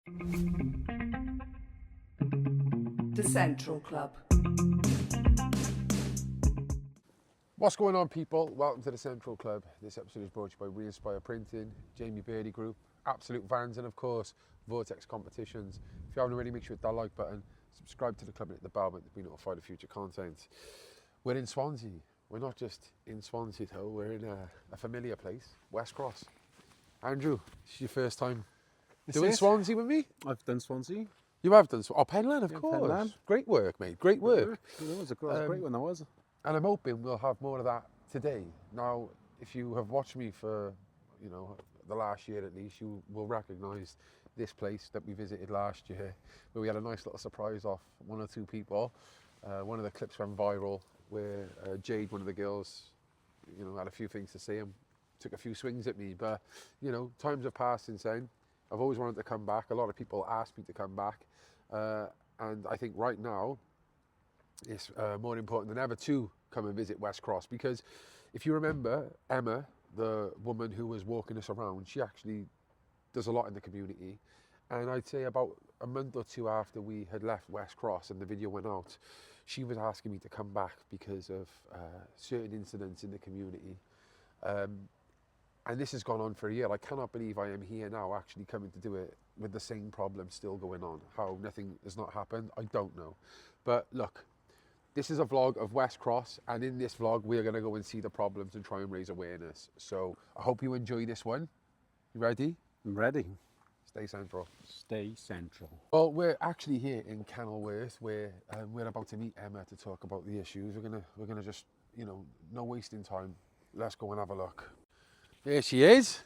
The Central Club. What's going on, people? Welcome to the Central Club. This episode is brought to you by Reinspire Printing, Jamie Beardy Group, Absolute Vans, and of course, Vortex Competitions. If you haven't already, make sure to hit that like button, subscribe to the club and hit the bell button to be notified of future content. We're in Swansea. We're not just in Swansea though, we're in a familiar place, West Cross. Andrew, this is your first time doing Swansea with me? I've done Swansea. You have done Swansea? Oh, Penlan, of course. Penlan. Great work, mate, great work. It was a great one, that was. And I'm hoping we'll have more of that today. Now, if you have watched me for, the last year at least, you will recognise this place that we visited last year, where we had a nice little surprise off one or two people. One of the clips went viral where Jade, one of the girls, had a few things to say and took a few swings at me. But, times have passed since then. I've always wanted to come back. A lot of people asked me to come back. And I think right now, it's more important than ever to come and visit West Cross, because if you remember, Emma, the woman who was walking us around, she actually does a lot in the community. And I'd say about a month or two after we had left West Cross and the video went out, she was asking me to come back because of certain incidents in the community. And this has gone on for a year. I cannot believe I am here now actually coming to do it with the same problem still going on. How nothing has not happened, I don't know. But look, this is a vlog of West Cross, and in this vlog we're going to go and see the problems and try and raise awareness. So I hope you enjoy this one. You ready? I'm ready. Stay central. Stay central. Well, we're actually here in Kenilworth, where we're about to meet Emma to talk about the issues. We're gonna just, no wasting time. Let's go and have a look. There she is.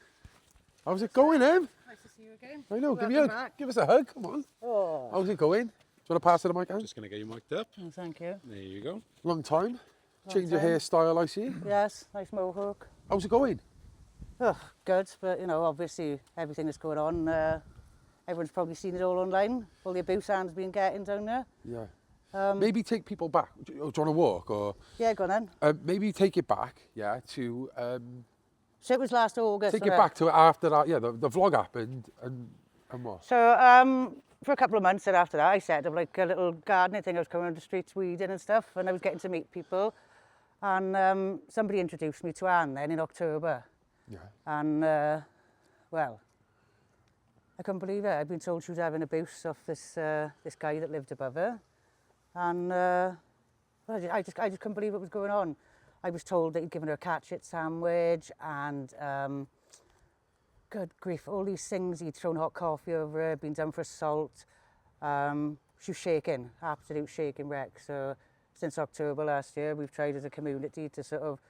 How's it going, Em? Nice to see you again. I know. Give me a hug. Give us a hug. Come on. Oh, How's it going? Do you want to pass it to the mic, Em? Just going to get you mic'd up. oh, thank you. There you go. Long time. Change your time. hairstyle, I see. Yes, nice mohawk. How's it going? Oh, good, but obviously everything that's going on, everyone's probably seen it all online. All the abuse Anne's been getting down there. Yeah. Maybe take people back. Do you want to walk, or Yeah, go on then. maybe take it back? Yeah, to So it was last August. take it wasn't back to after that. Yeah, the vlog happened and what? So for a couple of months then after that, I set up like a little gardening thing. I was coming on the streets weeding and stuff, and I was getting to meet people. And somebody introduced me to Anne then in October. Yeah. And, well, I couldn't believe it. I'd been told she was having abuse off this guy that lived above her. And I just couldn't believe what was going on. I was told that he'd given her a catch-it sandwich and, good grief, all these things. He'd thrown hot coffee over her, been done for assault. She was shaking, absolute shaking wreck. So since October last year, we've tried as a community to sort of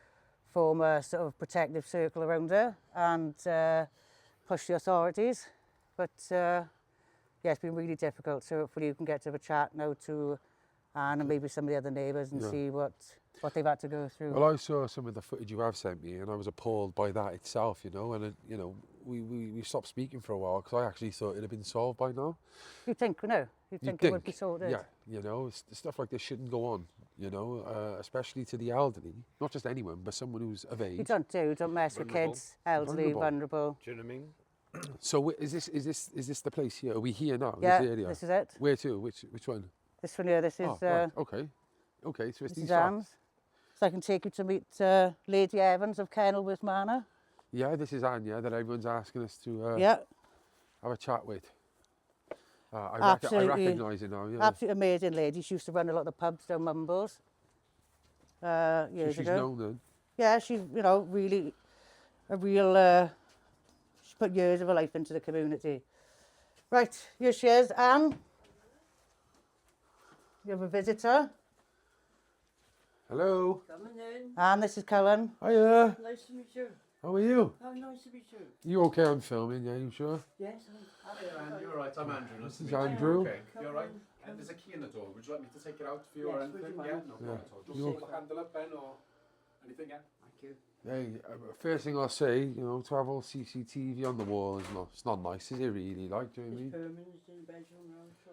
form a sort of protective circle around her and push the authorities. But yeah, it's been really difficult. So hopefully you can get to have a chat now to Anne and maybe some of the other neighbours and see what they've had to go through. Well, I saw some of the footage you have sent me, and I was appalled by that itself, and we stopped speaking for a while because I actually thought it had been solved by now. You'd think, you'd think it would be sorted. Yeah, stuff like this shouldn't go on, especially to the elderly, not just anyone, but someone who's of age. You don't mess with kids, elderly, vulnerable. Do you know what I mean? So is this the place here? Are we here now? Yeah, this area? this is it. Where to? Which one? This one here, this is, right. Okay, so it's this these is Anne's. So I can take you to meet Lady Evans of Kenilworth Manor. Yeah, this is Anne, that everyone's asking us to have a chat with. I Absolutely. recognise it now. Yeah. Absolutely amazing lady. She used to run a lot of the pubs down Mumbles years She's ago. known then. Yeah, she's, really a real, she's put years of her life into the community. Right, here she is, Anne. You have a visitor. Hello. Coming in. And this is Cullen. Hiya. Nice to meet you. How are you? Oh, nice to meet you. You okay on filming? Yeah, you sure? Yes, I'm You're right. I'm Andrew. Nice to This is meet you. Andrew. Okay, you're right. There's a key in the door. Would you like me to take it out for you or Yes, would anything? you Yeah, mind? no Yeah. problem at all. Do you You want to handle up, Ben, or anything? Yeah. Thank you. Hey, first thing I'll say, to have all CCTV on the wall it's not nice, is it really? Like, do you know what I It's mean? permanent in the bedroom now, so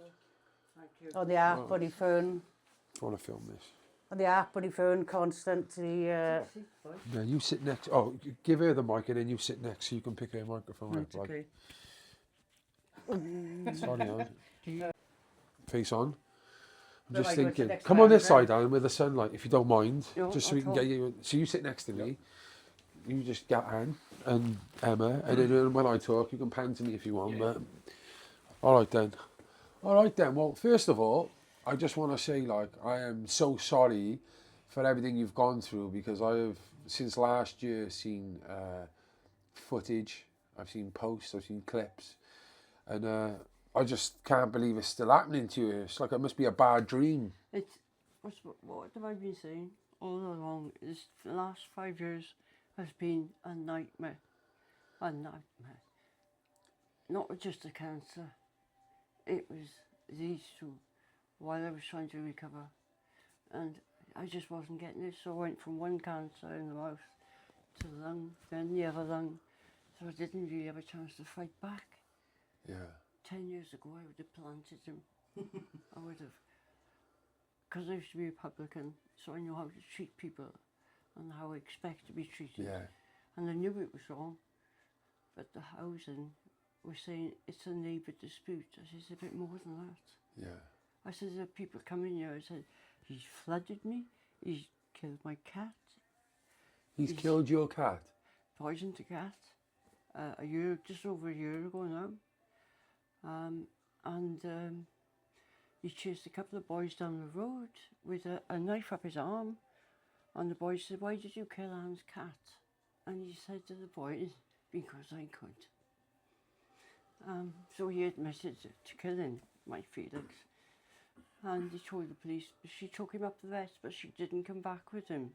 thank you. On the app, on your phone. I want to film this. On the app, on your phone, constantly. Fine. Yeah, you sit next. Oh, give her the mic and then you sit next so you can pick her microphone Right, up. Like. okay. Sorry, Alan. Face on. I'm So just I go to thinking. next Come on round this then? side, Alan, with the sunlight, if you don't mind. No, Just so we not can at get all. you. So you sit next to me. You just get Anne and Emma, and then when I talk, you can pan to me if you want. But all right then. All right then. Well, first of all, I just want to say, like, I am so sorry for everything you've gone through, because I have since last year seen footage. I've seen posts. I've seen clips, and I just can't believe it's still happening to you. It's like it must be a bad dream. It's what have I been saying all along? Is the last 5 years has been a nightmare. A nightmare. Not just the cancer. It was these two while I was trying to recover. And I just wasn't getting it. So I went from one cancer in the mouth to the lung, then the other lung. So I didn't really have a chance to fight back. Yeah. 10 years ago I would have planted him. I would have. Because I used to be a publican, so I know how to treat people and how I expect to be treated. Yeah. And I knew it was wrong, but the housing was saying it's a neighbour dispute. I said, it's a bit more than that. Yeah. I said, there are people coming here. I said, he's flooded me, he's killed my cat, He's killed your cat. poisoned the cat, just over a year ago now. He chased a couple of boys down the road with a knife up his arm. And the boys said, why did you kill Anne's cat? And he said to the boys, because I could. So he admitted to killing my Felix. And he told the police, she took him up the vet, but she didn't come back with him.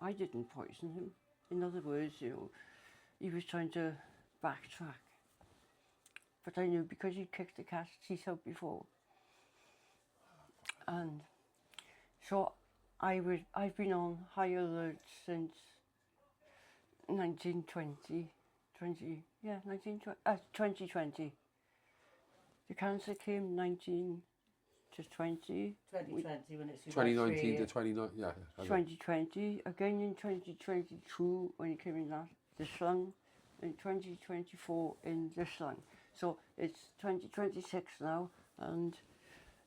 I didn't poison him. In other words, he was trying to backtrack. But I knew because he kicked the cat's teeth out before. And so I've been on high alert since 2020. The cancer came 19 to 20. 2020 when it's 2019 to 29. Yeah. 2020, again in 2022 when it came in the slung, in 2024 in the slung. So it's 2026 now, and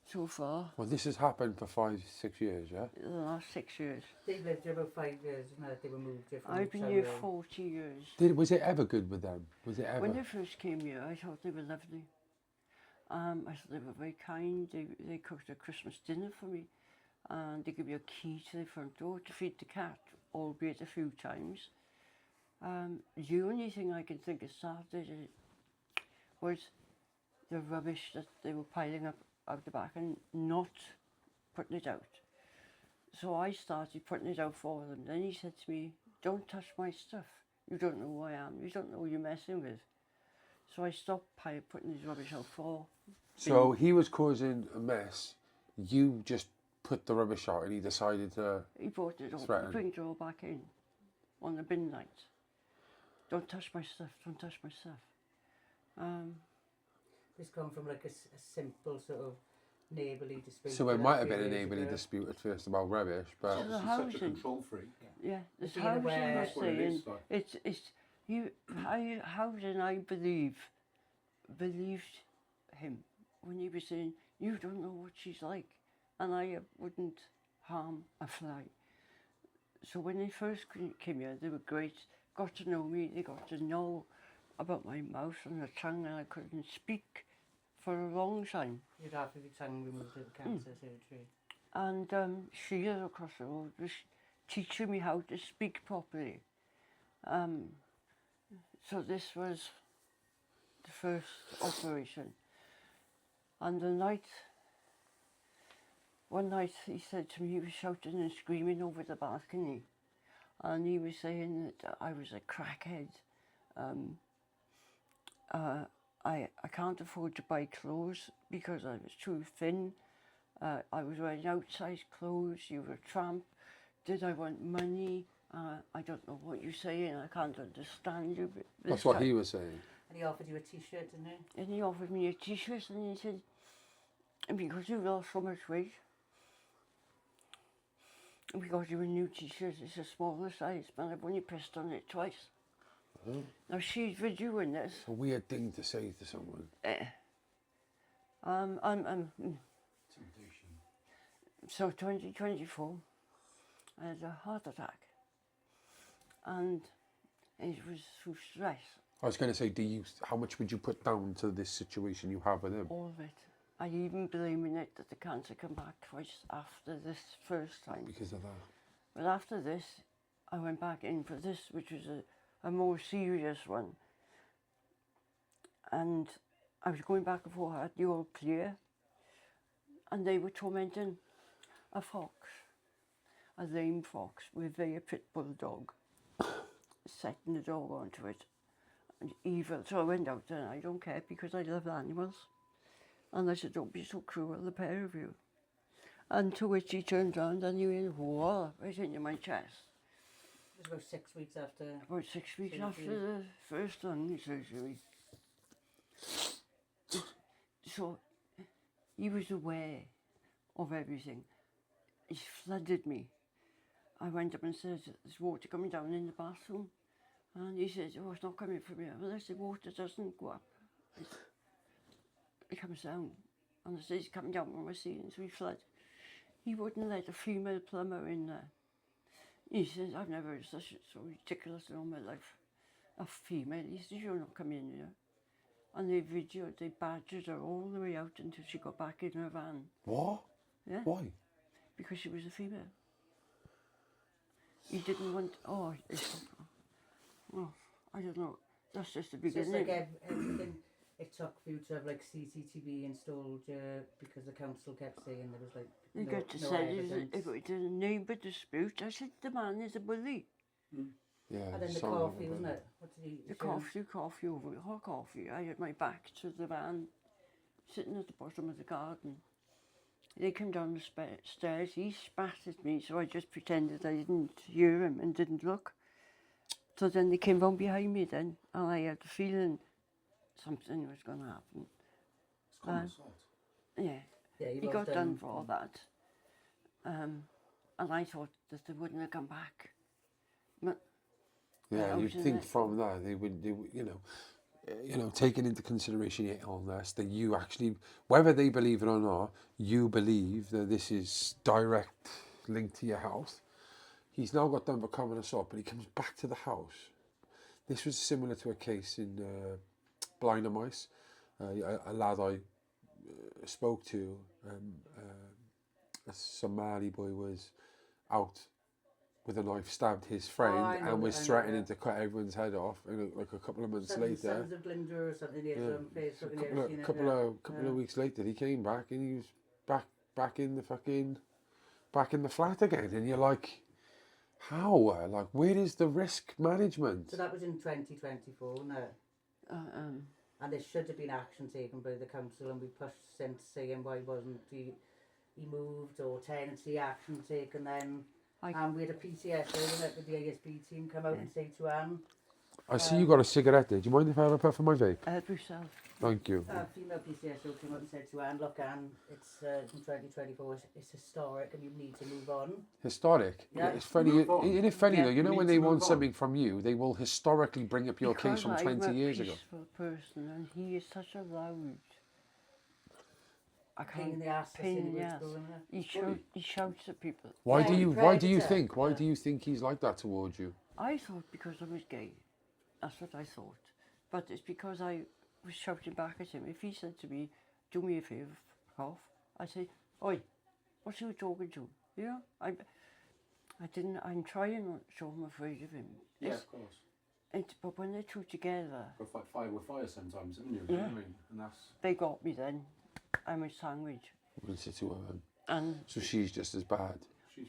so far, Well, this has happened for 5-6 years, yeah? the last 6 years. They've lived here about 5 years, and they were moved here from I've been here 40 years. Was it ever good with them? Was it ever? When they first came here, I thought they were lovely. I thought they were very kind. They cooked a Christmas dinner for me, and they gave me a key to the front door to feed the cat, albeit a few times. The only thing I can think of started was the rubbish that they were piling up out the back and not putting it out. So I started putting it out for them. Then he said to me, don't touch my stuff. You don't know who I am. You don't know who you're messing with. So I stopped putting his rubbish out for. So he was causing a mess. You just put the rubbish out and he decided to... He brought it up, threaten. bring it all back in on the bin night. Don't touch my stuff, don't touch my stuff. This come from like a simple sort of neighbourly dispute. So it might have been a neighbourly dispute at first about rubbish, but... So the She's such a housing, control freak. yeah, the Being housing aware. was That's what it saying, is, like. it's you. How did I believed him when he was saying you don't know what she's like, and I wouldn't harm a fly. So when they first came here, they were great. Got to know me. They got to know about my mouth and the tongue, and I couldn't speak for a long time. You'd have your tongue removed at the cancer surgery. And Sheila across the road was teaching me how to speak properly. So this was the first operation. And one night he said to me, he was shouting and screaming over the balcony. And he was saying that I was a crackhead. I can't afford to buy clothes because I was too thin. I was wearing outsized clothes. You were a tramp. Did I want money? I don't know what you're saying. I can't understand you. That's what he was saying. And he offered you a t-shirt, didn't he? And he offered me a t-shirt and he said, because you lost so much weight, we got you a new t-shirt. It's a smaller size, but I've only pressed on it twice. Oh. Now she's videoing this. A weird thing to say to someone. Temptation. So 2024, I had a heart attack, and it was through stress, I was going to say, how much would you put down to this situation you have with him? all of it. I even blaming it that the cancer came back twice after this first time. Because of that. But after this, I went back in for this, which was a more serious one. And I was going back and forth, I had the all clear, and they were tormenting a fox, a lame fox with a pit bull dog, setting the dog onto it, and evil. So I went out and I don't care because I love animals. And I said, don't be so cruel, the pair of you. And to which he turned round and he went, whoa, right into my chest. It was about 6 weeks after. About 6 weeks after surgery. the first lung surgery. So he was aware of everything. He flooded me. I went up and said, there's water coming down in the bathroom. And he said, oh, it's not coming from here. Well, I said, water doesn't go up. It comes down. And I said, it's coming down from my ceiling, so he flooded. He wouldn't let a female plumber in there. He says, I've never heard such so ridiculous in all my life. A female, he says, you're not coming in here. And they videoed, they badgered her all the way out until she got back in her van. What? Yeah. Why? Because she was a female. He didn't want, I don't know, that's just the So it's beginning. like everything it took for you to have like CCTV installed because the council kept saying there was like They no, got to no say evidence. if it was a neighbour dispute, I said the man is a bully. Yeah. And then the sounds like coffee, a wasn't bully. it? What did he The show? coffee over, hot coffee. I had my back to the van, sitting at the bottom of the garden. They came down the stairs, he spat at me, so I just pretended I didn't hear him and didn't look. So then they came from behind me then, and I had the feeling something was going to happen. It's common assault. Yeah, Yeah, he was got done for all that. And I thought that they wouldn't have come back. But Yeah, I you'd was in think it. from that they would, taking into consideration your illness, that you actually, whether they believe it or not, you believe that this is direct link to your health. He's now got done for common assault, but he comes back to the house. This was similar to a case in Blind and Mice. A lad I spoke to, a Somali boy was out with a knife, stabbed his friend, I know, and was I know, threatening yeah. to cut everyone's head off. And like a couple of months Sons later, of Glinda or something. Yeah, Yeah. some Facebook. a couple of couple of weeks later, he came back and he was back in the flat again. And you're like, how? Like, where is the risk management? So that was in 2024, wasn't it? And there should have been action taken by the council, and we pushed since saying why wasn't he moved or tenancy action taken then. And we had a PCS, wasn't it, with the ASB team come out and say to Anne, I see you got a cigarette there. Do you mind if I have a puff of my vape? help yourself. Thank you. female PCSO came out and said to Anne, look Anne, it's in 2024, it's historic and you need to move on. Historic. Yeah. It's funny. Move on. Isn't it funny Yeah. though? You know You when need they to want move on. something from you, they will historically bring up your case from Because 20 I'm a years ago. peaceful person, and he is such a loud. I Pain in can't. the ass, the Pain silly in the words ass. go in there. He shouts at people. Why Yeah, do you? you're Why do you predator. think? Why Yeah. do you think he's like that towards you? I thought because I was gay. That's what I thought. But it's because I was shouting back at him. If he said to me, do me a favour, cough, I'd say, oi, what's you talking to? You know, I didn't, I'm trying not to show I'm afraid of him. Yeah, It's- of course. But when they're two together, Go fight fire with fire sometimes, haven't you? Yeah. You know what I mean? And that's they got me then. I'm a sandwich. We'll sit to her. And So she's just as bad. she's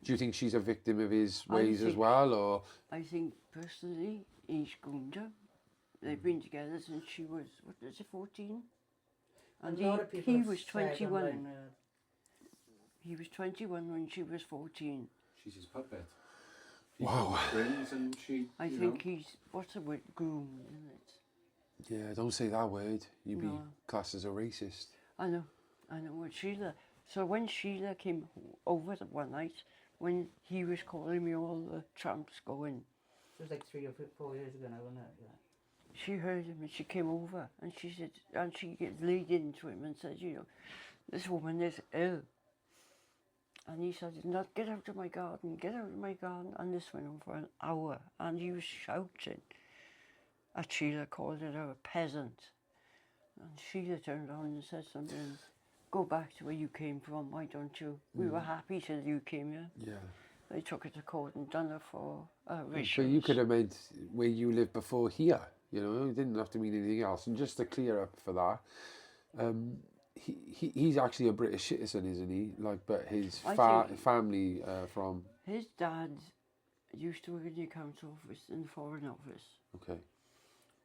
Do you think she's a victim of his I ways as think- well, or I think personally, he's groomed her. They've been together since she was, what is it, 14? And A lot of people he have was said 21. online, He was 21 when she was 14. she's his puppet. Wow. Brings and she. I you think know, he's, what's the word, groomed, isn't it? yeah? Don't say that word. You'd be No. classed as a racist. I know with Sheila. So when Sheila came over the one night, when he was calling me all the tramps going, It was like 3 or 4 years ago now, wasn't it? Yeah. she heard him and she came over and she said, and she laid into him and said, you know, this woman is ill. And he said, not get out of my garden, get out of my garden. And this went on for an hour and he was shouting at Sheila, called her a peasant. And Sheila turned around and said something, go back to where you came from, why don't you? We were happy till you came here. Yeah. They took her to court and done her for So you could have meant where you lived before here, you know, it didn't have to mean anything else. And just to clear up for that, he's actually a British citizen, isn't he? Like, but his family from... His dad used to work in the accounts office, in the foreign office. Okay.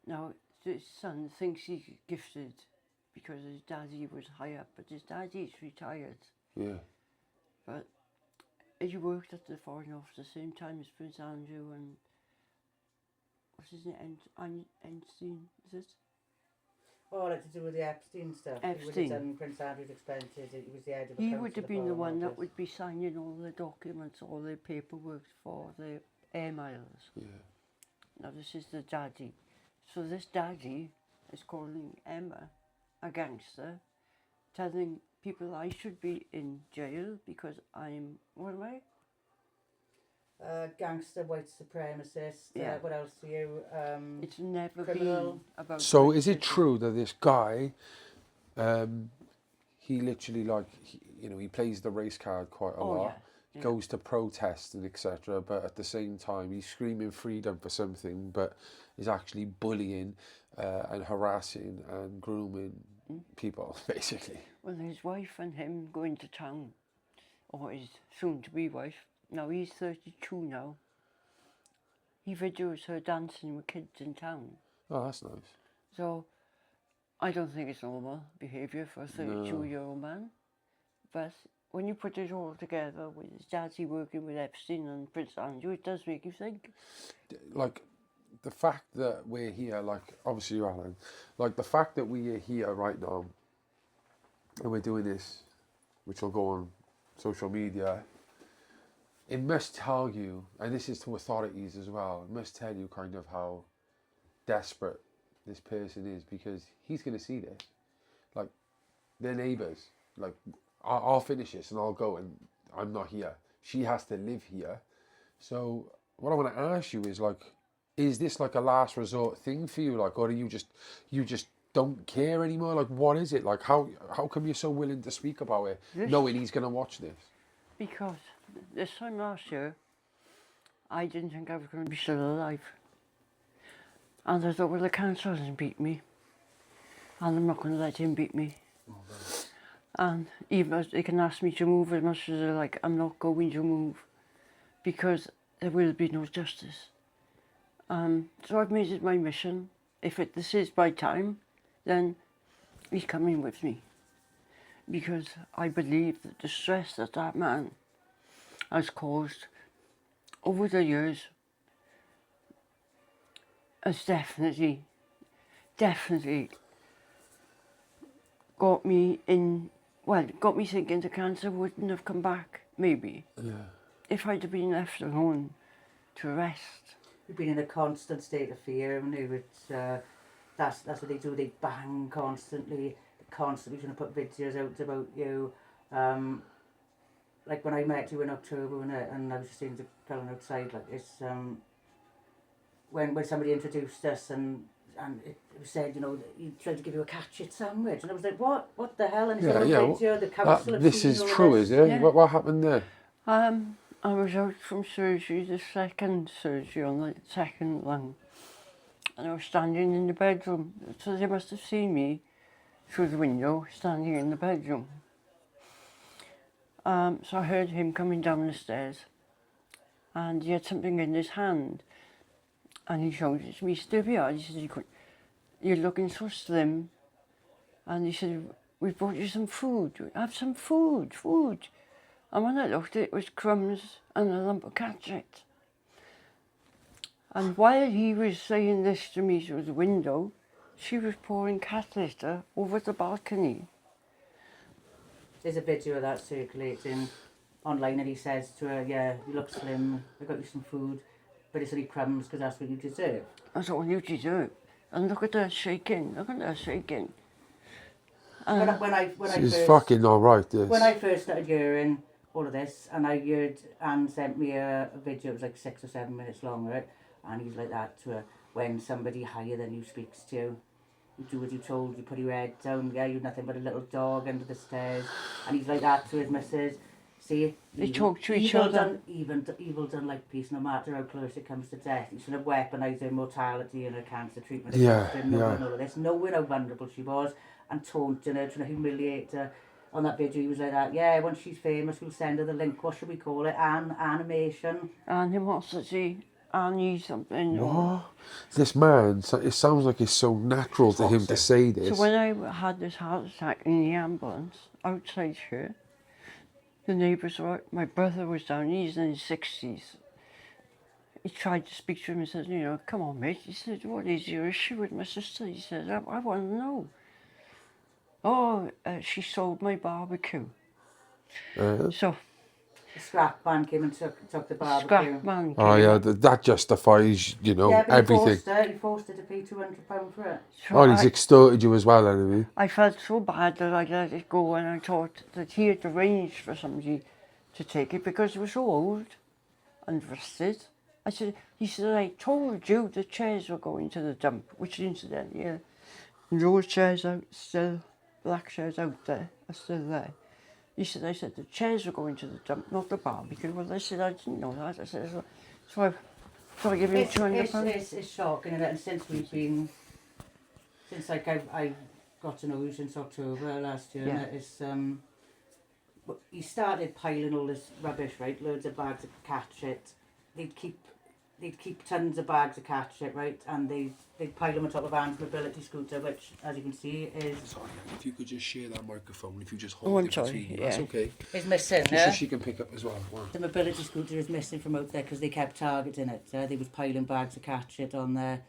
Now, his son thinks he's gifted because his daddy was high up, but his daddy's retired. Yeah. But he worked at the foreign office at the same time as Prince Andrew and... What's his name? Einstein, is it? Oh, like to do with the Epstein stuff. He would Epstein. have done Prince Andrew's expenses. He was the head of the He council would have of been the Foreign one that Office. would be signing all the documents, all the paperwork for the air miles. Yeah. Now this is the daddy. So this daddy is calling Emma a gangster, telling people I should be in jail because I'm, what am I? Gangster, white supremacist. Yeah. What else are you? It's never criminal. been about... So is it racism. true that this guy, he literally like, he plays the race card quite a lot, yeah. goes to protest and etc. But at the same time, he's screaming freedom for something, but is actually bullying and harassing and grooming people, basically. Well, his wife and him go into town, or his soon-to-be wife. Now, he's 32 now. He videos her dancing with kids in town. Oh, that's nice. So, I don't think it's normal behaviour for a 32-year-old man. But when you put it all together with his daddy working with Epstein and Prince Andrew, it does make you think. Like, the fact that we're here, like, obviously you, Alan, like the fact that we are here right now and we're doing this, which will go on social media, it must tell you, and this is to authorities as well, it must tell you kind of how desperate this person is, because he's going to see this. Like, they're neighbours. Like, I'll finish this and I'll go and I'm not here. She has to live here. So what I want to ask you is, like, is this like a last resort thing for you? Like, or are you just don't care anymore? Like, what is it? Like, how come you're so willing to speak about it, knowing he's going to watch this? Because this time last year, I didn't think I was going to be still alive. And I thought, well, the cancer hasn't beat me. And I'm not going to let him beat me. Oh, and even as they can ask me to move as much as they like, I'm not going to move. Because there will be no justice. So I've made it my mission. If this is my time, then he's coming with me. Because I believe that the stress that that man has caused over the years has definitely got me thinking the cancer wouldn't have come back, maybe. Yeah. If I'd have been left alone to rest. We've been in a constant state of fear, and that's what they do. They bang constantly trying to put videos out about you. Like when I met you in October, and I was just saying to Colin outside, like it's when somebody introduced us and it was said, he tried to give you a catch-it sandwich, and I was like, what the hell? And it's on a video, the council. This is true, is it? Yeah. What happened there? I was out from surgery, the second surgery on the second lung, and I was standing in the bedroom, so they must have seen me through the window, standing in the bedroom. So I heard him coming down the stairs, and he had something in his hand, and he showed it to me. Still here, he said, "You're looking so slim," and he said, "We brought you some food. Have some food." And when I looked, it was crumbs and a lump of catch-it. And while he was saying this to me through the window, she was pouring cat litter over the balcony. There's a video of that circulating online, and he says to her, "Yeah, you look slim, I got you some food, but it's only crumbs because that's what you deserve." That's all you deserve. And look at her shaking. Look at her shaking. When I She's first, fucking alright, this. when I first started hearing all of this, and I heard Anne sent me a video, it was like 6 or 7 minutes long, right? And he's like that to her, when somebody higher than you speaks to you, you do as you told, you put your head down, yeah, you're nothing but a little dog under the stairs. And he's like that to his missus. See, They talk to each other. Evil done like peace, no matter how close it comes to death. You should have weaponised her mortality and her cancer treatment. Yeah, Knowing all of this, knowing how vulnerable she was, and taunting her, trying to humiliate her. On that video, he was like that. Yeah, once she's famous, we'll send her the link. What should we call it? Animation. And he wants to see Annie something. What? This man, it sounds like it's so natural to him to say this. So when I had this heart attack in the ambulance outside here, the neighbours were, my brother was down, he's in his 60s. He tried to speak to him and said, you know, come on mate. He said, what is your issue with my sister? He said, I want to know. Oh, she sold my barbecue. So The scrap man came and took the barbecue. scrap man. Oh yeah, that justifies, you know, Yeah, but everything. he forced her to pay £200 for it. So Oh, he's extorted you as well, anyway. I felt so bad that I let it go, and I thought that he had arranged for somebody to take it because it was so old and rusted. He said, I told you the chairs were going to the dump, which incidentally, yeah, those chairs out still, black chairs out there, are still there. He said, I said, the chairs were going to the dump, not the barbecue. Well, I said, I didn't know that. I said, so I give him £200. It's shocking, and since like I've got to know you since October last year, Yeah. and it's he started piling all this rubbish, right? Loads of bags of cat shit. They'd keep tons of bags of cat shit, right? And they'd pile them on top of Anne's mobility scooter, which, as you can see, is Sorry, if you could just share that microphone, if you just Oh, hold I'm it sorry, between you, yeah. that's okay. is missing. Just Yeah? so she can pick up as well. Wow. The mobility scooter is missing from out there because they kept targeting it. They was piling bags of cat shit on there.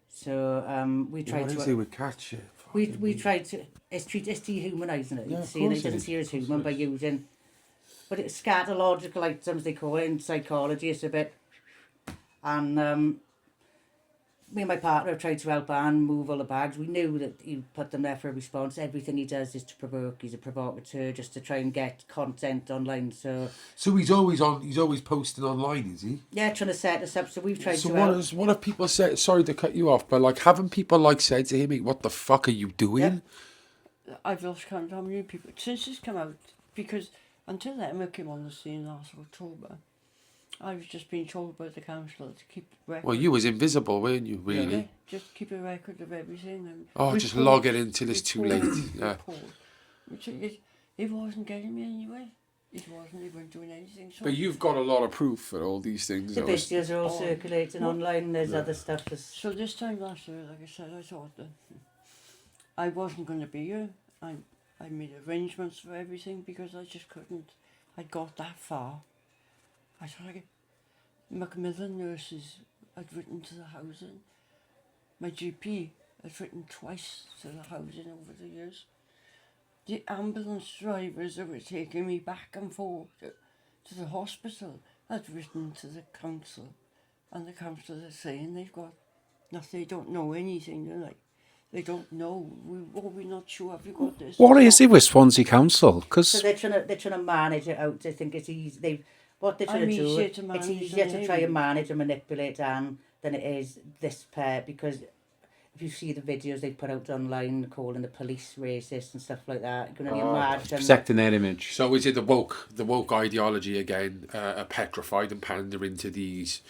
So we tried What is to. it with cat shit? We tried to. It's dehumanising it. Yeah, You of see, course it it doesn't is, see it as of course human it by is. using. But it's scatological items they call it in psychology. It's a bit. And me and my partner have tried to help Anne move all the bags. We knew that he put them there for a response. Everything he does is to provoke. He's a provocateur, just to try and get content online. So So he's always posting online, is he? yeah, trying to set us up. So we've tried So to what help. is what have people said? Sorry to cut you off, but like haven't people like said to him, "Hey, what the fuck are you doing?" I've lost count how many people since it's come out, because until Emma came on the scene last October, I was just being told by the council to keep record. Well, you was invisible, weren't you? Really? Yeah, just keep a record of everything. And Oh, just report, log it in till it's too late. Yeah. report. Which it wasn't getting me anyway. It wasn't even doing anything. So But you've got a lot of proof for all these things. The though. videos are all Oh. circulating online. There's Yeah. other stuff that's. So this time last year, like I said, I thought that I wasn't going to be here. I made arrangements for everything because I just couldn't. I'd got that far. I thought Macmillan nurses had written to the housing. My GP had written twice to the housing over the years. The ambulance drivers that were taking me back and forth to the hospital had written to the council, and the council are saying they've got nothing, they don't know anything, they're like, they don't know, we're not sure, have you got this? What is it with Swansea Council? So Because they're trying to manage it out. They think it's easy. What they're trying I'm to do, easier to it's manage easier than to try him. and manage and manipulate Anne than it is this pair, because if you see the videos they put out online calling the police racist and stuff like that, you can only imagine. protecting their image. So is it the woke ideology again, petrified and pandering to these?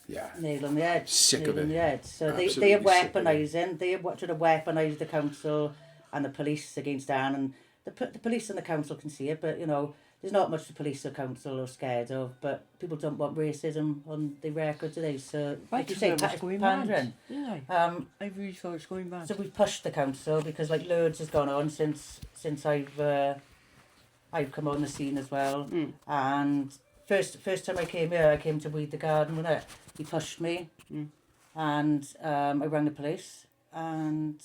Yeah. Nail on the head. Sick nail of on it. the head. So they are Absolutely sick of it. weaponising. They are trying to weaponise the council and the police against Anne, and the police and the council can see it, but you know there's not much the police or council are scared of. But people don't want racism on the record, do they? So I like you thought say, I was it's going pandering. mad, didn't I? I really thought it was going mad. So we've pushed the council because like loads has gone on since I've come on the scene as well. And first time I came here, I came to weed the garden with it. He pushed me, and I rang the police, and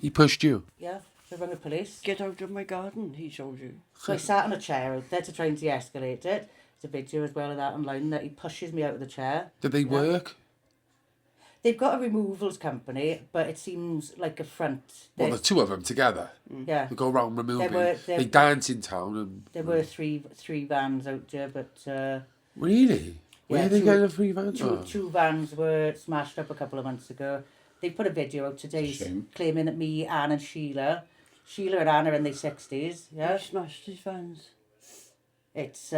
He pushed you. yeah, so I rang the police. Get out of my garden, he told you. So I sat on a chair out there to try and de-escalate it. There's a video as well of that online that he pushes me out of the chair. Did they work? They've got a removals company, but it seems like a front. Well, the two of them together. Yeah. They go around removing. There They dance in town. And There were three vans out there, but really? Where yeah, are they two- getting a free van? two vans were smashed up a couple of months ago. They put a video out today Shame. claiming that me, Anne and Sheila and Anna are in their 60s, He yeah. smashed his vans. It's,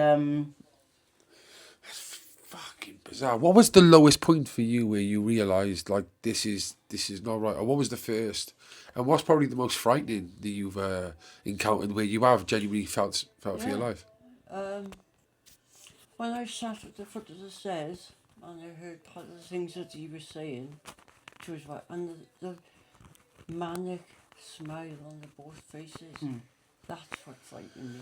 Fucking bizarre. What was the lowest point for you where you realised like this is not right? Or what was the first? And what's probably the most frightening that you've encountered where you have genuinely felt for your life? When I sat at the foot of the stairs and I heard part of the things that he was saying, she was like, and the manic smile on the both faces, that's what frightened me.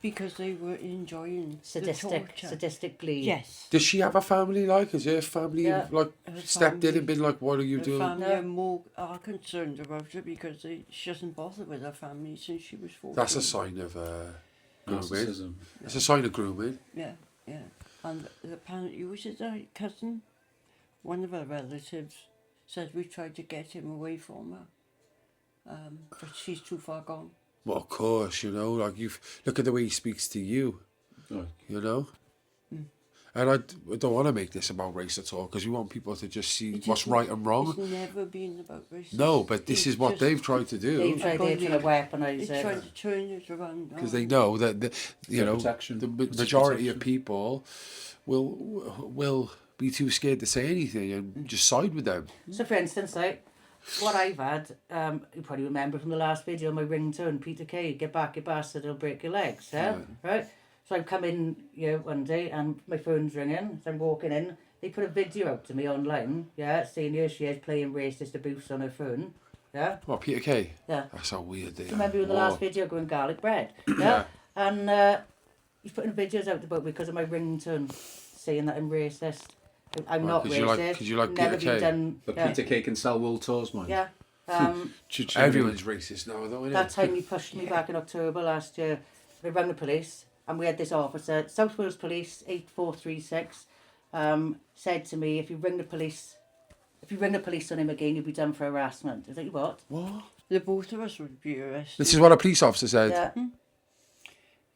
Because they were enjoying the torture. sadistic glee. Yes. Does she have a family like? Has her family Yeah. like Her stepped in family- and been like, what are you Her doing? family No. are concerned about her because she hasn't bothered with her family since she was 14. That's a sign of grooming. Narcissism. It's a sign of grooming. Yeah, yeah. And apparently, was it a cousin? One of her relatives said we tried to get him away from her. But she's too far gone. Well, of course, like look at the way he speaks to you, Right. And I don't want to make this about race at all because we want people to just see It what's isn't- right and wrong. It's never been about racism. No, but this is what just- they've tried to They've do tried to weaponise They tried it. to turn it around. because they know that Protection. the It's majority of protection. people will be too scared to say anything and just side with them. So, for instance, like, what I've had, you probably remember from the last video, my ringtone, Peter Kay, get back, you bastard, it'll break your legs, yeah? Right? So I've come in one day and my phone's ringing, so I'm walking in, they put a video out to me online, yeah, saying here she is playing racist abuse on her phone, yeah? What, Peter Kay? Yeah. That's how weird they are. Remember in the Whoa. last video going garlic bread, yeah? And he's putting videos out about me because of my ringtone, saying that I'm racist. I'm Why, not 'cause racist. you like never Peter been Kay? done. But Yeah. Peter Kay can sell wool toes, man. Yeah. Everyone's racist now, though, isn't That it? time he pushed me back in October last year. We rang the police and we had this officer, South Wales Police 8436, said to me, if you ring the police on him again, you'll be done for harassment. I was like, what? What? The both of us would be arrested. This is what a police officer said. Yeah.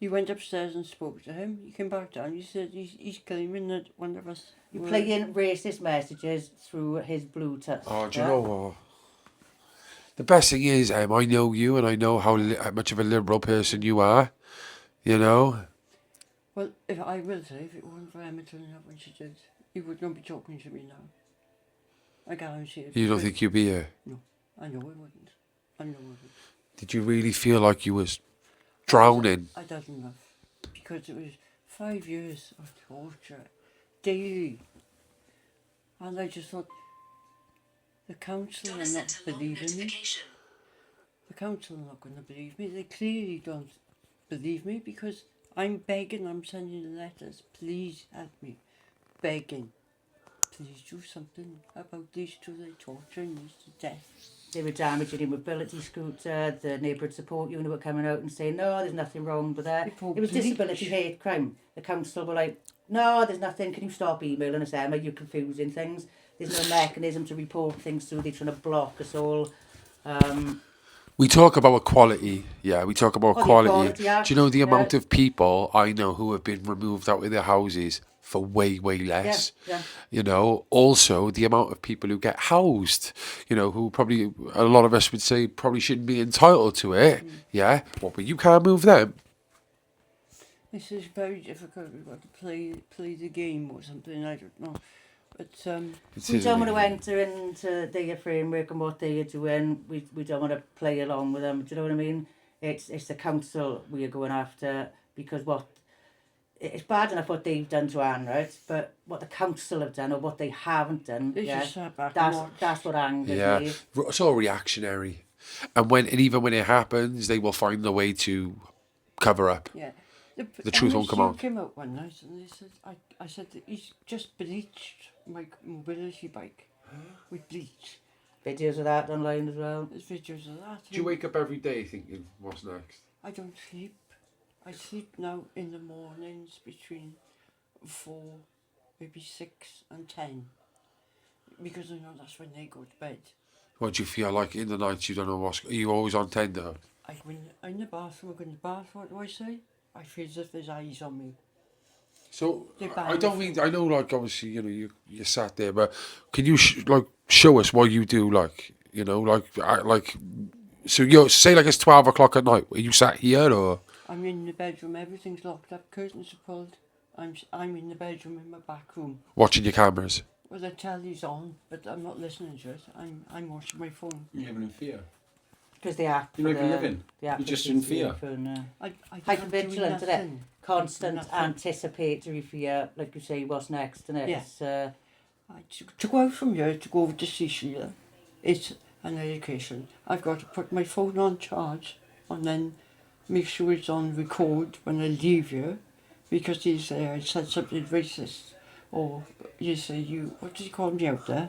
He went upstairs and spoke to him. He came back down. He said he's claiming that one of us. You're were- playing racist messages through his Bluetooth. Oh, do you know what? The best thing is, I know you and I know how much of a liberal person you are, Well, if I will say, if it wasn't for Emma turning up when she did, he would not be talking to me now. I guarantee it. You don't because- think you'd be here? No, I know I wouldn't. I know I wouldn't. Did you really feel like you was drowning? I did enough because it was 5 years of torture daily, and I just thought the council are not believing me. The council are not going to believe me. They clearly don't believe me because I'm begging. I'm sending letters. Please help me, begging. Please do something about these two. They're torturing us to death. They were damaging him with mobility scooter. The neighbourhood support unit were coming out and saying, no, there's nothing wrong with that. People It was bleach. disability hate crime. The council were like, no, there's nothing. Can you stop emailing us, Emma? You're confusing things. There's no mechanism to report things through. They're trying to block us all. We talk about equality, yeah, we talk about Oh, the equality. Equality Act, Do you know the yeah. amount of people I know who have been removed out of their houses for way, way less? Yeah. Also the amount of people who get housed, who probably, a lot of us would say probably shouldn't be entitled to it, yeah? Well, but you can't move them. This is very difficult. We've got to play the game or something. I don't know, but It We is don't want to illegal. enter into their framework and what they are doing. We don't want to play along with them. Do you know what I mean? It's the council we are going after because it's bad enough what they've done to Anne, right? But what the council have done or what they haven't done, they yeah, just sat back and watched. that's what angers Yeah, me. it's all reactionary. And even when it happens, they will find a way to cover up. Yeah. The truth won't come out. came out one night and they said, I said that he's just bleached my mobility bike with bleach. Videos of that online as well. There's videos of that. Do you wake up every day thinking, what's next? I don't sleep. I sleep now in the mornings between 4, maybe 6 and 10. because I know that's when they go to bed. What do you feel like in the night? You don't know what's... Are you always on tender? I go in the bathroom, I go in the bath, what do I say? I feel as if there's eyes on me. So, They I bang don't me. mean... I know, like, obviously, you know, you sat there, but can you, like, show us what you do, like, you know, like... So, you say, like, it's 12 o'clock at night. Are you sat here, or...? I'm in the bedroom, everything's locked up, curtains are pulled. I'm in the bedroom in my back room. Watching your cameras? Well, the telly's on, but I'm not listening to it. I'm watching my phone. You're living in fear. Because they act You're for not even the... living. they act You're for just the in fear. I Hypervigilant, can't isn't do it? nothing. Constant Nothing. anticipatory fear, like you say, what's next, isn't it? Yeah. It's, To go out from here, to go over to Sicily, it's an education. I've got to put my phone on charge and then make sure it's on record when I leave here, because he's there and said something racist, or you say what does he call me out there?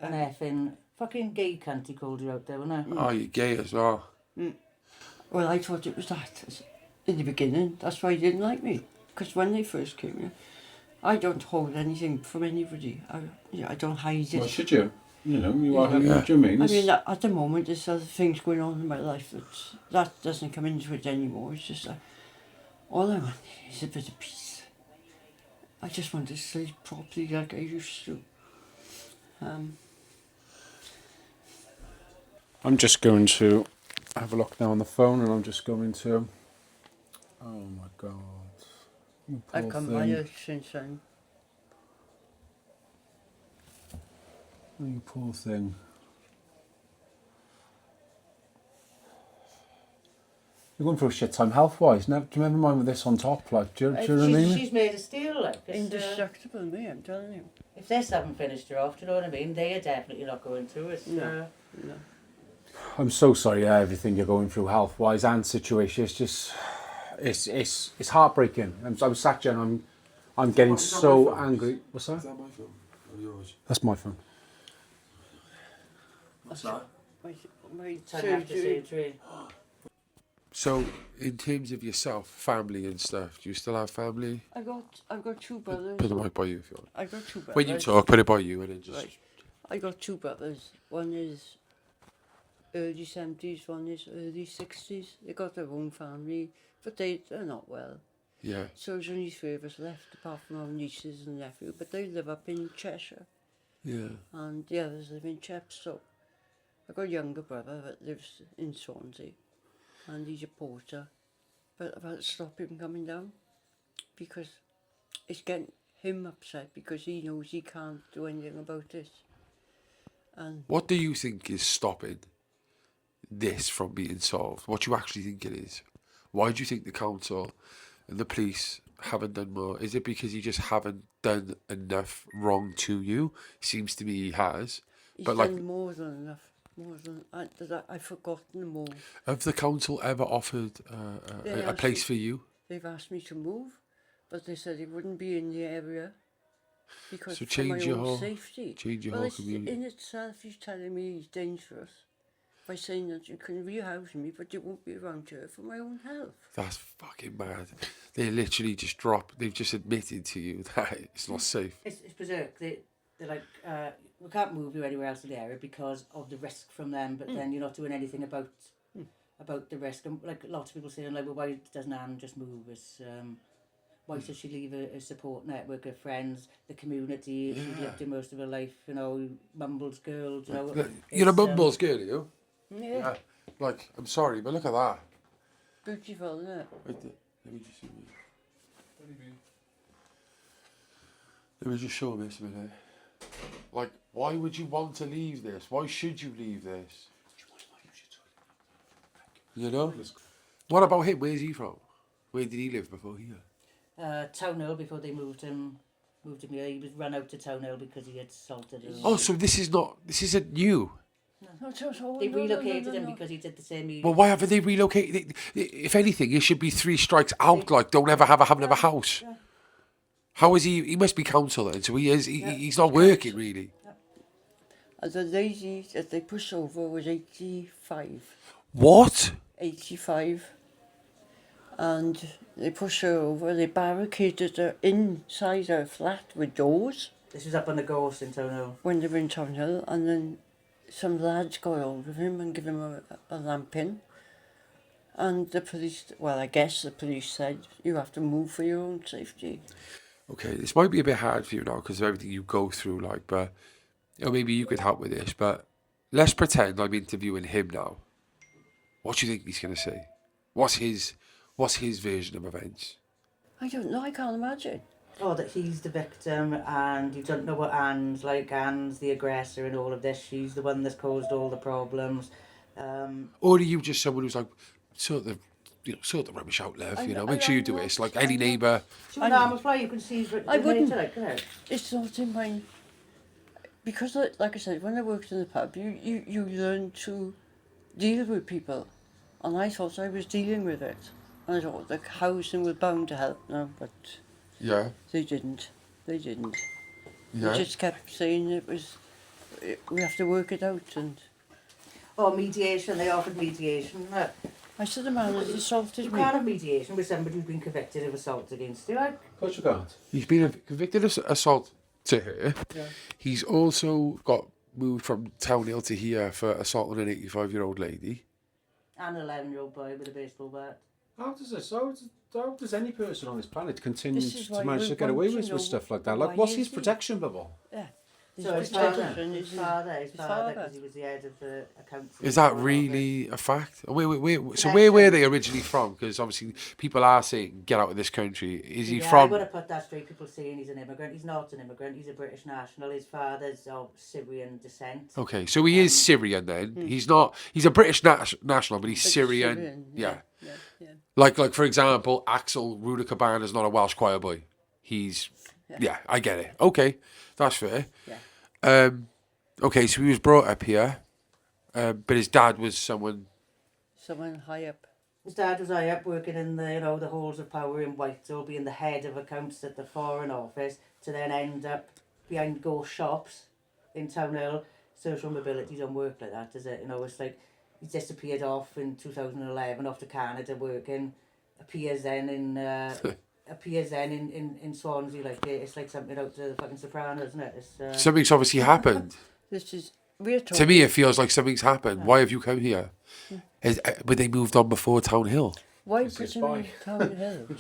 an effing fucking gay cunt he called you out there, wasn't it? Oh, you're gay as well. Well, I thought it was that in the beginning. That's why he didn't like me, because when they first came here, I don't hold anything from anybody. I don't hide it. Why should you? You know, you are Yeah. who you are. Do you know what I mean? I It's- mean, at the moment, there's other things going on in my life that doesn't come into it anymore. It's just all I want is a bit of peace. I just want to sleep properly like I used to. I'm just going to have a look now on the phone, and I'm just going to... Oh my God. You poor I've come thing. by here since then. Oh, you poor thing. You're going through a shit time health-wise. Never mind with this on top, like, do you know what I mean? She's made of steel, like. It's, Indestructible, me, I'm telling you. if this haven't finished her off, do you know what I mean? They are definitely not going through it. No. I'm so sorry, everything you're going through health-wise and situation. It's just, it's heartbreaking. I was sat here and I'm getting Is that so my phone? angry. What's that? Is that my phone? Or yours? That's my phone. What's that? My Turn after surgery. surgery. So, in terms of yourself, family and stuff, do you still have family? I've got two brothers. Put the mic by you if you want. I've got two brothers. When you talk, put it by you and then just... Right. I got two brothers. One is early 70s, one is early 60s. They got their own family, but they're not well. Yeah. So there's only three of us left, apart from our nieces and nephew. But they live up in Cheshire, Yeah. and the others live in Chepstow. I've got a younger brother that lives in Swansea, and he's a porter. But I've had to stop him coming down, because it's getting him upset, because he knows he can't do anything about this. And What do you think is stopping this from being solved? What do you actually think it is? Why do you think the council and the police haven't done more? Is it because you just haven't done enough wrong to you? Seems to me he has. he's But done like, more than enough. More than I've forgotten more. have the council ever offered They a place asked for you? They've asked me to move, but they said it wouldn't be in the area because So for my change your own whole- safety. change your well, whole it's community. in itself, he's telling me he's dangerous by saying that you can rehouse me, but you won't be around here for my own health. That's fucking mad. They literally just they've just admitted to you that it's not safe. It's berserk. They're like, we can't move you anywhere else in the area because of the risk from them, but then you're not doing anything about the risk. And like lots of people saying, like, well, why doesn't Anne just move? Why should she leave a support network of friends, the community she's lived in most of her life, you know, Mumbles girl, you know. You're a It's, Mumbles girl, are you? Yeah, Like, I'm sorry, but look at that. beautiful, isn't it? Wait there. Let me just see. Let me just show this a minute. Like, why would you want to leave this? Why should you leave this? You know? What about him? Where's he from? Where did he live before here? Town Hill before they moved him here. He was run out to Town Hill because he had assaulted her. Oh, so this isn't new. They relocated him because he did the same. Well, why haven't they relocated? If anything, it should be 3 strikes out. Like, don't ever have a house. Yeah. How is he? He must be council then. So he is. He's not working really. The lady that they pushed over was 85. What? 85. And they pushed her over, they barricaded her inside her flat with doors. This was up on the Ghost in Town Hill. when they were in Town Hill, and then some lads got hold of him and give him a lamp in. And the police, well, I guess the police said, you have to move for your own safety. Okay, this might be a bit hard for you now because of everything you go through, like, but maybe you could help with this. But let's pretend I'm interviewing him now. What do you think he's going to say? What's his version of events? I don't know, I can't imagine. Oh, that he's the victim and you don't know what Anne's like. Anne's the aggressor in all of this. She's the one that's caused all the problems. Or are you just someone who's like, sort the rubbish out, Lev, make sure you do it. It's like any neighbour. She would arm fly, you can see her. I wouldn't. Like, you know. It's not in my... Because, like I said, when I worked in the pub, you learn to deal with people. And I thought I was dealing with it. And I thought the housing was bound to help now, but Yeah. they didn't. They didn't. Yeah. They just kept saying we have to work it out. And Oh, mediation, they offered mediation. I said the man has assaulted You me. can't have mediation with somebody who's been convicted of assault against you. Like, Of course you can't. He's been convicted of assault to her. Yeah. He's also got moved from Town Hill to here for assaulting an 85-year-old lady. and an 11-year-old boy with a baseball bat. How does any person on this planet continue This is to why manage we to get want away to with know stuff like that? why Like, what's is his he? protection level? Yeah. So his protection his is father, father. because he was the head of the accounts. Is that really a fact? Wait. So Yeah, where were sure. they originally from? Because obviously people are saying, get out of this country. Is he Yeah, from... I would have put that straight. People saying he's an immigrant. He's not an immigrant. He's a British national. His father's of Syrian descent. Okay, so he is Syrian then. He's not... He's a British national, but he's But Syrian. Yeah. Yeah. Like for example, Axel Rudakaban is not a Welsh choir boy. He's... Yeah, I get it. Okay, that's fair. Yeah. Okay, so he was brought up here, but his dad was someone... Someone high up. His dad was high up working in the the halls of power in Whitehall, being the head of accounts at the Foreign Office, to then end up behind ghost shops in Town Hill. Social mobility don't work like that, does it? It's like he disappeared off in 2011, off to Canada working, appears then in Swansea. Like it's like something out of the fucking Sopranos, isn't it? It's, Something's obviously happened. We're To talking. me, it feels like something's happened. Why have you come here? But they moved on before Town Hill. Why It's put his him in Town Hill? You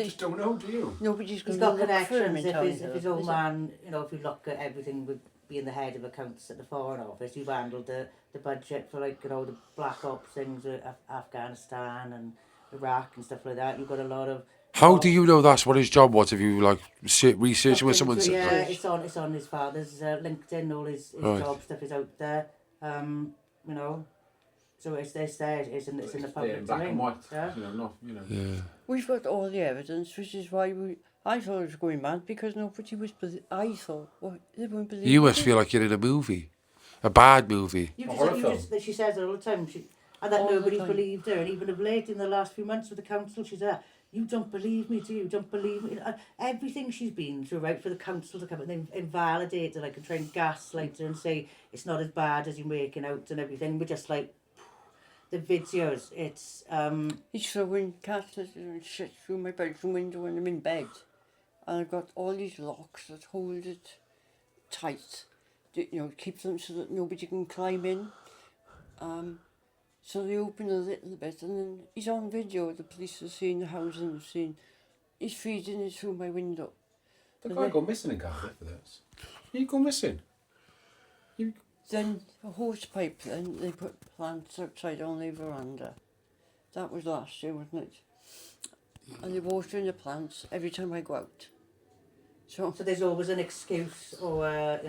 just don't know, do you? Nobody's He's going to got look for him connections. in Town If Hill. his old man, if you look at everything with being the head of accounts at the Foreign Office, you've handled the budget for the black ops things with Afghanistan and Iraq and stuff like that. You've got a lot of. How do you know that's what his job was? Have you researching what someone said? Yeah, it's on his father's LinkedIn. All his Right. job stuff is out there. So it's there. It's in the There public in black and white. Yeah. Yeah. We've got all the evidence, which is why I thought I was going mad because nobody was. I thought, they won't believe. You must it. feel like you're in a movie, a bad movie. She says it all the time. And that All the nobody's time. believed her. And even of late, in the last few months with the council, she's there. You don't believe me, do you? You don't believe me. And everything she's been through, right, for the council to come and then invalidate her, and try and gaslight her and say it's not as bad as you're making out and everything. We're just like, the videos, it's... He's throwing casters and shit through my bedroom window when I'm in bed. And I've got all these locks that hold it tight. Keep them so that nobody can climb in. So they open a little bit and then he's on video. The police are seeing the house and they're seeing he's feeding it through my window. The guy go missing in Cardiff for this. He go missing. Then a hose pipe, then they put plants outside on the veranda. That was last year, wasn't it? And they're watering the plants every time I go out. So there's always an excuse or,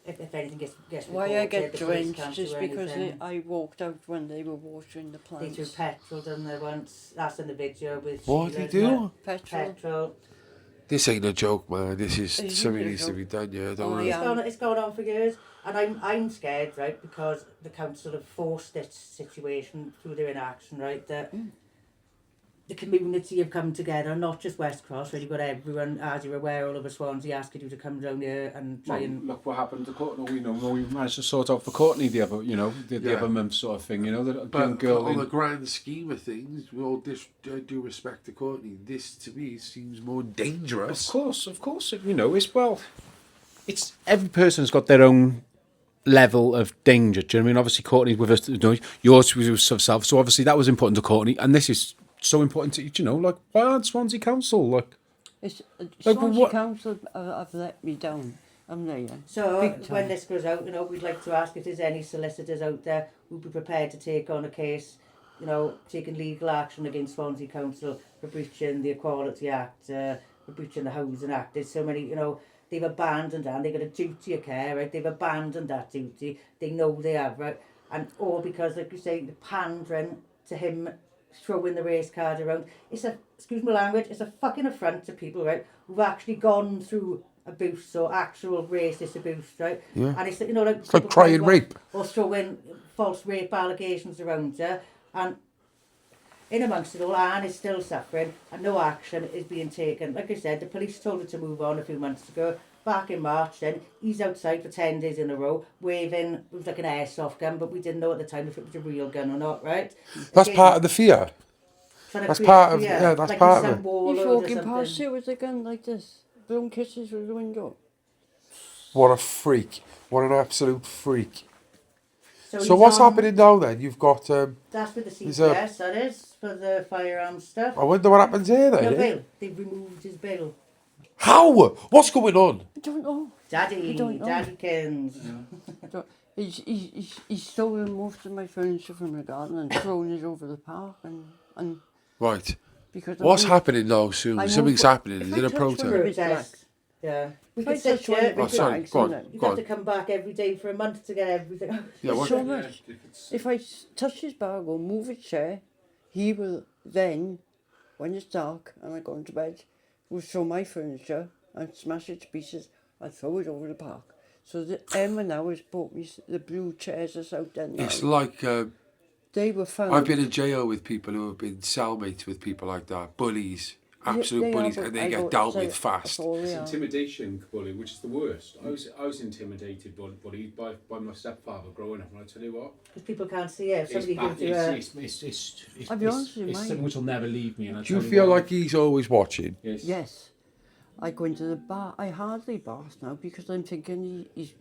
if anything gets why I reported, get the police drenched can't is do because anything. I walked out when they were watering the They plants. threw petrol down there once. That's in the video with What Sheila, they isn't do? it? Petrol. Petrol. This ain't a joke, man. This is It something isn't a needs to joke. be done. Yeah, Oh, don't worry. yeah. It's gone on for years, and I'm scared, right, because the council have forced this situation through their inaction, right, that the community have come together, not just West Cross, where you've got everyone, as you're aware, all over Swansea asking you to come down here and try Well, and... look what happened to Courtney. We managed to sort out for Courtney the Yeah. other month sort of thing. The young But girl. on the grand scheme of things, with all due respect to Courtney, this to me seems more dangerous. Of course. It's it's every person's got their own level of danger. Do you know what I mean? Obviously, Courtney with us, yours was herself. So obviously that was important to Courtney, and this is so important to you. Know, like why aren't Swansea Council like? It's, Like, Swansea what- Council have let me down. I'm there. So Big time. when this goes out, we'd like to ask if there's any solicitors out there who'd be prepared to take on a case, taking legal action against Swansea Council for breaching the Equality Act, for breaching the Housing Act. There's so many, they've abandoned that, and they've got a duty of care, right? They've abandoned that duty. They know they have, right? And all because, like you say, the pandering to him throwing the race card around. It's excuse my language, it's a fucking affront to people, right, who've actually gone through abuse or actual racist abuse, right? Yeah. And it's like It's like crying rape. or throwing false rape allegations around you, and in amongst it all, Anne is still suffering and no action is being taken. Like I said, the police told her to move on a few months ago. Back in March then, he's outside for 10 days in a row, waving, it was like an airsoft gun, but we didn't know at the time if it was a real gun or not, right? That's Again, part of the fear. trying to that's create part of- fear, yeah, that's like part he's of some it. warlord He's or walking past something. you with a gun like this, blowing kisses through the window. What a freak. What an absolute freak. So he's what's on- happening now then? You've got... That's with the There's a- CPS, that is, for the firearms stuff. I wonder what happens here then. No eh? bill. They've removed his bill. How? What's going on? I don't know. Daddy, I don't know. Daddykins. He's stolen most of my furniture from the garden and thrown it over the park and Right. because What's I'm happening now, Sue? I know, Something's but happening. if Is I it a touch one protest? of Protest. Protest. Yeah. We If I could sit touch one here. of his sorry, flags, go on. isn't it? You'd Go have to on. come back every day for a month to get everything out. Yeah, what, So much. If I touch his bag or move a chair, he will then, when it's dark and I go into bed, will throw my furniture and smash it to pieces and throw it over the park. So Emma now has bought me the blue chairs that's out there now. it's like... They were found. I've been in jail with people who have been cellmates with people like that. Bullies. Absolute They are, bullies. but And they I get don't dealt say with fast. that's all It's they are. intimidation bullying, which is the worst. I was intimidated bullied by my stepfather growing up, and I tell you what, Because people can't see it. If somebody it's, gives you a... it's I'll be honest with you, it's mine. something which will never leave me. And I Do you tell feel what, like he's always watching? Yes. Yes. I go into the bar. I hardly bath now because I'm thinking he's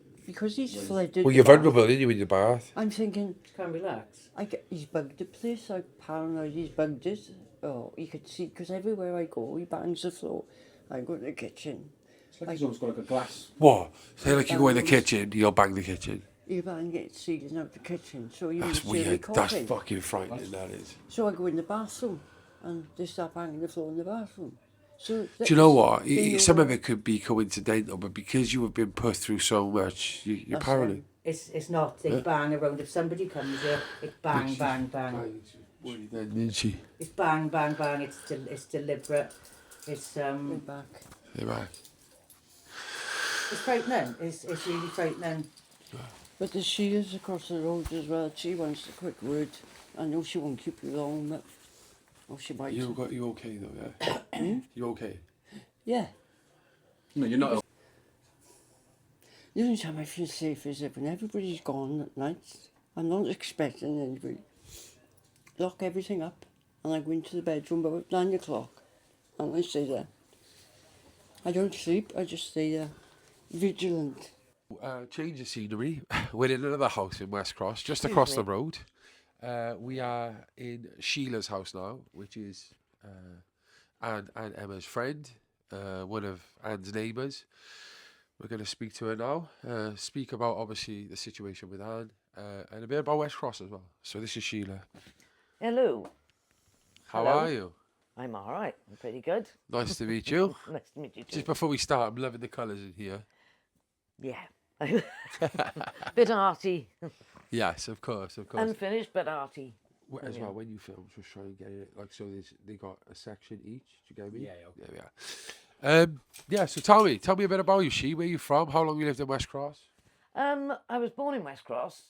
flooded. Well, the you're bath. vulnerable, aren't you, in your bath? I'm thinking Can't relax. he's bugged the place. I'm paranoid he's bugged it. Oh, you could see, because everywhere I go, he bangs the floor. I go to the kitchen. It's like he's almost got like a glass. What? Say like you go in the kitchen, you'll bang the kitchen. He bang it sealing out the kitchen. So you That's would see me weird. That's coughing. fucking frightening, that is. So I go in the bathroom and they start banging the floor in the bathroom. So Do you know what? they know Some of what- it could be coincidental, but because you have been put through so much, you're That's paranoid. It's not. They bang around. If somebody comes here, it's bang, bang, bang. Worried then, didn't she? It's bang, bang, bang. It's deliberate. It's Go back. Yeah, right. it's frightening. It's really frightening. But the Sheila's across the road as well. She wants a quick word. I know she won't keep you long, but she might. You okay though, yeah? You okay? Yeah. No, you're not. The only time I feel safe is if when everybody's gone at night. I'm not expecting anybody. Lock everything up and I go into the bedroom about 9 o'clock and I stay there. I don't sleep, I just stay there, vigilant. Change of scenery. We're in another house in West Cross, just across the Lovely. road. We are in Sheila's house now, which is Anne and Emma's friend, one of Anne's neighbours. We're going to speak to her now, speak about obviously the situation with Anne, and a bit about West Cross as well. So this is Sheila. Hello, How Hello. are you? I'm all right. I'm pretty good. Nice to meet you. Nice to meet you too. Just before we start, I'm loving the colours in here. Yeah. Bit arty. Yes, of course, of course. Unfinished, but arty. As yeah. well, when you film, just try and get it like so. They got a section each. Do you get me? Yeah, yeah. There we are. Yeah. So tell me a bit about you. She, where you from? How long you lived in West Cross? I was born in West Cross,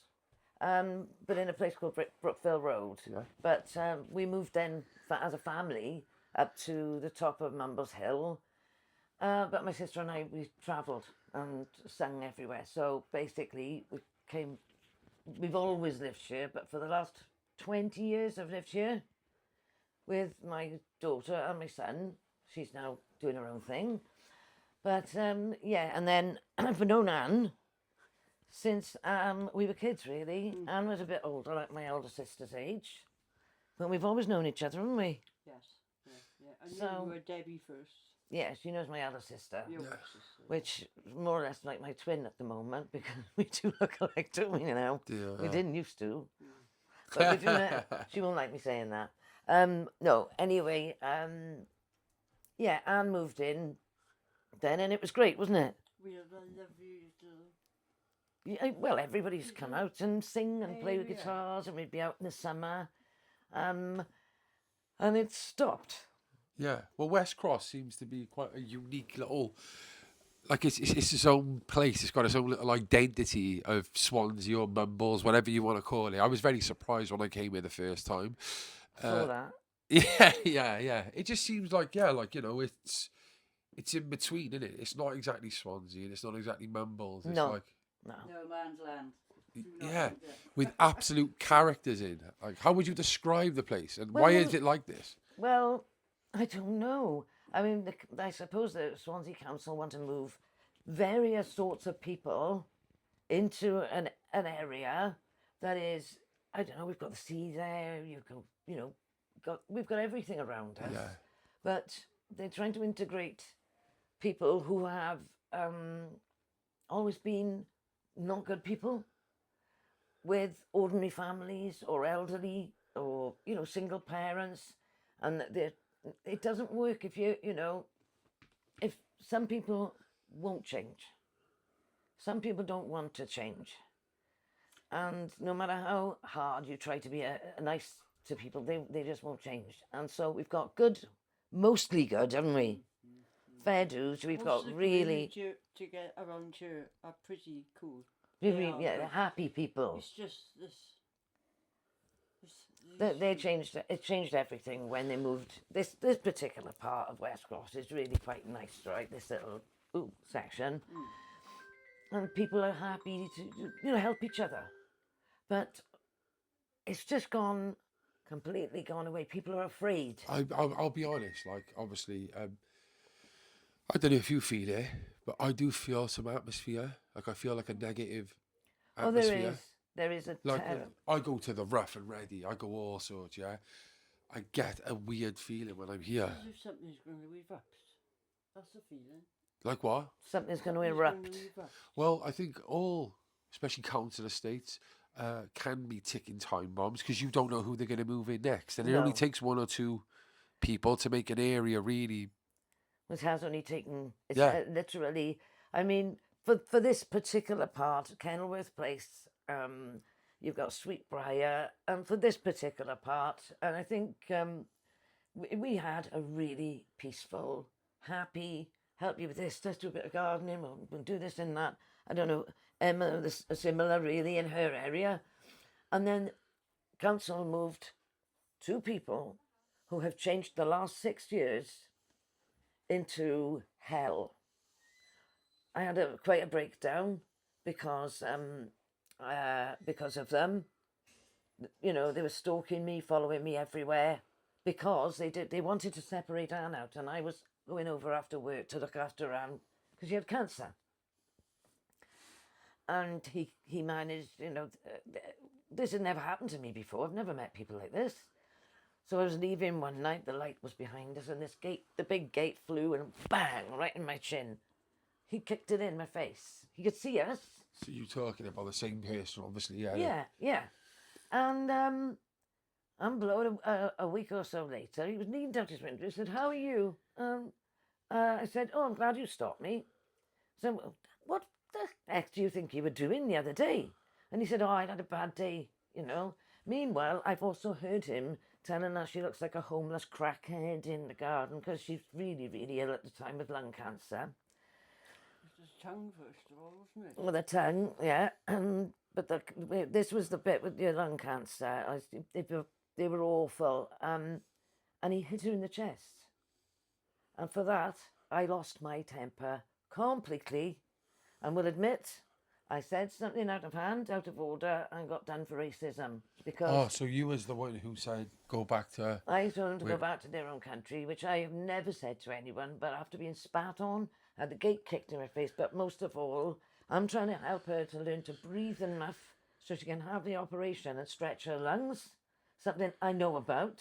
but in a place called Brookville Road. Yeah. But we moved then as a family up to the top of Mumbles Hill. But my sister and I, we travelled and sung everywhere. So basically, we've always lived here, but for the last 20 years I've lived here with my daughter and my son. She's now doing her own thing. But yeah, and then I've known Anne since we were kids, really. Anne was a bit older, like my older sister's age. But we've always known each other, haven't we? Yes. Yeah. I knew So- you were Debbie first. Yeah, she knows my elder sister, Your sister. which is more or less like my twin at the moment because we do look alike, don't we, you know? Yeah. We didn't used to. But we do, she won't like me saying that. No, anyway, yeah, Anne moved in then and it was great, wasn't it? We have a lovely little. Yeah, well, everybody's come out and sing and play with Yeah. guitars, and we'd be out in the summer. And it stopped. Yeah. Well, West Cross seems to be quite a unique little. Like it's its own place. It's got its own little identity of Swansea or Mumbles, whatever you want to call it. I was very surprised when I came here the first time. Saw that. Yeah. It just seems like like it's in between, isn't it? It's not exactly Swansea and it's not exactly Mumbles. It's No. like No. No man's land. yeah, with absolute characters in. Like, how would you describe the place and Well, why is it like this? Well, I don't know. I mean, I suppose the Swansea Council want to move various sorts of people into an area that is, I don't know, we've got the sea there, we've got everything around us. Yeah. But they're trying to integrate people who have always been not good people with ordinary families or elderly or, single parents. And it doesn't work if if some people won't change. Some people don't want to change. And no matter how hard you try to be nice to people, they just won't change. And so we've got mostly good, haven't we? Fair dues. We've Most got of the really, community to get around here are pretty cool. really, They are good. happy people. It's just this. They changed. It changed everything when they moved. This particular part of West Cross is really quite nice, right? This little section, and people are happy to help each other. But it's just completely gone away. People are afraid. I'll be honest. Like, obviously, I don't know if you feel it, but I do feel some atmosphere. Like, I feel like a negative Oh, atmosphere. there is a Like, terror. I go to the rough and ready. I go all sorts. Yeah, I get a weird feeling when I'm here. As if something's going to erupt. That's the feeling. Like what? Something's going to Something's erupt. going to erupt. Well, I think all, especially council estates, can be ticking time bombs because you don't know who they're going to move in next, and it only No. takes one or two people to make an area really. It has only taken, it's Yeah. literally, I mean, for this particular part, Kenilworth Place, you've got Sweetbriar, and for this particular part, and I think we had a really peaceful, happy, help you with this, let's do a bit of gardening, we'll do this and that. I don't know, Emma was similar really in her area. And then council moved two people who have changed the last 6 years into hell. I had quite a breakdown because of them. They were stalking me, following me everywhere because they wanted to separate Anne out, and I was going over after work to look after Anne because she had cancer. And he managed, this had never happened to me before. I've never met people like this. So I was leaving one night, the light was behind us, and the big gate flew and bang, right in my chin. He kicked it in my face. He could see us. So you're talking about the same person, obviously, yeah. Yeah. And I'm blowing a week or so later. He was leaning out his window. He said, "How are you?" I said, "Oh, I'm glad you stopped me." So, what the heck do you think you were doing the other day? And he said, "Oh, I had a bad day, Meanwhile, I've also heard him telling her she looks like a homeless crackhead in the garden because she's really, really ill at the time with lung cancer. It's the tongue first of all, wasn't it? With the tongue, yeah. But this was the bit with your lung cancer. They were awful. And he hit her in the chest. And for that, I lost my temper completely. And will admit, I said something out of hand, out of order, and got done for racism. Because Oh, so you was the one who said go back to. I told them to go Wait. back to their own country, which I have never said to anyone, but after being spat on had the gate kicked in her face, but most of all, I'm trying to help her to learn to breathe enough so she can have the operation and stretch her lungs, something I know about.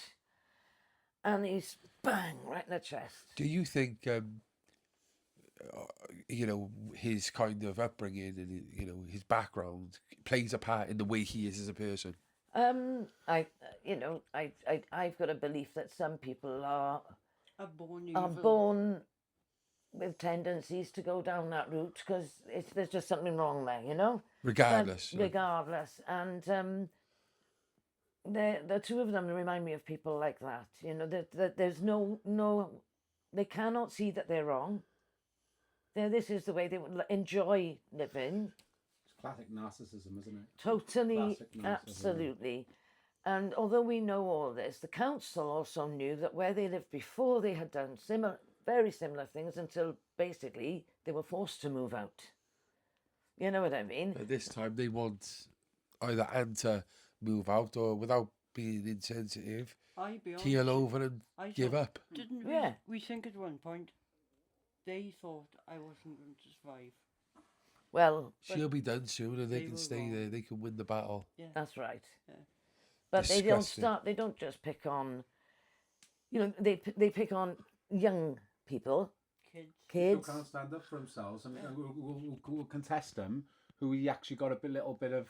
And he's bang, right in the chest. Do you think, you know, his kind of upbringing and, you know, his background plays a part in the way he is as a person? I've got a belief that some people are born are evil. born with tendencies to go down that route because there's just something wrong there, you know. Regardless. Regardless, and the two of them remind me of people like that. You know, that there's no, they cannot see that they're wrong. This is the way they would enjoy living. It's classic narcissism, isn't it? Totally, Classic narcissism. absolutely. And although we know all this, the council also knew that where they lived before, they had done very similar things until basically they were forced to move out. You know what I mean? At this time, they want either Anne to move out or, without being insensitive, keel over and give up. Didn't Yeah. we think at one point they thought I wasn't going to survive? Well, She'll be done soon and they they can were stay wrong. there. They can win the battle. Yeah. that's right. Yeah. But Disgusting. they don't just pick on, you know, they pick on young people, Kids. Who kids. can't stand up for themselves and we'll contest them. Who he actually got a little bit of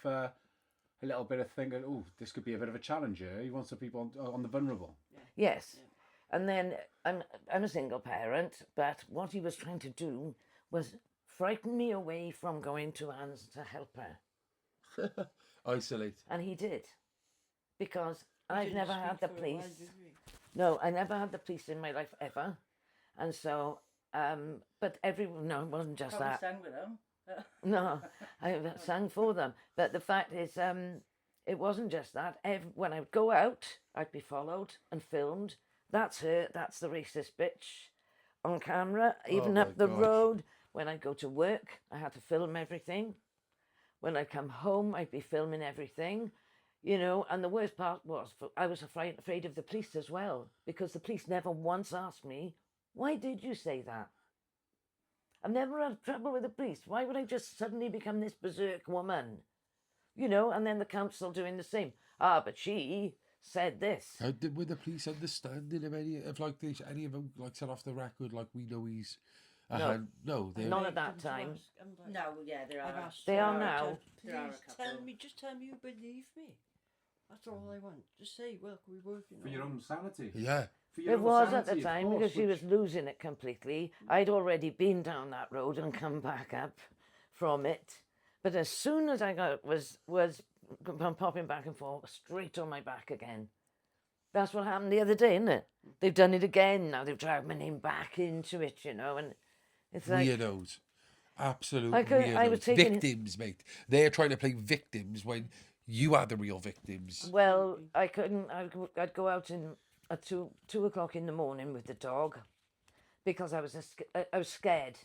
thinking. Oh, this could be a bit of a challenge here. He wants the people on the vulnerable. Yes. And then I'm a single parent, but what he was trying to do was frighten me away from going to Anne's to help her. Isolate. And he did. Because We I've didn't never had the speak for a while, police. did we? No, I never had the police in my life ever. And so, but everyone, no, it wasn't just Probably that. sang with them. No, I sang for them. But the fact is, it wasn't just that. When I would go out, I'd be followed and filmed. That's her, that's the racist bitch on camera, even my up the gosh. road. When I'd go to work, I had to film everything. When I'd come home, I'd be filming everything. You know, and the worst part was I was afraid of the police as well, because the police never once asked me, why did you say that? I've never had trouble with the police. Why would I just suddenly become this berserk woman? You know, and then the council doing the same. But she said this. Were the police understanding of any of them like said off the record like we know he's a No. hand? No, they Not I've at that been to time. ask, haven't I? No, yeah, there I've are. asked They her are to, now. There are a Please couple. tell me you believe me. That's all I want. Just say, well, we're working For on your it. own sanity. Yeah. For your It own was at sanity, the of time course, because she which- was losing it completely. I'd already been down that road and come back up from it. But as soon as I was popping back and forth, straight on my back again. That's what happened the other day, isn't it? They've done it again now. They've dragged my name back into it, you know, and it's like Weirdos. Absolute I weirdos. was taking- Victims, mate. They're trying to play victims when you are the real victims. well, I couldn't. I'd go out at 2 o'clock in the morning with the dog because I was scared,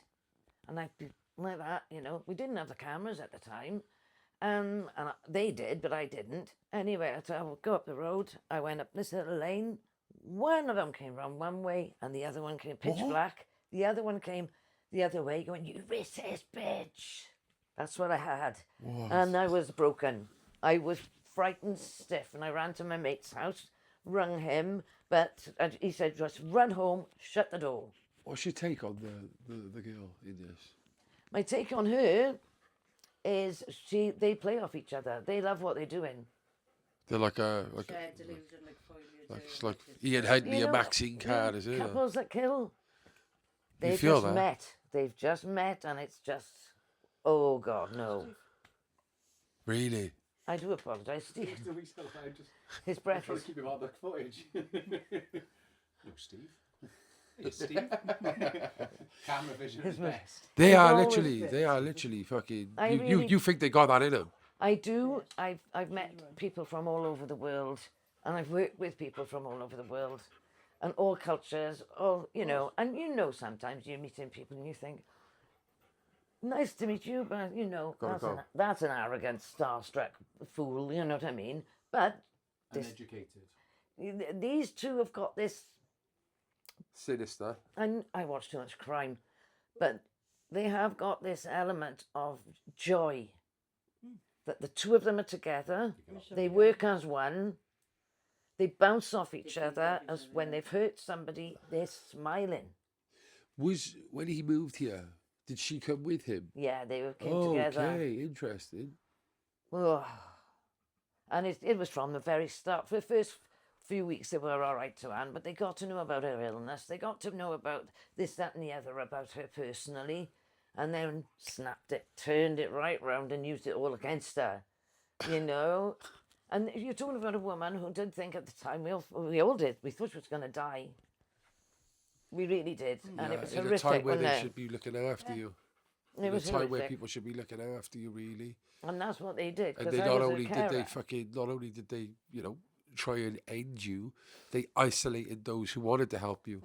and I'd be like that, you know. We didn't have the cameras at the time, they did, but I didn't. Anyway, I would go up the road. I went up this little lane. One of them came round one way, and the other one came pitch What? black. The other one came the other way, going, "You racist bitch." That's what I had. What? And I was broken. I was frightened stiff, and I ran to my mate's house, rung him, but he said, just run home, shut the door. What's your take on the girl in this? My take on her is they play off each other. They love what they're doing. They're like Shared delusion, like it's like Ian Huntley You and know, Maxine Carr, is it? Couples that kill. They've feel just that? met. They've just met, and it's just, oh God, no. Really? I do apologise, Steve. I'm just His breath trying is. to keep him out of the footage. No, Steve. Hey, Steve. Camera vision is best. They It's are always literally fucking. I You really- think they got that in them? I do. I've met people from all over the world, and I've worked with people from all over the world, and all cultures, all, you know. And you know, sometimes you're meeting people and you think, nice to meet you, but you know, Gotta that's an arrogant, starstruck fool. You know what I mean? But Uneducated. these two have got this. Sinister. And I watch too much crime, But they have got this element of joy that the two of them are together, they work as one, they bounce off each other as when they've hurt somebody, they're smiling. Was when he moved here, did she come with him? Yeah, they came together. Okay, interesting. Oh. And it was from the very start. For the first few weeks, they were all right to Anne, but they got to know about her illness. They got to know about this, that, and the other about her personally, and then snapped it, turned it right round, and used it all against her. You know, and you're talking about a woman who did think at the time we all did. We thought she was going to die. We really did, and it was in horrific. a time where wasn't they it? should be looking after you. It In a was time where horrific. people should be looking after you, really. And that's what they did. And 'Cause they I not was a only did carer. not only did they, try and end you, they isolated those who wanted to help you.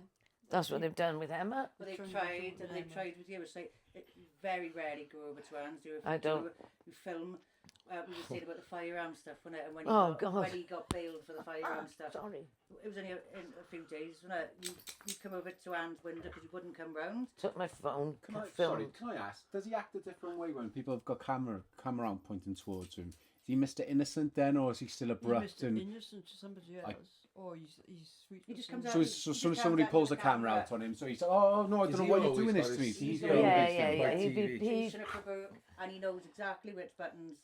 That's what they've done with Emma. But they've tried, and they've tried with you. It's like, it very rarely go over to Anne's. I don't. You film. We were saying about the firearm stuff, wasn't it? And when Oh, God. when he got bailed for the firearm stuff. Sorry. It was only in a few days, wasn't it? You come over to Anne's window because you wouldn't come round. Took my phone, Sorry, filmed. can I ask? Does he act a different way when people have got camera out pointing towards him? Is he Mr. Innocent then, or is he still abrupt Mr. and? Innocent to somebody else, or he's sweet. He for just comes somebody out- So, He so just somebody comes out pulls with the the camera camera. out on him, so he's like, "Oh no, I Is don't know he why you're always doing this got to me." his- He's Yeah, your own Yeah, big yeah, thing. yeah. Like He'd TV. be, He's gonna provoke, and he knows exactly which buttons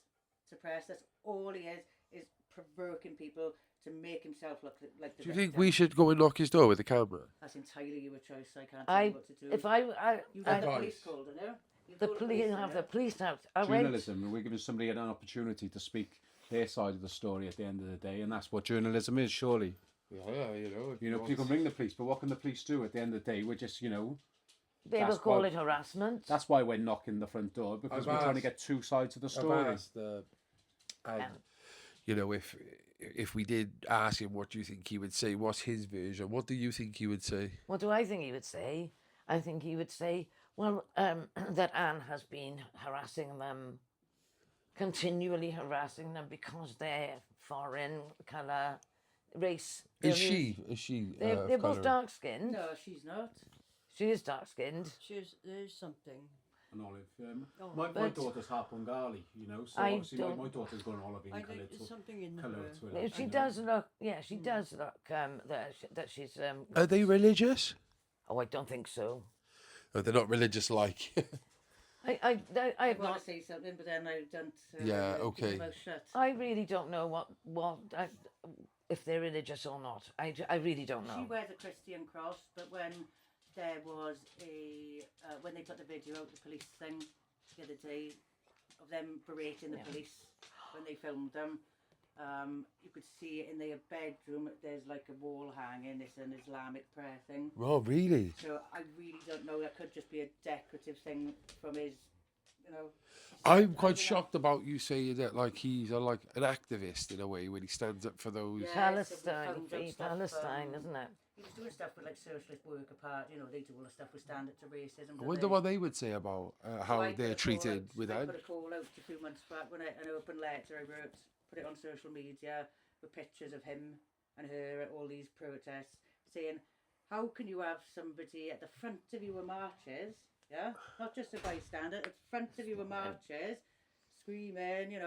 to press. That's all he is provoking people to make himself look like the Do you think victim. we should go and knock his door with the camera? That's entirely your choice. I can't tell you what to do. if I You got the Advice. police called, didn't you? You the called police have the police out. I went. Journalism, and we're giving somebody an opportunity to speak their side of the story at the end of the day, and that's what journalism is, surely. Yeah, if You can bring the police, but what can the police do at the end of the day? We're just, They will that's call why- it harassment. that's why we're knocking the front door, because I've we're trying to asked- get two sides of the I've story. asked, if we did ask him, what do you think he would say? What's his version? What do you think he would say? What do I think he would say? I think he would say, well, that Anne has been harassing them, continually harassing them because they're foreign colour, race. Is she? They're both colour? dark skinned. No, she's not. She is dark skinned. There's something. An olive. Oh, My but- daughter's half Bengali, so I obviously don't- my daughter's going olive I in colour think there's something in colour her. to it. She does look. Yeah, she does look. That she's. Are they religious? Oh, I don't think so. Oh, they're not religious like. I I have want not. to say something, but then I don't. Yeah, keep okay. my mouth shut. I really don't know if they're religious or not. I really don't She know. wears a Christian cross, but when there was when they put the video out, the police thing the other day of them berating the police when they filmed them, you could see it in their bedroom. There's like a wall hanging. It's an Islamic prayer thing. Oh, really? So I really don't know. That could just be a decorative thing from his, I'm quite shocked about you saying that, like he's an activist in a way when he stands up for those. Yeah. Palestine, found out free stuff, Palestine, isn't it? He was doing stuff with like Socialist Worker Party. They do all the stuff with stand up to racism. I don't wonder they? what they would say about how I put they're a call treated out- with I that. put a call out a few months back when an open letter I wrote, put it on social media with pictures of him and her at all these protests, saying, how can you have somebody at the front of your marches, yeah, not just a bystander, at the front of your marches, screaming,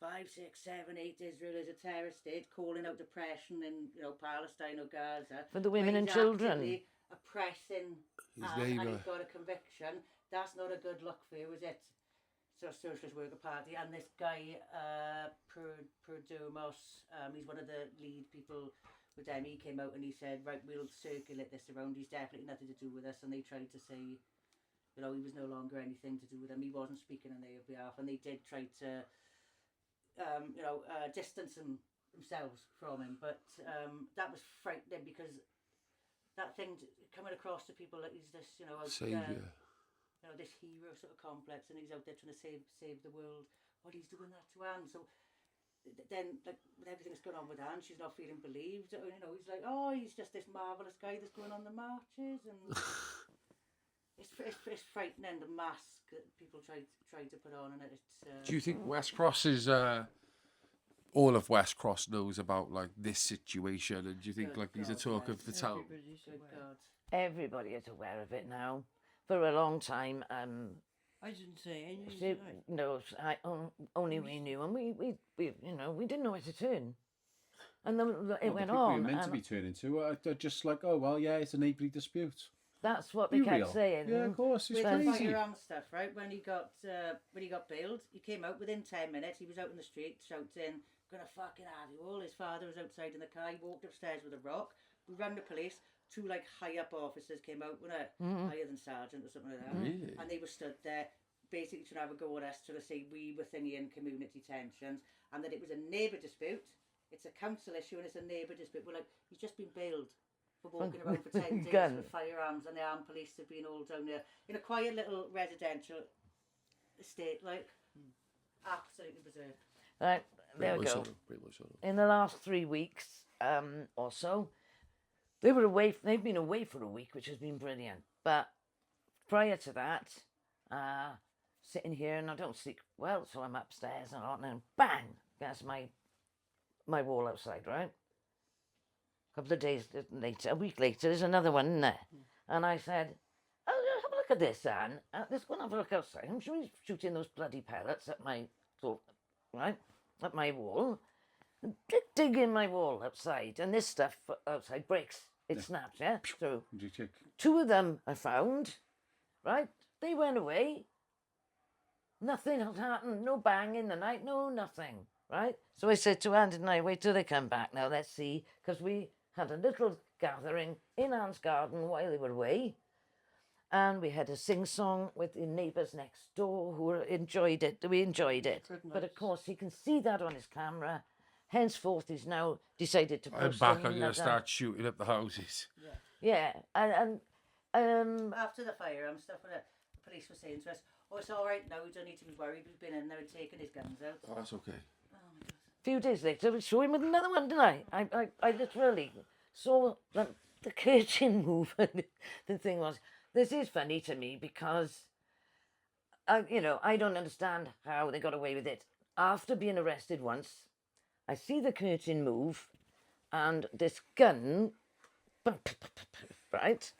5, 6, 7, 8, Israel is a terrorist state, calling out oppression in, Palestine or Gaza. For the women when and he's children. actively oppressing His and neighbour. he's got a conviction. That's not a good look for you, is it? So Socialist Worker Party, and this guy, Prodomos, he's one of the lead people with them. He came out and he said, right, we'll circulate this around. He's definitely nothing to do with us. And they tried to say, he was no longer anything to do with them. He wasn't speaking on their behalf, and they did try to, distance themselves from him. But that was frightening because that thing coming across to people that he's this, Saviour. this hero sort of complex, and he's out there trying to save the world. Well, he's doing that to Anne. So then, like with everything that's going on with Anne, she's not feeling believed. He's like, oh, he's just this marvelous guy that's going on the marches, and it's frightening, the mask that people try to put on, and it's. Do you think West Cross is all of West Cross knows about like this situation, and do you think Good like he's a God, talk yes. of the town? Everybody's Good aware. God. Everybody is aware of it now. for a long time. I didn't say anything. She, did I? no, only we knew, and we we didn't know where to turn, and then it went the people on. you're meant to and be turning to are just like, oh well, yeah, it's a neighbourly dispute. that's what they Be kept real. saying. Yeah, of course, it's With the crazy. firearm stuff, right? When he got bailed, he came out within 10 minutes. He was out in the street shouting, "Gonna fucking have you all." His father was outside in the car. He walked upstairs with a rock. We ran the police. Two like high up officers came out, higher than sergeant or something like that, Really? and they were stood there, basically trying to have a go at us, trying to say we were thingy in community tensions, and that it was a neighbour dispute. It's a council issue and it's a neighbour dispute. We're like, he's just been bailed for walking around for 10 days Gun. with firearms, and the armed police have been all down there in a quiet little residential estate, like absolutely berserk. Right, there we go. In the last 3 weeks or so, they've been away for a week, which has been brilliant. But prior to that, sitting here and I don't sleep well, so I'm upstairs and then bang, that's my wall outside, right? A couple of days later, a week later, there's another one in there. And I said, oh, have a look at this, Anne. Let's go and have a look outside. I'm sure he's shooting those bloody pellets at my, right, at my wall. Dig in my wall outside, and this stuff outside breaks. It snaps, yeah, through. Two of them I found, right? They went away. Nothing had happened. No bang in the night. No nothing, right? So I said to Anne, didn't I? Wait till they come back now. Let's see, because we had a little gathering in Anne's garden while they were away, and we had a sing-song with the neighbours next door who enjoyed it. We enjoyed it, but of course he can see that on his camera. Henceforth, he's now decided to post I'm back. I'm another. going to start shooting up the houses. Yeah, and After the firearm stuff, the police were saying to us, "Oh, it's all right now. You don't need to be worried. We've been in there and taken his guns out." Oh, that's okay. a few days later, we saw him with another one, didn't I? I literally saw the curtain move. And the thing was, this is funny to me because, I don't understand how they got away with it. After being arrested once, I see the curtain move and this gun, right?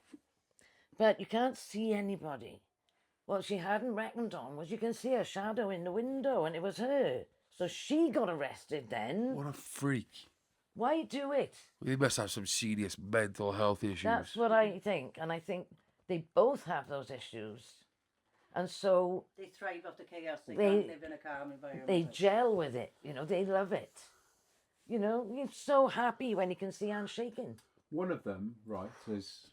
But you can't see anybody. What she hadn't reckoned on was you can see a shadow in the window, and it was her. So she got arrested then. What a freak. Why do it? They must have some serious mental health issues. That's what I think. And I think they both have those issues. And so They thrive off the chaos. They They- can't live in a calm environment. they gel with it. They love it. You're so happy when you can see Anne shaking. One of them, right, is...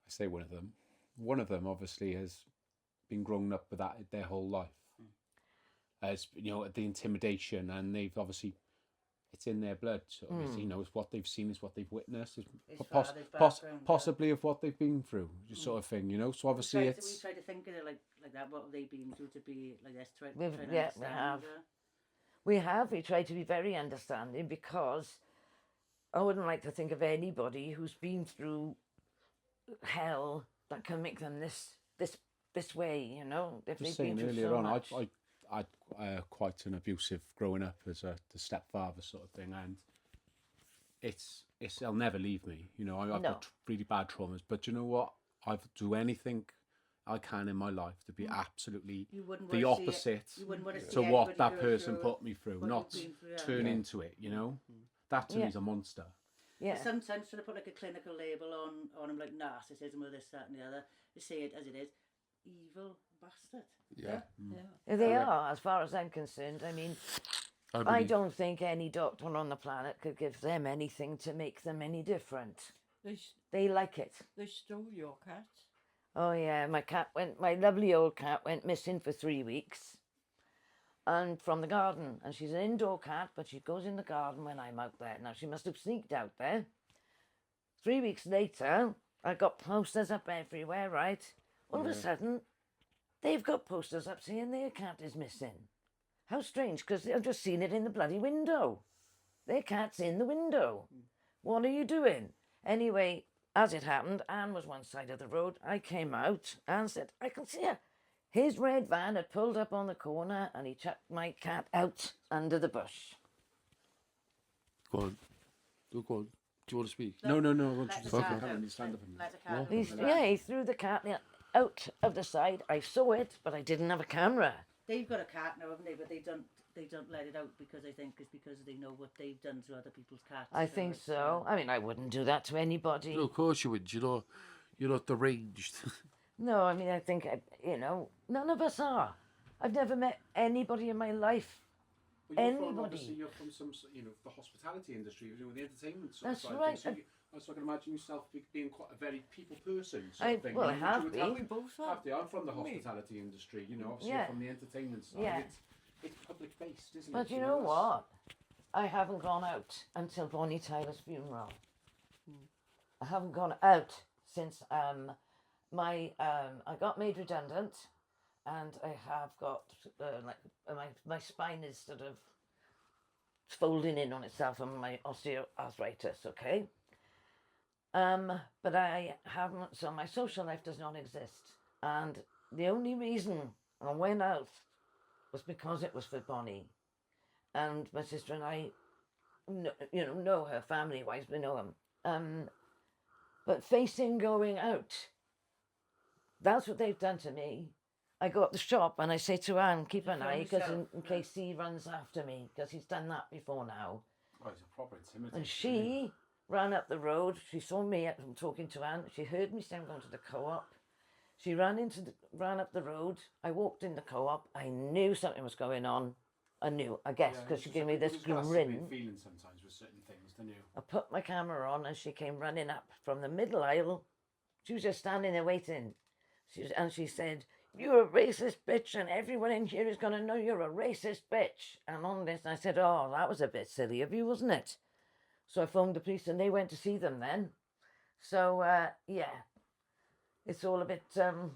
I say one of them. One of them, obviously, has been grown up with that their whole life. As, the intimidation, and they've obviously... It's in their blood. So obviously, it's what they've seen, it's what they've witnessed. It's His father's background, possibly of what they've been through, just sort of thing, So obviously we it's... try to think of it like that. What have they been through to be like this? Try to We understand, have. We try to be very understanding because I wouldn't like to think of anybody who's been through hell that can make them this way, if Just they've saying been through earlier so on, much. I quite an abusive growing up as the stepfather sort of thing, and it'll never leave me. I've got really bad traumas, but you know what? I've do anything I can in my life to be absolutely the opposite to what that person put me through, not turn into it. That to me is a monster. Yeah. Sometimes trying to put like a clinical label on him, like narcissism or this, that, and the other. You say it as it is, evil bastard. Yeah. They are, as far as I'm concerned. I mean, I don't think any doctor on the planet could give them anything to make them any different. They like it. They stole your cat. Oh yeah, my lovely old cat went missing for 3 weeks, and from the garden. And she's an indoor cat, but she goes in the garden when I'm out there. Now she must have sneaked out there. 3 weeks later, I got posters up everywhere, right? All of a sudden, they've got posters up saying their cat is missing. How strange, because I've just seen it in the bloody window. Their cat's in the window. What are you doing? Anyway, as it happened, Anne was one side of the road. I came out and said, I can see her. His red van had pulled up on the corner and he chucked my cat out under the bush. Go on. Go on. Do you want to speak? No. I want Let you the to cat stand out. up. Stand up. Let the cat out. He threw the cat out of the side. I saw it, but I didn't have a camera. They've got a cat now, haven't they? But they don't let it out because I think it's because they know what they've done to other people's cats. I think it's, so. I mean, I wouldn't do that to anybody. No, of course you would. You're not deranged. No, I mean, I think, none of us are. I've never met anybody in my life. But you're from, Anybody. obviously, you're from some, the hospitality industry, the entertainment That's side of right. things. So I can imagine yourself being quite a very people person. I have You been. would We both have have. to. I'm from the hospitality industry, obviously Yeah. you're from the entertainment side. Yeah. It's public based, isn't it? But you know what? I haven't gone out until Bonnie Tyler's funeral. I haven't gone out since I got made redundant, and I have got my spine is sort of folding in on itself from my osteoarthritis. Okay. But I haven't. So my social life does not exist, and the only reason I went out was because it was for Bonnie, and my sister and I, know her family-wise. We know them. But facing going out, that's what they've done to me. I go up the shop and I say to Anne, keep an eye, because in case he runs after me, because he's done that before now. Oh, it's a proper intimidating. And she ran up the road. She saw me from talking to Anne. She heard me say I'm going to the co-op. She ran up the road. I walked in the co-op. I knew something was going on. I guess, because she gave me this grin. Feeling sometimes with certain things, don't you? I put my camera on and she came running up from the middle aisle. She was just standing there waiting. She said, "You're a racist bitch, and everyone in here is going to know you're a racist bitch." And on this, I said, "Oh, that was a bit silly of you, wasn't it?" So I phoned the police and they went to see them then. So, yeah, it's all a bit hard.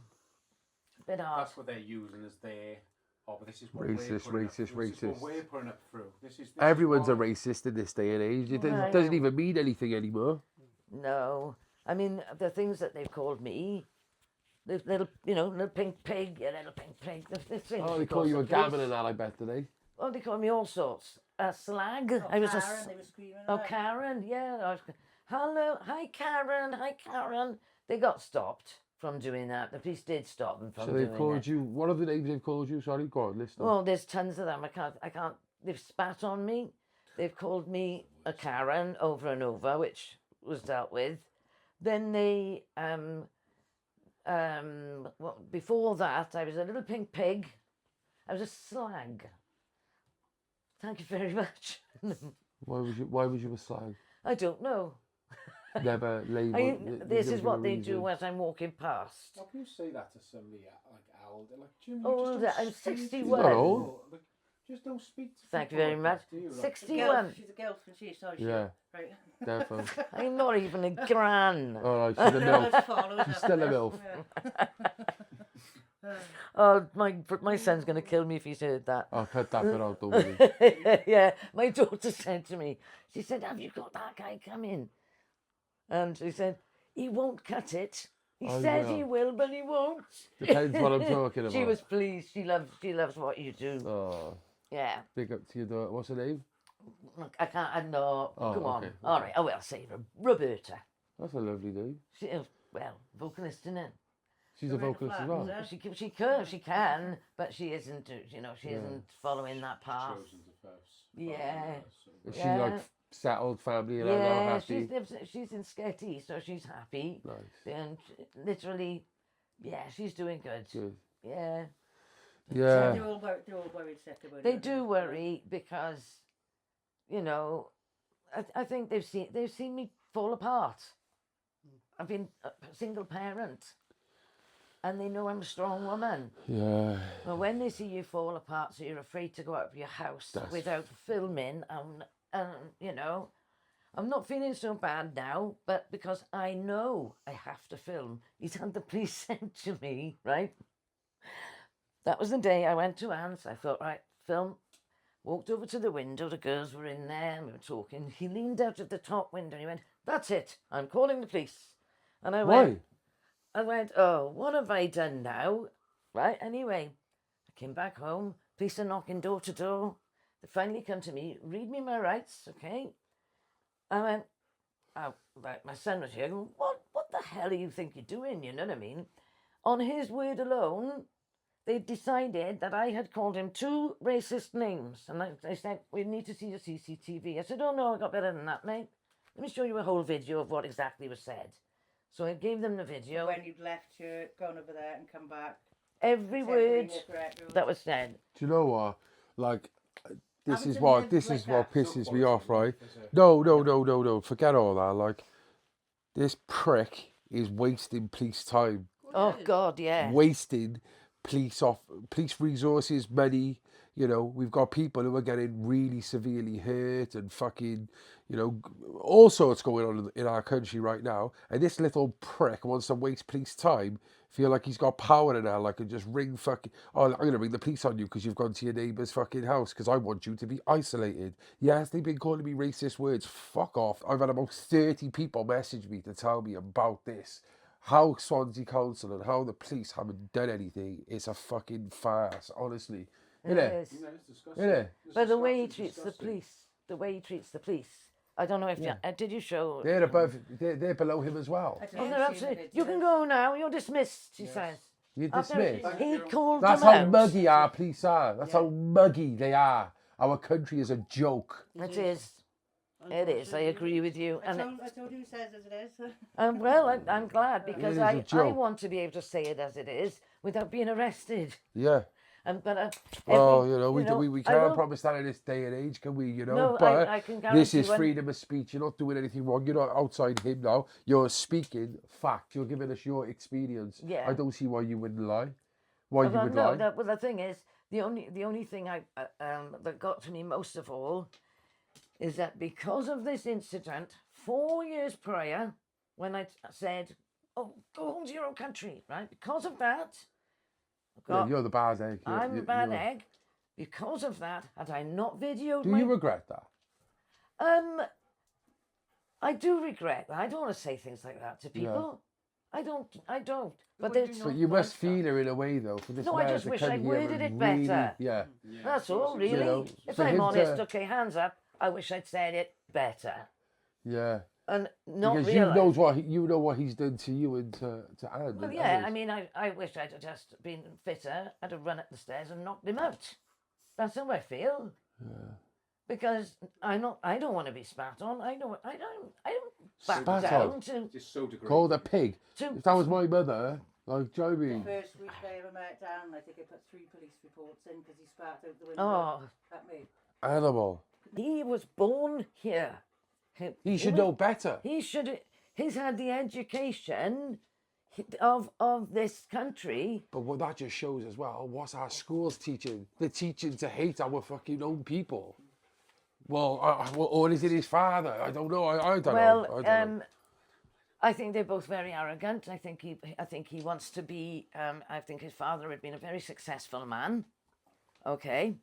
That's what they're using as their... Oh, but this is what Racist. This is what we're putting up through. This Everyone's a what- racist in this day and age. It Right. doesn't even mean anything anymore. No, I mean, the things that they've called me, the little pink pig, you little pink pig. The things Oh, they she call calls you the a gammon police. and that, I bet, do they? Oh, they call me all sorts. Slag. Oh, I was Karen, they were screaming Oh, about. Karen, yeah. Hello, hi, Karen. They got stopped from doing that. The police did stop them from So doing they've called that. you. What are the names they've called you? Sorry, go on, list them. Oh, there's tons of them. I can't. They've spat on me. They've called me a Karen over and over, which was dealt with. Then they, before that, I was a little pink pig. I was a slag. Thank you very much. Why was you a slag? I don't know. Never labelled. This is what they do as I'm walking past. How can you say that to somebody like older? Like, Jim, Oh, you just I'm don't speak to 61. people. Not old. Like, just don't speak to Thank you people very like much. that, do you? Like, 61. She's a girl, and she's sorry. Yeah. Right. Definitely. I'm not even a gran. All right, she's a MILF. Follows She's up still a there. MILF. Yeah. Oh, my son's going to kill me if he's heard that. I'll cut that bit out, don't worry. Yeah, my daughter said to me, she said, "Have you got that guy coming?" And she said, "He won't cut it. He Oh, says yeah. he will, but he won't." Depends what I'm talking about. She was pleased. She loves what you do. Oh, Yeah. big up to your daughter. What's her name? Look, I can't. I know. Oh, Come on. okay, All right. I will say Roberta. That's a lovely name. She is, well, vocalist, isn't it? She's a vocalist as well. She can, but she isn't. She isn't following that path. chosen to first. Yeah. Is she Yeah. like settled family and all Yeah, happy? she's in Sketty, so she's happy. Nice. And literally, yeah, she's doing good. Good. Yeah. Yeah. They're all worried sick about They it. do worry because, I think they've seen me fall apart. I've been a single parent, and they know I'm a strong woman. Yeah. But when they see you fall apart, so you're afraid to go out of your house That's- without filming, I'm not feeling so bad now, but because I know I have to film. He's had the police sent to me, right? That was the day I went to Anne's. I thought, right, film. Walked over to the window. The girls were in there and we were talking. He leaned out of the top window and he went, "That's it. I'm calling the police." And I went, "Oh, what have I done now?" Right? Anyway, I came back home. Police are knocking door to door. They finally come to me, read me my rights, okay? I went, "Oh, right." My son was here. Going, What the hell do you think you're doing? You know what I mean? On his word alone, they decided that I had called him 2 racist names. And they said, we need to see the CCTV. I said, oh no, I got better than that, mate. Let me show you a whole video of what exactly was said. So I gave them the video. When you'd left, you're going over there and come back. Every word that was said. Do you know what? Like, this Haven't is you what lived this like is what that? pisses me off, right? No. Forget all that. Like, this prick is wasting police time, Oh God, yeah. wasting police resources, money. You know, we've got people who are getting really severely hurt and fucking, you know, all sorts going on in our country right now. And this little prick wants to waste police time, feel like he's got power in our, like, and just ring fucking, oh, I'm going to ring the police on you because you've gone to your neighbour's fucking house because I want you to be isolated. Yes, they've been calling me racist words. Fuck off. I've had about 30 people message me to tell me about this. How Swansea Council and how the police haven't done anything is a fucking farce, honestly. It Innit? is. Innit? But the way he treats the police, I don't know if you, did you show? They're above, they're below him as well. Oh, they're absolutely. You can go now. You're dismissed. She says. You're After dismissed. He called That's them how out. muggy our police are. That's how muggy they are. Our country is a joke. It is. It is. I agree with you. I And told you he says as it is. well, I'm glad because is a I joke. want to be able to say it as it is without being arrested. Yeah. But Well, you know, we I can't will- promise that in this day and age, can we? You know, No, but I can this guarantee is when- freedom of speech. You're not doing anything wrong. You're not outside him now. You're speaking fact. You're giving us your experience. Yeah. I don't see why you wouldn't lie. Why you Well, would no, lie. well, the thing is, the only thing that got to me most of all is that because of this incident, 4 years prior, when I said, "Oh, go home to your own country," right? Because of that, Yeah, you're the bad egg. I'm a bad egg. Because of that, had I not videoed Do my... you regret that? I do regret that. I don't want to say things like that to people. I don't. But there's... But you must feel her in a way, though, for this No, I man just to wish come I'd here worded and it really, better. Yeah. That's all, really. know, If for I'm him honest, to- okay, hands up. I wish I'd said it better. Yeah. And not Because realise... you know what he's done to you and to Anne. Well, and yeah, others. I mean, I wish I'd have just been fitter. I'd have run up the stairs and knocked him out. That's how I feel. Yeah. Because I don't want to be spat on. I don't back Spat down on? to... Just so degrading. Called a pig. to If that was my mother, like, do you know what I mean? First week I ever met Dan, I think I put 3 police reports in because he spat out the window Oh, at me. Animal. he was born here. He should know better. He should. He's had the education of this country. But what that just shows as well, what's our schools teaching? They're teaching to hate our fucking own people. Well, or is it his father? I don't know. I don't know. I don't know. I think they're both very arrogant. I think he wants to be. I think his father had been a very successful man. Okay,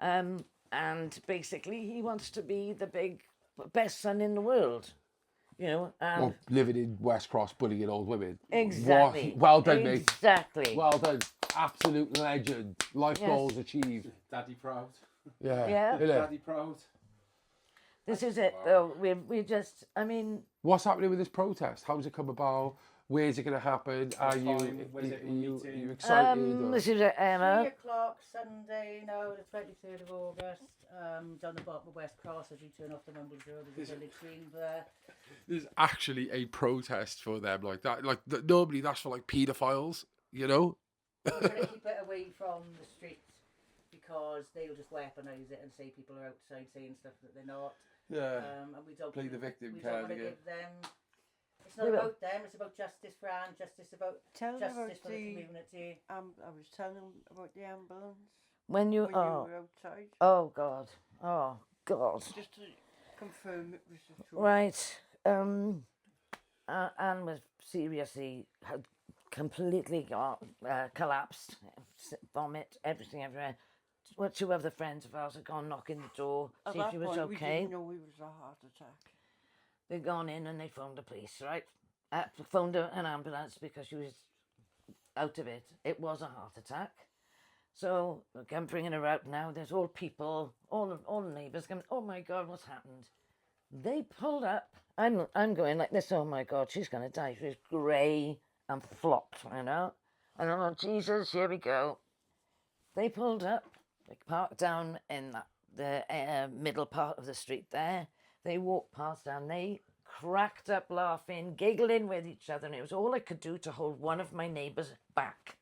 and basically he wants to be the best son in the world. You know, Well, living in West Cross, bullying old women. exactly. Well done, mate. Exactly. Well done. Absolute legend. Life Yes. goals achieved. Daddy proud. Yeah. Yeah. Innit? Daddy proud. This is it, though. We just. I mean, What's happening with this protest? How's it come about? Where's it going to happen? Are you, time? When's it meeting? excited? or- this is 3 Emma. o'clock Sunday, no, the 23rd of August, down the bottom of West Cross as you turn off the Mumbles Road, there's a village green there. There's actually a protest for them like that. Like normally that's for like paedophiles, you know. We're going to keep it away from the street because they'll just weaponise it and say people are outside saying stuff that they're not. Yeah. And we don't Play the victim we card don't want to again. give them. It's not about them. It's about justice for Anne. Justice about Tell them about justice for the the. community. I was telling them about the ambulance When you when you were outside. oh God, oh God. Just to confirm it was the truth. Right. Anne was seriously had completely collapsed, vomit, everything everywhere. Well, 2 other friends of ours had gone knocking the door, At see if that she was point, we okay. didn't know it was a heart attack. They'd gone in and they phoned the police, right? Phoned an ambulance because she was out of it. It was a heart attack. So I'm bringing her out now. There's all people, all the neighbours coming. Oh my God, what's happened? They pulled up. I'm going like this. Oh my God, she's going to die. She was grey and flopped, you know. And I'm like, Jesus, here we go. They pulled up, they parked down in the middle part of the street there. They walked past and they cracked up laughing, giggling with each other, and it was all I could do to hold one of my neighbours back.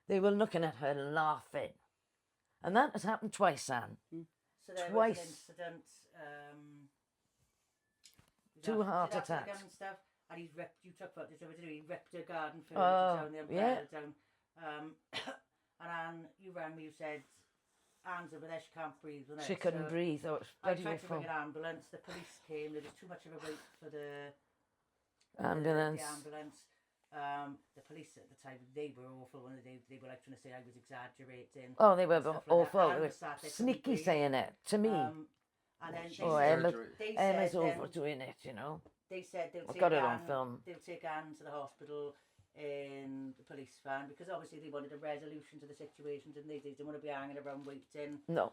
They were looking at her laughing. And that has happened twice, Anne. So there Twice. was an incident. Two heart after the attacks. gun and stuff, and you took footage of it, didn't you? He ripped her garden Oh, furniture down, the umbrella yeah. down. And Anne, you rang me, you said, Anne's over there, she can't breathe. wasn't it? She couldn't breathe. Oh, it was I bloody tried to awful. ring an ambulance, the police came, there was too much of a wait for the Ambulance. The ambulance. The police at the time, they were awful when they were like trying to say I was exaggerating. Oh, they were and stuff like that. awful. Anne They were was sat there, couldn't sneaky breathe. saying it to me. And then Oh, they Emma's said, overdoing it, you know. they said they'll I've take got it on Anne, film. they'll take Anne to the hospital in the police van because obviously they wanted a resolution to the situation, didn't they? They didn't want to be hanging around waiting. No.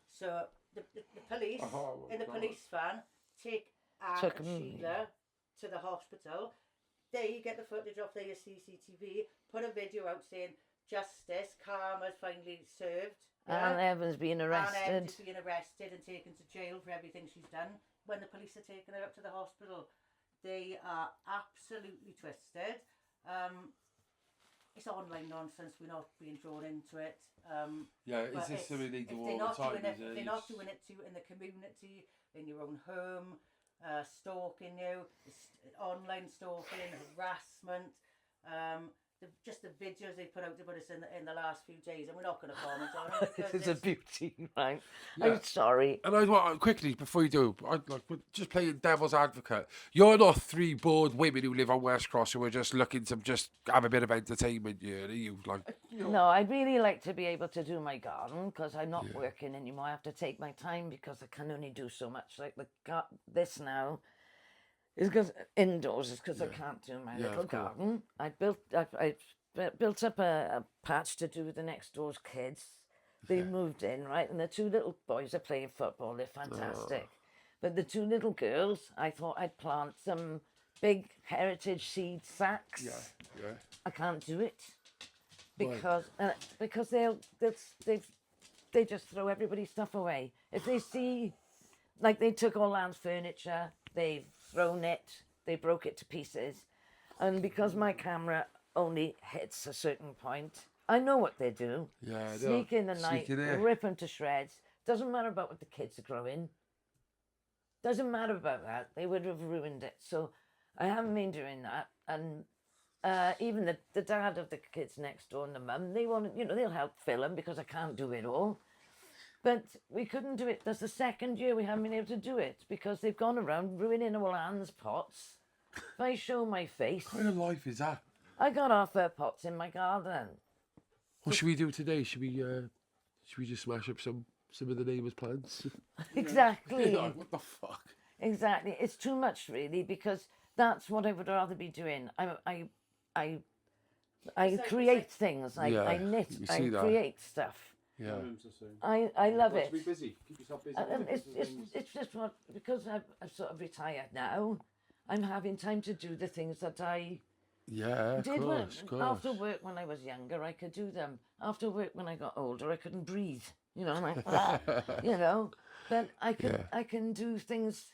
So the police in the police van take Anne Took and me. Sheila to the hospital. They get the footage off their CCTV, put a video out saying justice, karma's finally served. Anne Evans being Anne arrested. Evans is being arrested and taken to jail for everything she's done. When the police are taking her up to the hospital, they are absolutely twisted. It's online nonsense. We're not being drawn into it. Yeah, but is this something they if do they're all not the time? doing it, is it? if they're not doing it in the community, in your own home, stalking you, online stalking, harassment. Just the videos they put out about us in the last few days, and we're not going to comment on it because It's a beauty, right? Yeah. I'm sorry. And I want quickly before you do, I'd like just playing devil's advocate. You're not three bored women who live on West Cross who are just looking to just have a bit of entertainment. Are you like? No, I'd really like to be able to do my garden because I'm not working anymore. I have to take my time because I can only do so much. Like this now is because indoors is because I can't do my little garden. I built up a patch to do with the next door's kids. They moved in, right, and the two little boys are playing football. They're fantastic. But the two little girls, I thought I'd plant some big heritage seed sacks. Yeah. I can't do it because they just throw everybody's stuff away. If they see, like they took all Anne's furniture, they've thrown it, they broke it to pieces, and because my camera only hits a certain point, I know what they do. Yeah, they Sneak in the night, sneak in there. rip them to shreds. Doesn't matter about what the kids are growing. Doesn't matter about that. They would have ruined it. So I haven't been doing that. And even the dad of the kids next door and the mum, they want, they'll help fill them because I can't do it all. But we couldn't do it. That's the second year we haven't been able to do it because they've gone around ruining all Anne's pots. If I show my face, What kind of life is that? I got half her pots in my garden. What should we do today? Should we just smash up some of the neighbours' plants? Exactly. Like, what the fuck? Exactly. It's too much really because that's what I would rather be doing. I create things. I knit. you I see that. create stuff. Yeah. I love it. Be busy. Keep yourself busy. And it's just what, because I've sort of retired now, I'm having time to do the things that I Yeah, of did course, of course. after work when I was younger. I could do them. After work when I got older, I couldn't breathe. Like that. But I can do things,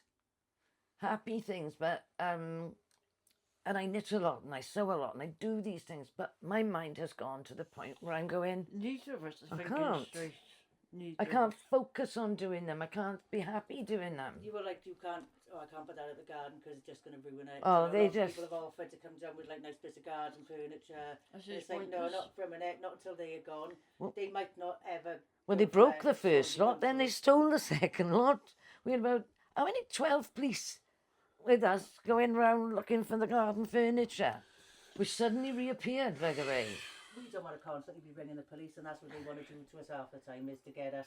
happy things. But and I knit a lot and I sew a lot and I do these things. But my mind has gone to the point where I'm going, Neither of us is I thinking can't. straight. I can't focus on doing them. I can't be happy doing them. You were like, I can't put that in the garden because it's just going to ruin it. Oh, A they lot of just- people have offered to come down with like nice bits of garden furniture. I said, It's like, no, pointless. not for a minute, not until they are gone. Well- They might not ever. Well, go they for broke it, the so first you lot, then they stole the second lot. We had about, how many? 12 police with us going round looking for the garden furniture, which suddenly reappeared, by the way. We don't want to constantly be ringing the police, and that's what they want to do to us half the time, is to get us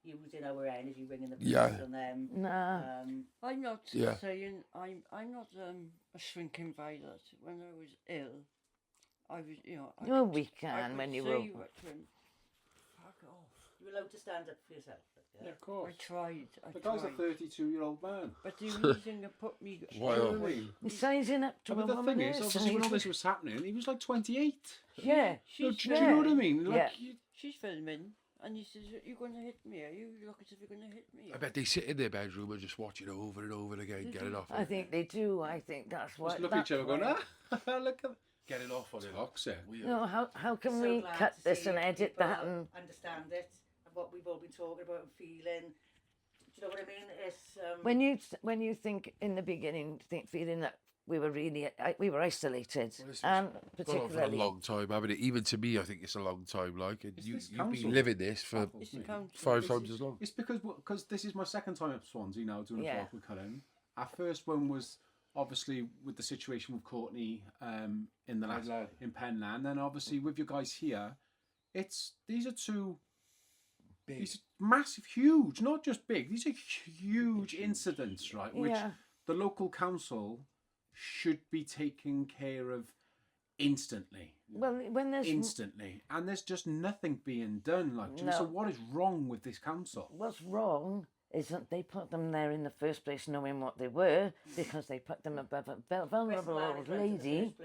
using our energy ringing the police Yeah. and them. Nah. I'm not Yeah. saying I'm not a shrinking violet. When I was ill, I was I You were could- weak, I Anne, could when you say were... to him, fuck off. You're allowed to stand up for yourself. Yeah, of I course. tried. The guy's a tried. 32-year-old man. But the reason that put me... Why You know not? what I mean? He's sizing up to I mean, a the woman. thing is, obviously, when all this was happening, he was like 28. Yeah. So, She's do you know what I mean? Like, Yeah. She's filming, and he says, "You're going to hit me? Are you look as if you're going to hit me?" I bet they sit in their bedroom and just watch it over and over again, get it off. I think they do. I think that's what. just look at each other going, look at Get it off on it. toxic. Weird. You know, how can So we glad cut to this see and edit people that and understand it and what we've all been talking about and feeling. Do you know what I mean? It's when you think in the beginning, feeling that we were isolated, Well, this and Gone on for a particularly long time, haven't it? Even to me, I think it's a long time. Like, and It's you've this council been living this for baffles It's the me. council. 5 times as long. It's because this is my second time at Swansea now doing a Yeah. vlog with Cullen. Our first one was obviously with the situation with Courtney in the last Penland. in Penland, and obviously with you guys here, these are two Big. these are massive, huge, not just big. These are huge incidents, right? Which Yeah. the local council should be taking care of instantly. well, when there's Instantly, and there's just nothing being done. Like, so No. what is wrong with this council? what's wrong is that they put them there in the first place, knowing what they were, because they put them above a vulnerable old lady.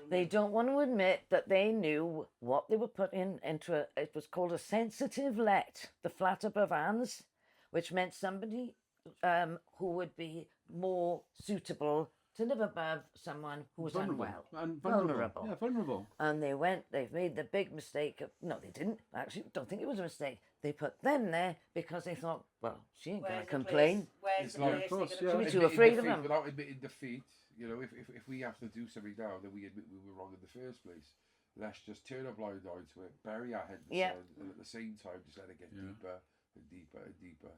They don't want to admit that they knew what they were putting into it was called a sensitive let, the flat above Anne's, which meant somebody who would be more suitable to live above someone who was unwell. And Vulnerable. Yeah, vulnerable. And they've made the big mistake of, no, they didn't. Actually, don't think it was a mistake. They put them there because they thought, well, she ain't going to complain. Where's It's the like, place? of course, They're gonna yeah. put Too it? afraid of defeat, them. without admitting defeat. You know, if we have to do something now, then we admit we were wrong in the first place. Let's just turn a blind eye to it, bury our head in the Yeah. sand, and at the same time just let it get Yeah. deeper and deeper and deeper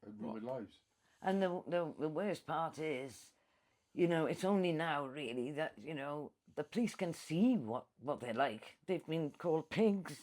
and ruin lives. And the worst part is, you know, it's only now really that, you know, the police can see what they're like. They've been called pigs.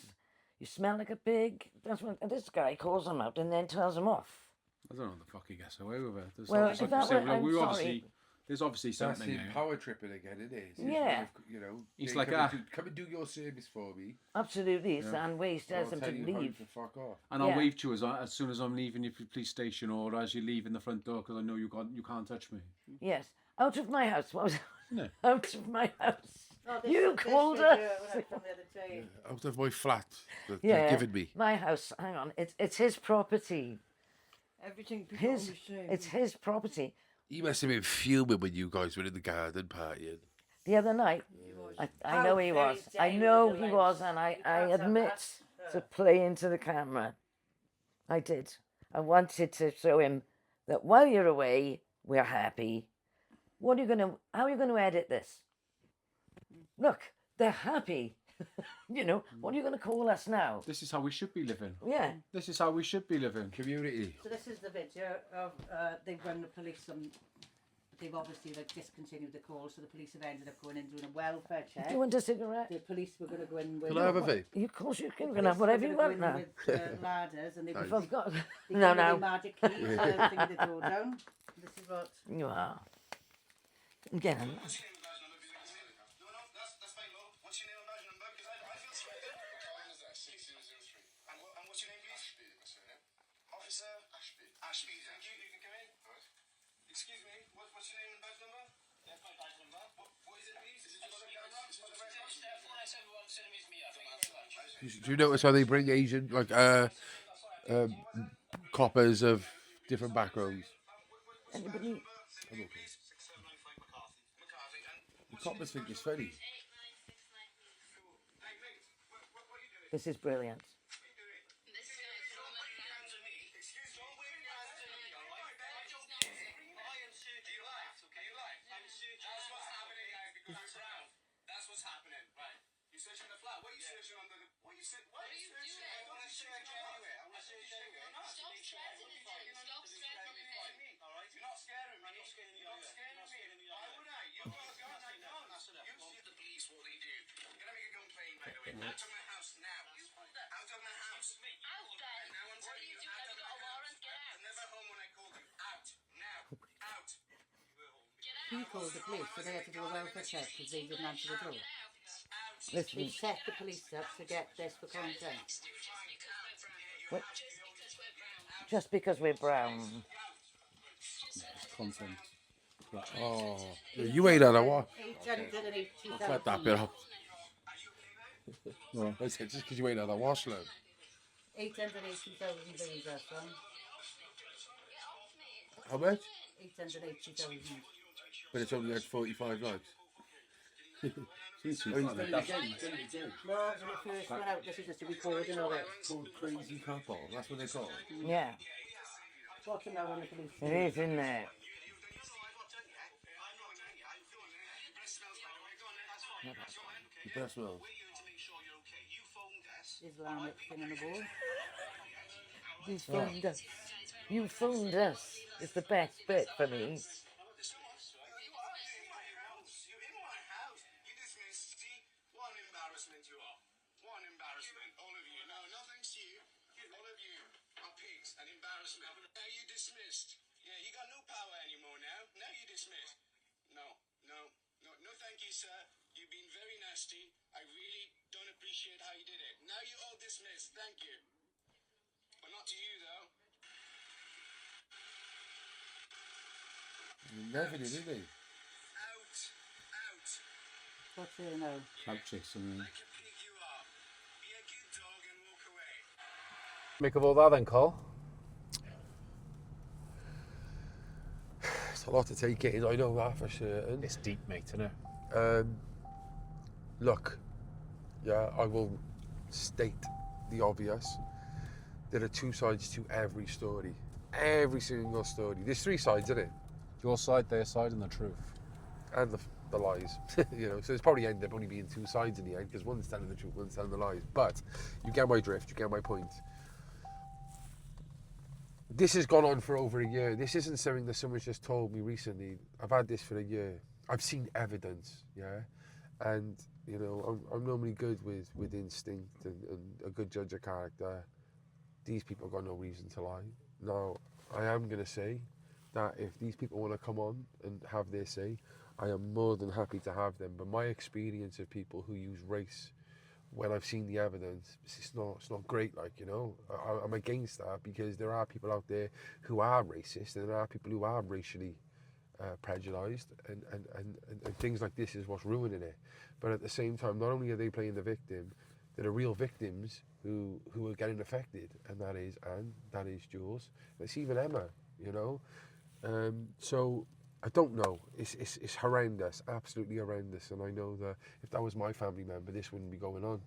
You smell like a pig. That's what and this guy calls them out and then tells them off. I don't know what the fuck he gets away with it. There's Well, obviously, if that like you were- said, I'm we sorry. obviously there's obviously That's something him there. power tripping again, it is. His Yeah. way of, you know, He's hey, like come and do your service for me. Absolutely, and ways I'll tells them to tell you how leave. to fuck off. And I'll Yeah. wave to you as soon as I'm leaving the police station or as you leave in the front door because I know you can't touch me. Yes, out of my house. What was No. out of my house? Oh, You called video her. we had from the other day. Out of my flat that Yeah, they've given me. my house. Hang on, it's his property. Everything people His always say. it's his property. He must have been fuming when you guys were in the garden partying. The other night, I know he How was. very I know daring he of was, them. and I You can't have admit that. to play into the camera. I did. I wanted to show him that while you're away, we're happy. How are you gonna edit this? Look, they're happy. You know, what are you gonna call us now? This is how we should be living. Yeah. This is how we should be living. Community. So this is the video of they've run the police and they've obviously discontinued the call, so the police have ended up going in doing a welfare check. Do you want a cigarette? The police were going to go in with. Can I have a vape? Of course you can. You the can have police were whatever you gonna want go in now. With ladders, and they Nice. were I've got. they No, came with no. their magic keys, thingy they throw down. This is what. You are. Again. Do you notice how they bring Asian, like, coppers of different backgrounds? Anybody? I'm okay. The coppers think it's funny. This is brilliant. That's what's happening, right? You're searching the flat. What are you searching under the? What are you searching? What are you doing? I want to search anywhere. I want to search anywhere. Stop stressing it, David. Stop stressing it. All right. You're not scaring me. You're not scaring me. You're not scaring me. Why would I? You've got a gun. I don't. You see the police what they do. I'm gonna make a complaint right away. Out of my house now. Out of my house. Out then. And now I'm What are telling you you, doing? out Have of you got a my house. warrant? Get I out. was never home when I called you. Out now. Out. Get He out. called the police, so they had to do a welfare check because they didn't answer the door. Get out. Listen. They set the police up to get this for content. Just because we're brown. What? Just because we're brown. just because we're brown. It's content. Like, Oh, you ain't had a wash. 880,000. Cut that bit out. well, I said just because you ain't had a wash, love. 880,000 views, that one. How much? 880,000. But it's only had 45 likes. since Oh, you he's found done it, it that's again, he's done it again. No, that's when it first went out. This is just a recording of it. Called Crazy Couple, that's what they call it. Yeah, What's now on the police it station? is in there. The best smells. Islamic thing on the board. You phoned us. You phoned us. It's the best bit for me. One embarrassment you are. One embarrassment. All of you. No, no thanks to you. All of you are pigs. An embarrassment. Now you're dismissed. Yeah, you got no power anymore now. Now you're dismissed. No, thank you, sir. You've been very nasty. I really don't appreciate how you did it. Now you're all dismissed. Thank you. But not to you, though. Never did, did they? Out. Out. What's here now? clout chasing. Like a pig you are. Be a good dog and walk away. Make of all that then, Cole? It's a lot to take in, I know that for certain. It's deep, mate, isn't it? Look, yeah, I will state the obvious. There are two sides to every story. Every single story. There's three sides, isn't it? Your side, their side, and the truth. And the lies. You know, so it's probably ended up only being two sides in the end, because one's telling the truth, one's telling the lies. But you get my drift, you get my point. This has gone on for over a year. This isn't something that someone's just told me recently. I've had this for a year. I've seen evidence, yeah? And, you know, I'm normally good with instinct and a good judge of character. These people got no reason to lie. Now, I am going to say that if these people want to come on and have their say, I am more than happy to have them. But my experience of people who use race, when I've seen the evidence, it's not great, like, you know. I'm against that, because there are people out there who are racist, and there are people who are racially prejudiced, and things like this is what's ruining it. But at the same time, not only are they playing the victim, there are real victims who are getting affected, and that is Anne, that is Jules, that's even Emma, you know. So I don't know. It's horrendous, absolutely horrendous. And I know that if that was my family member, this wouldn't be going on,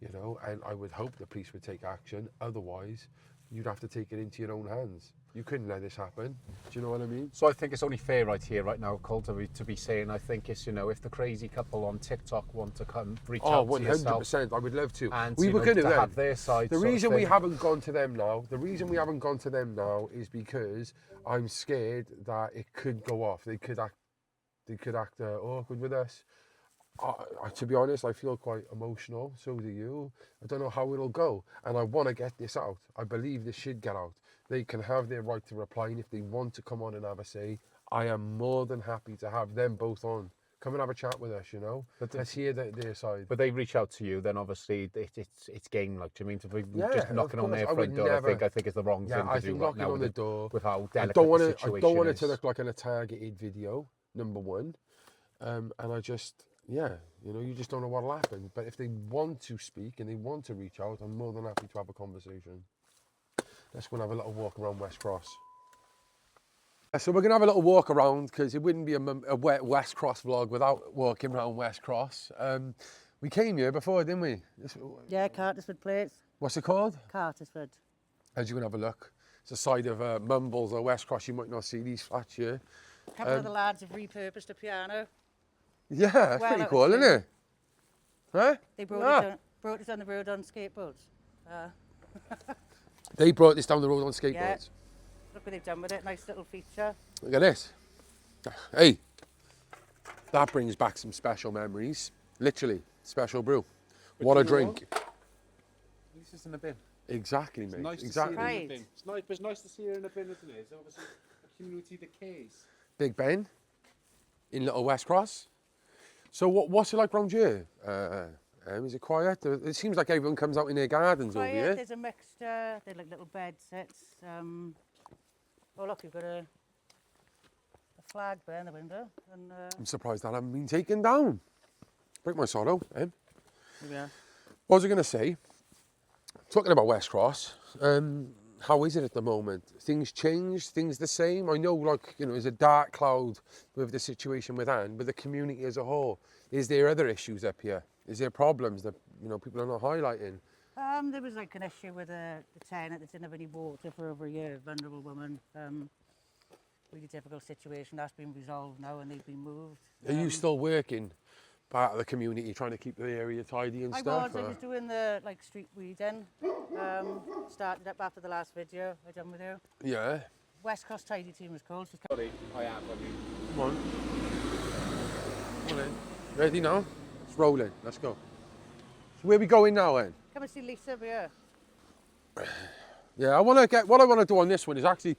you know. And I would hope the police would take action. Otherwise, you'd have to take it into your own hands. You couldn't let this happen. Do you know what I mean? So I think it's only fair right here, right now, Cole, to be saying, I think it's, you know, if the crazy couple on TikTok want to come reach out to yourself. 100%. I would love to. And We you were know, going to to have their side. The sort of reason we thing. haven't gone to them now, is because I'm scared that it could go off. They could act awkward with us. To be honest, I feel quite emotional. So do you. I don't know how it'll go, and I want to get this out. I believe this should get out. They can have their right to reply, and if they want to come on and have a say, I am more than happy to have them both on. Come and have a chat with us, you know. Let's hear their side. But they reach out to you, then obviously it's game, like, do you mean, to be Yeah, just knocking of on their course. I front would door? never- I think is the wrong thing I to do think right knocking now on the door. with how I delicate don't want the it. I situation don't want it is. to look like a targeted video. Number one, and I just, yeah, you know, you just don't know what'll happen. But if they want to speak and they want to reach out, I'm more than happy to have a conversation. Let's go and have a little walk around West Cross. So we're gonna have a little walk around, because it wouldn't be a wet West Cross vlog without walking around West Cross. We came here before, didn't we? Yeah, Cartersford plates. What's it called? Cartersford. As you can have a look. It's a side of Mumbles or West Cross. You might not see these flats here. A couple of the lads have repurposed a piano. Yeah, that's Well, pretty that cool, was isn't it? Huh? They brought it on the road on skateboards. They brought this down the road on skateboards. Yeah. Look what they've done with it. Nice little feature. Look at this. Hey, that brings back some special memories. Literally, special brew. What a drink. This is in a bin. Exactly, mate. Nice exactly. to see it in a Right. bin. It's nice to see it in a bin, isn't it? It's obviously a community that cares. Big Ben in Little West Cross. So what's it like round here, Is it quiet? It seems like everyone comes out in their gardens over Quiet, here. there's a mixture. They're like little bed sets. Oh look, you've got a flag there in the window. And I'm surprised that haven't been taken down. Break my sorrow, here we are. What was I going to say? Talking about West Cross, how is it at the moment? Things changed, things the same? I know, like, you know, there's a dark cloud with the situation with Anne, but the community as a whole, is there other issues up here? Is there problems that, you know, people are not highlighting? There was like an issue with the tenant that didn't have any water for over a year, vulnerable woman. Really difficult situation. That's been resolved now and they've been moved. Are you still working part of the community, trying to keep the area tidy and stuff? I was doing the like street weeding. Started up after the last video I done with you. Yeah. West Coast Tidy Team was called. Sorry, I am. Come on. Come on in. Ready now? It's rolling. Let's go. So where are we going now then? Come and see Lisa over here. Yeah, what I want to do on this one is actually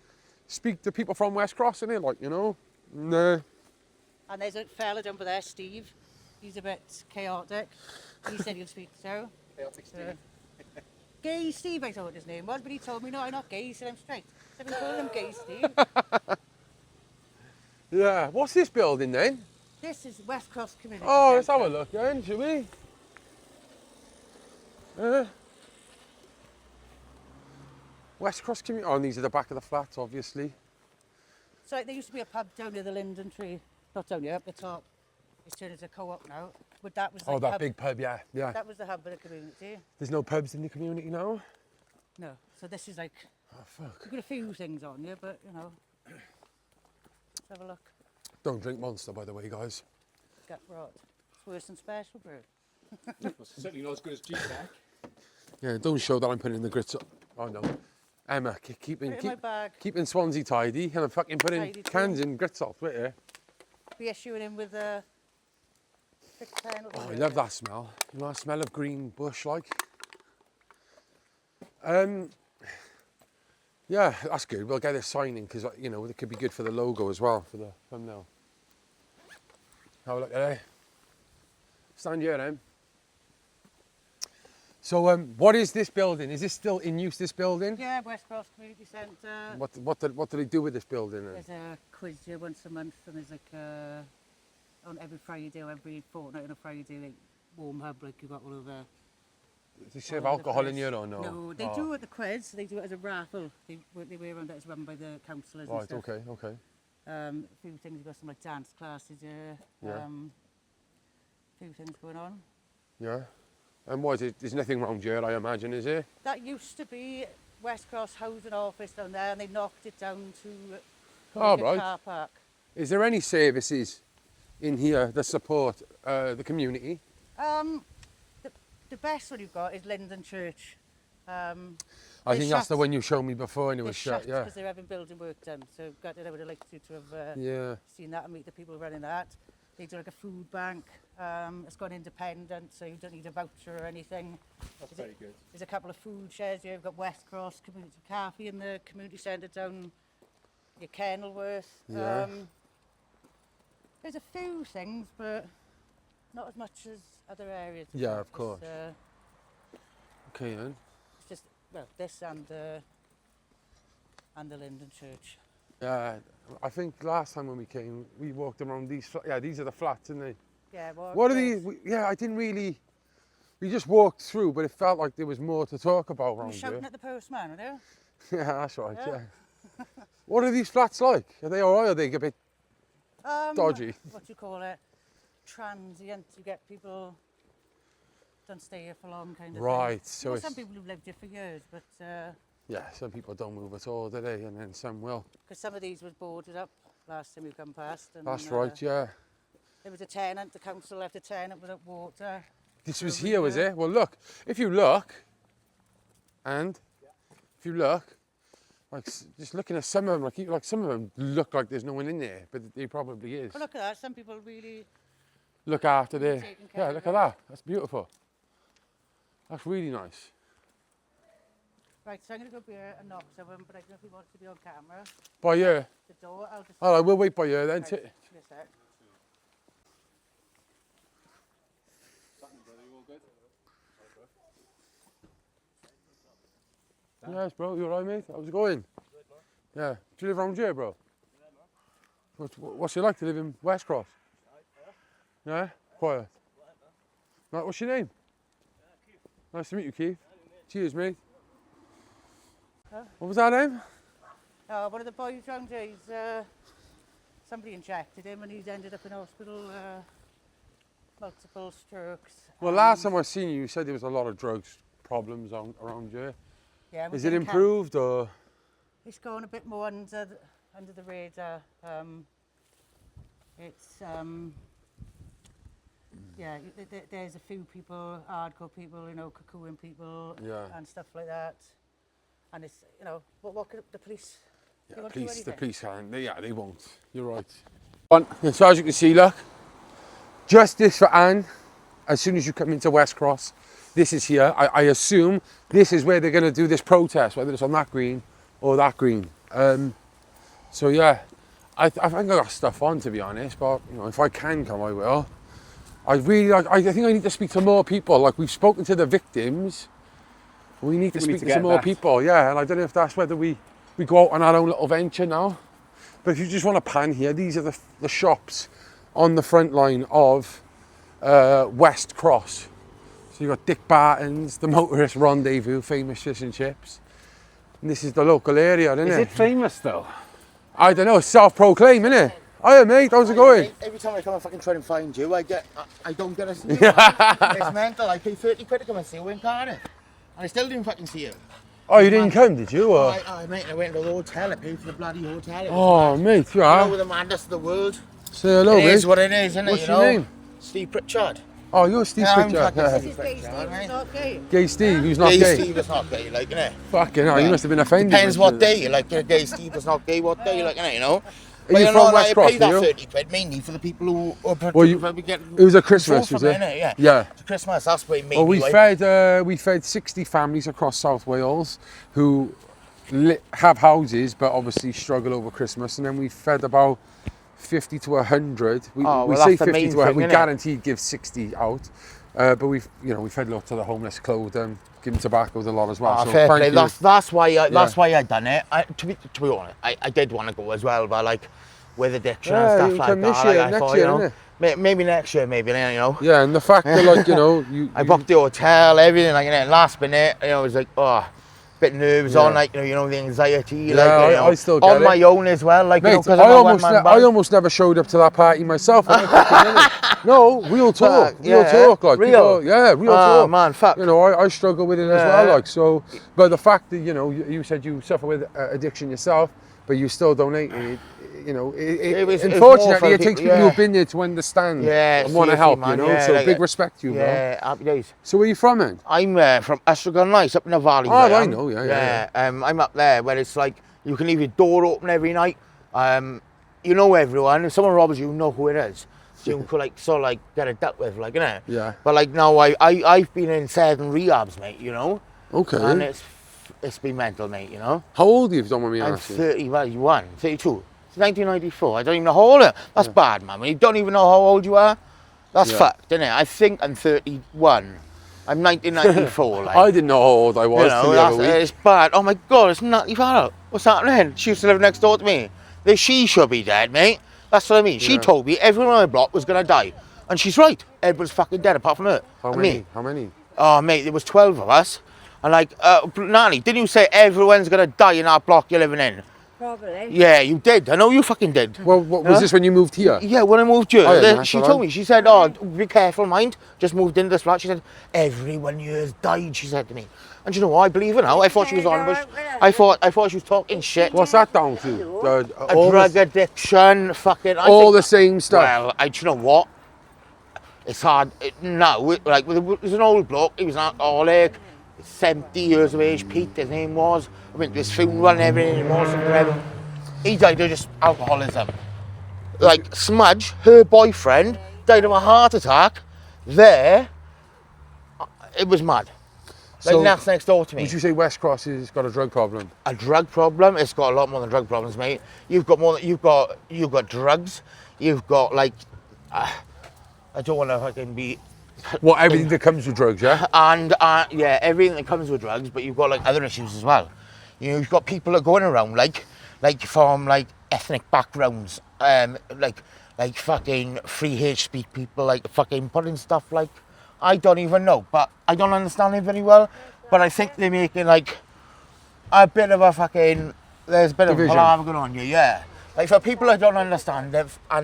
speak to people from West Cross, innit? Like, you know. Nah. And there's a fella down there, Steve. He's a bit chaotic. He said he'll speak to. Chaotic Steve. Gay Steve, I thought his name was, but he told me, no, I'm not gay, he said I'm straight. So I've been calling him Gay Steve. Yeah, what's this building then? This is West Cross Community Oh, let's Centre. have a look then, shall we? West Cross Community. Oh, and these are the back of the flats, obviously. So there used to be a pub down near the Linden Tree. Not down here, up the top. It's turned into a co-op now. But that was like Oh, that big pub, yeah. That was the hub of the community. There's no pubs in the community now? No. So this is like, Oh, fuck. we've got a few things on here, but you know. Let's have a look. Don't drink Monster, by the way, guys. Gut rot. It's worse than special brew. Well, certainly not as good as G-Tech. Yeah, don't show that I'm putting the grits up. Oh, no. Emma, keeping Put it in my bag. Swansea tidy, and I'm fucking putting Tidy too. cans in grits off, right here. Be issuing him with a fixed pen. Oh, I love that smell. You know, that smell of green bush, like. Yeah, that's good. We'll get this signing because, you know, it could be good for the logo as well, for the thumbnail. Have a look at it. Stand here, then. So, what is this building? Is this still in use, this building? Yeah, West Cross Community Centre. What do they do with this building then? There's a quiz here once a month, and there's like on every Friday or every fortnight on a Friday, like warm hub, like you've got all of the. Do they serve alcohol in here or no? No, they do at the quiz. They do it as a raffle. They way around it. It's run by the councillors and Right, stuff. okay. A few things. You've got some like dance classes here. Yeah. Few things going on. Yeah. And what is it? There's nothing wrong here, I imagine, is there? That used to be West Cross Housing Office down there, and they knocked it down to Oh, like a right. car park. Is there any services in here that support the community? The best one you've got is Linden Church. I think that's the one you showed me before and it was shut, yeah. Because they're having building work done. So I would have liked you to have Yeah. seen that and meet the people running that. They do like a food bank. It's gone independent, so you don't need a voucher or anything. That's very good. There's a couple of food shares here. We've got West Cross Community Cafe in the community centre down near Kenilworth. Yeah. There's a few things, but not as much as other areas. Yeah, of course. It's, Okay then. it's just, well, this and the Linden Church. I think last time when we came, we walked around these. Yeah, these are the flats, aren't they? Yeah, well, What are these? Yeah, I didn't really. We just walked through, but it felt like there was more to talk about Were around you shouting here. at the postman, are you? Yeah, that's right. Yeah. Yeah. What are these flats like? Are they alright? Are they a bit dodgy? What do you call it? Transient. You get people don't stay here for long, kind of Right. thing. So Well, it's, some people have lived here for years, but yeah, some people don't move at all, do they? And then some will. because some of these was boarded up last time we come past. And, That's right. Yeah. There was a tenant. The council left a tenant without water. This was over here, was here. it? Well, look. If you look, and if you look, like just looking at some of them, like some of them look like there's no one in there, but there probably is. But look at that. Some people really. Look after there. taking care Yeah, of look it. at that. That's beautiful. That's really nice. Right, so I'm going to go here and knock someone, but I don't know if he wants to be on camera. By you. The door, I'll just. All right, we'll wait by you then. Right, give me a sec. Brother, you all good? Yes, bro. You alright, mate? How's it going? Yeah. Do you live around here, bro? What's it like to live in West Cross? Yeah? Quiet. Right, what's your name? Nice to meet you, Keith. Cheers, mate. What was that name? One of the boys round here, somebody injected him and he's ended up in hospital, multiple strokes. Well, last time I seen you, you said there was a lot of drugs problems around here. Yeah, we Is it didn't improved or? It's going a bit more under the radar. Yeah, there's a few people, hardcore people, you know, cocooing people and stuff like that. And it's, you know, what could the police? Yeah, they won't do the anything. police can't. They won't. You're right. So as you can see, look, justice for Anne. As soon as you come into West Cross, this is here. I assume this is where they're going to do this protest, whether it's on that green or that green. So yeah, I think I got stuff on, to be honest. But you know, if I can come, I will. I think I need to speak to more people. Like, we've spoken to the victims. We need to speak to some more people. Yeah, and I don't know if that's whether we go out on our own little venture now. But if you just want to pan here, these are the shops on the front line of West Cross. So you've got Dick Barton's, the Motorist Rendezvous, famous fish and chips. And this is the local area, isn't it? Is it famous though? I don't know, self-proclaimed, isn't it? Hiya, mate, how's it going? Every time I come and fucking try and find you, I don't get a see you. It's mental. I pay 30 quid to come and see you in Cardiff. And I still didn't fucking see you. Oh, you didn't come, did you? Or? Mate, I went to the hotel, I paid for the bloody hotel. Oh, mate, you You are. know, we're the maddest of the world. Say hello, It mate. is what it is, isn't it? What's you your know? name? Steve Pritchard. Oh, you're Steve Yeah, I'm Pritchard. fucking Yeah. Steve Pritchard, mate. Gay Steve, who's not Gay gay. Steve is not gay, like, innit? Fucking hell, you must have been offended. Depends what day you like. Gay Steve is not gay, what day you like, innit, you know? Are you from West Cross, I pay that are you? 30 quid mainly for the people who are Well, you- getting it was a Christmas, from was it? innit? Yeah. Yeah. It's Christmas, that's why mainly. Well, we fed 60 families across South Wales who have houses but obviously struggle over Christmas, and then we fed about 50 to 100. We well, say that's the 50 main to 100. thing, We innit? guaranteed give 60 out, but we fed lots to the homeless, clothed them, give them tobacco a lot as well. So fair thank play. you. That's why I done it. To be honest, I did want to go as well, but like with addiction Yeah, and you stuff come like this that, year, I next thought, year, you know, maybe next year, maybe, you know. Yeah, and the fact that, like, you know, I booked the hotel, everything, like, you know, last minute, you know, it was like, bit nerves on, like, you know, the anxiety, Yeah, like, you know, I still get on it. my own as well, like, you know, mate, because I I'm a one-man band. almost never showed up to that party myself. No, real talk, yeah, real talk, like real? real Oh, talk. man, fuck. You know, I struggle with it as Yeah. well, like, so. But the fact that, you know, you said you suffer with addiction yourself, but you still donate, you know, It's unfortunately, more it for takes the- people yeah. who've been there to understand Yeah, and want to seriously, help, man, you know. yeah, So like big it. respect to you, bro. Yeah, happy days. So where are you from, then? I'm from Estragon Nice, up in the valley. Oh, I know, yeah. Yeah, I'm up there where it's like you can leave your door open every night. You know everyone. If someone robs you, you know who it is. So you can like get it dealt with, like, innit? Yeah. But like now, I've been in 7 rehabs, mate. You know. Okay. And it's been mental, mate. You know. How old are you, if you don't mind me I'm asking? 31, 32. It's 1994. I don't even know how old I am. That's bad, man. When you don't even know how old you are, that's fucked, isn't it? I think I'm 31. I'm 1994, like. I didn't know how old I was You know, till the other week. it's bad. Oh my God, it's nutty far out. What's happening? She used to live next door to me. She should be dead, mate. That's what I mean. She told me everyone on my block was going to die. And she's right. Everyone's fucking dead apart from her. How and many? me. How many? Oh, mate, there was 12 of us. And like, Nanny, didn't you say everyone's going to die in that block you're living in? Probably. Yeah, you did. I know you fucking did. Well, what, was this when you moved here? Yeah, when I moved here, Oh, yeah, that's she all told right. me, she said, oh, be careful, mind. Just moved into this flat. She said, everyone here's died, she said to me. And you know what, I believe her now. I thought she was on, but I thought she was talking shit. What's that down to? A drug addiction, fucking... all the same stuff. Well, do you know what? It's hard. Like, there's an old bloke, he was an alcoholic, 70 years of age, Pete, his name was. I went to his funeral and everything, he died of just alcoholism. Like, Smudge, her boyfriend, died of a heart attack. There, it was mad. Like, So, that's next door to me. Would you say West Cross has got a drug problem? A drug problem? It's got a lot more than drug problems, mate. You've got more. You've got drugs. You've got like, I don't want to fucking be What, everything that comes with drugs, yeah? And yeah, everything that comes with drugs, but you've got like other issues as well. You know, you've got people that are going around like from like ethnic backgrounds, like fucking free hate speak people, like fucking putting stuff like, I don't even know, but I don't understand it very well. But I think they're making like a bit of a fucking, there's a bit Division. of palaver going on here, yeah. Like for people that don't understand it, I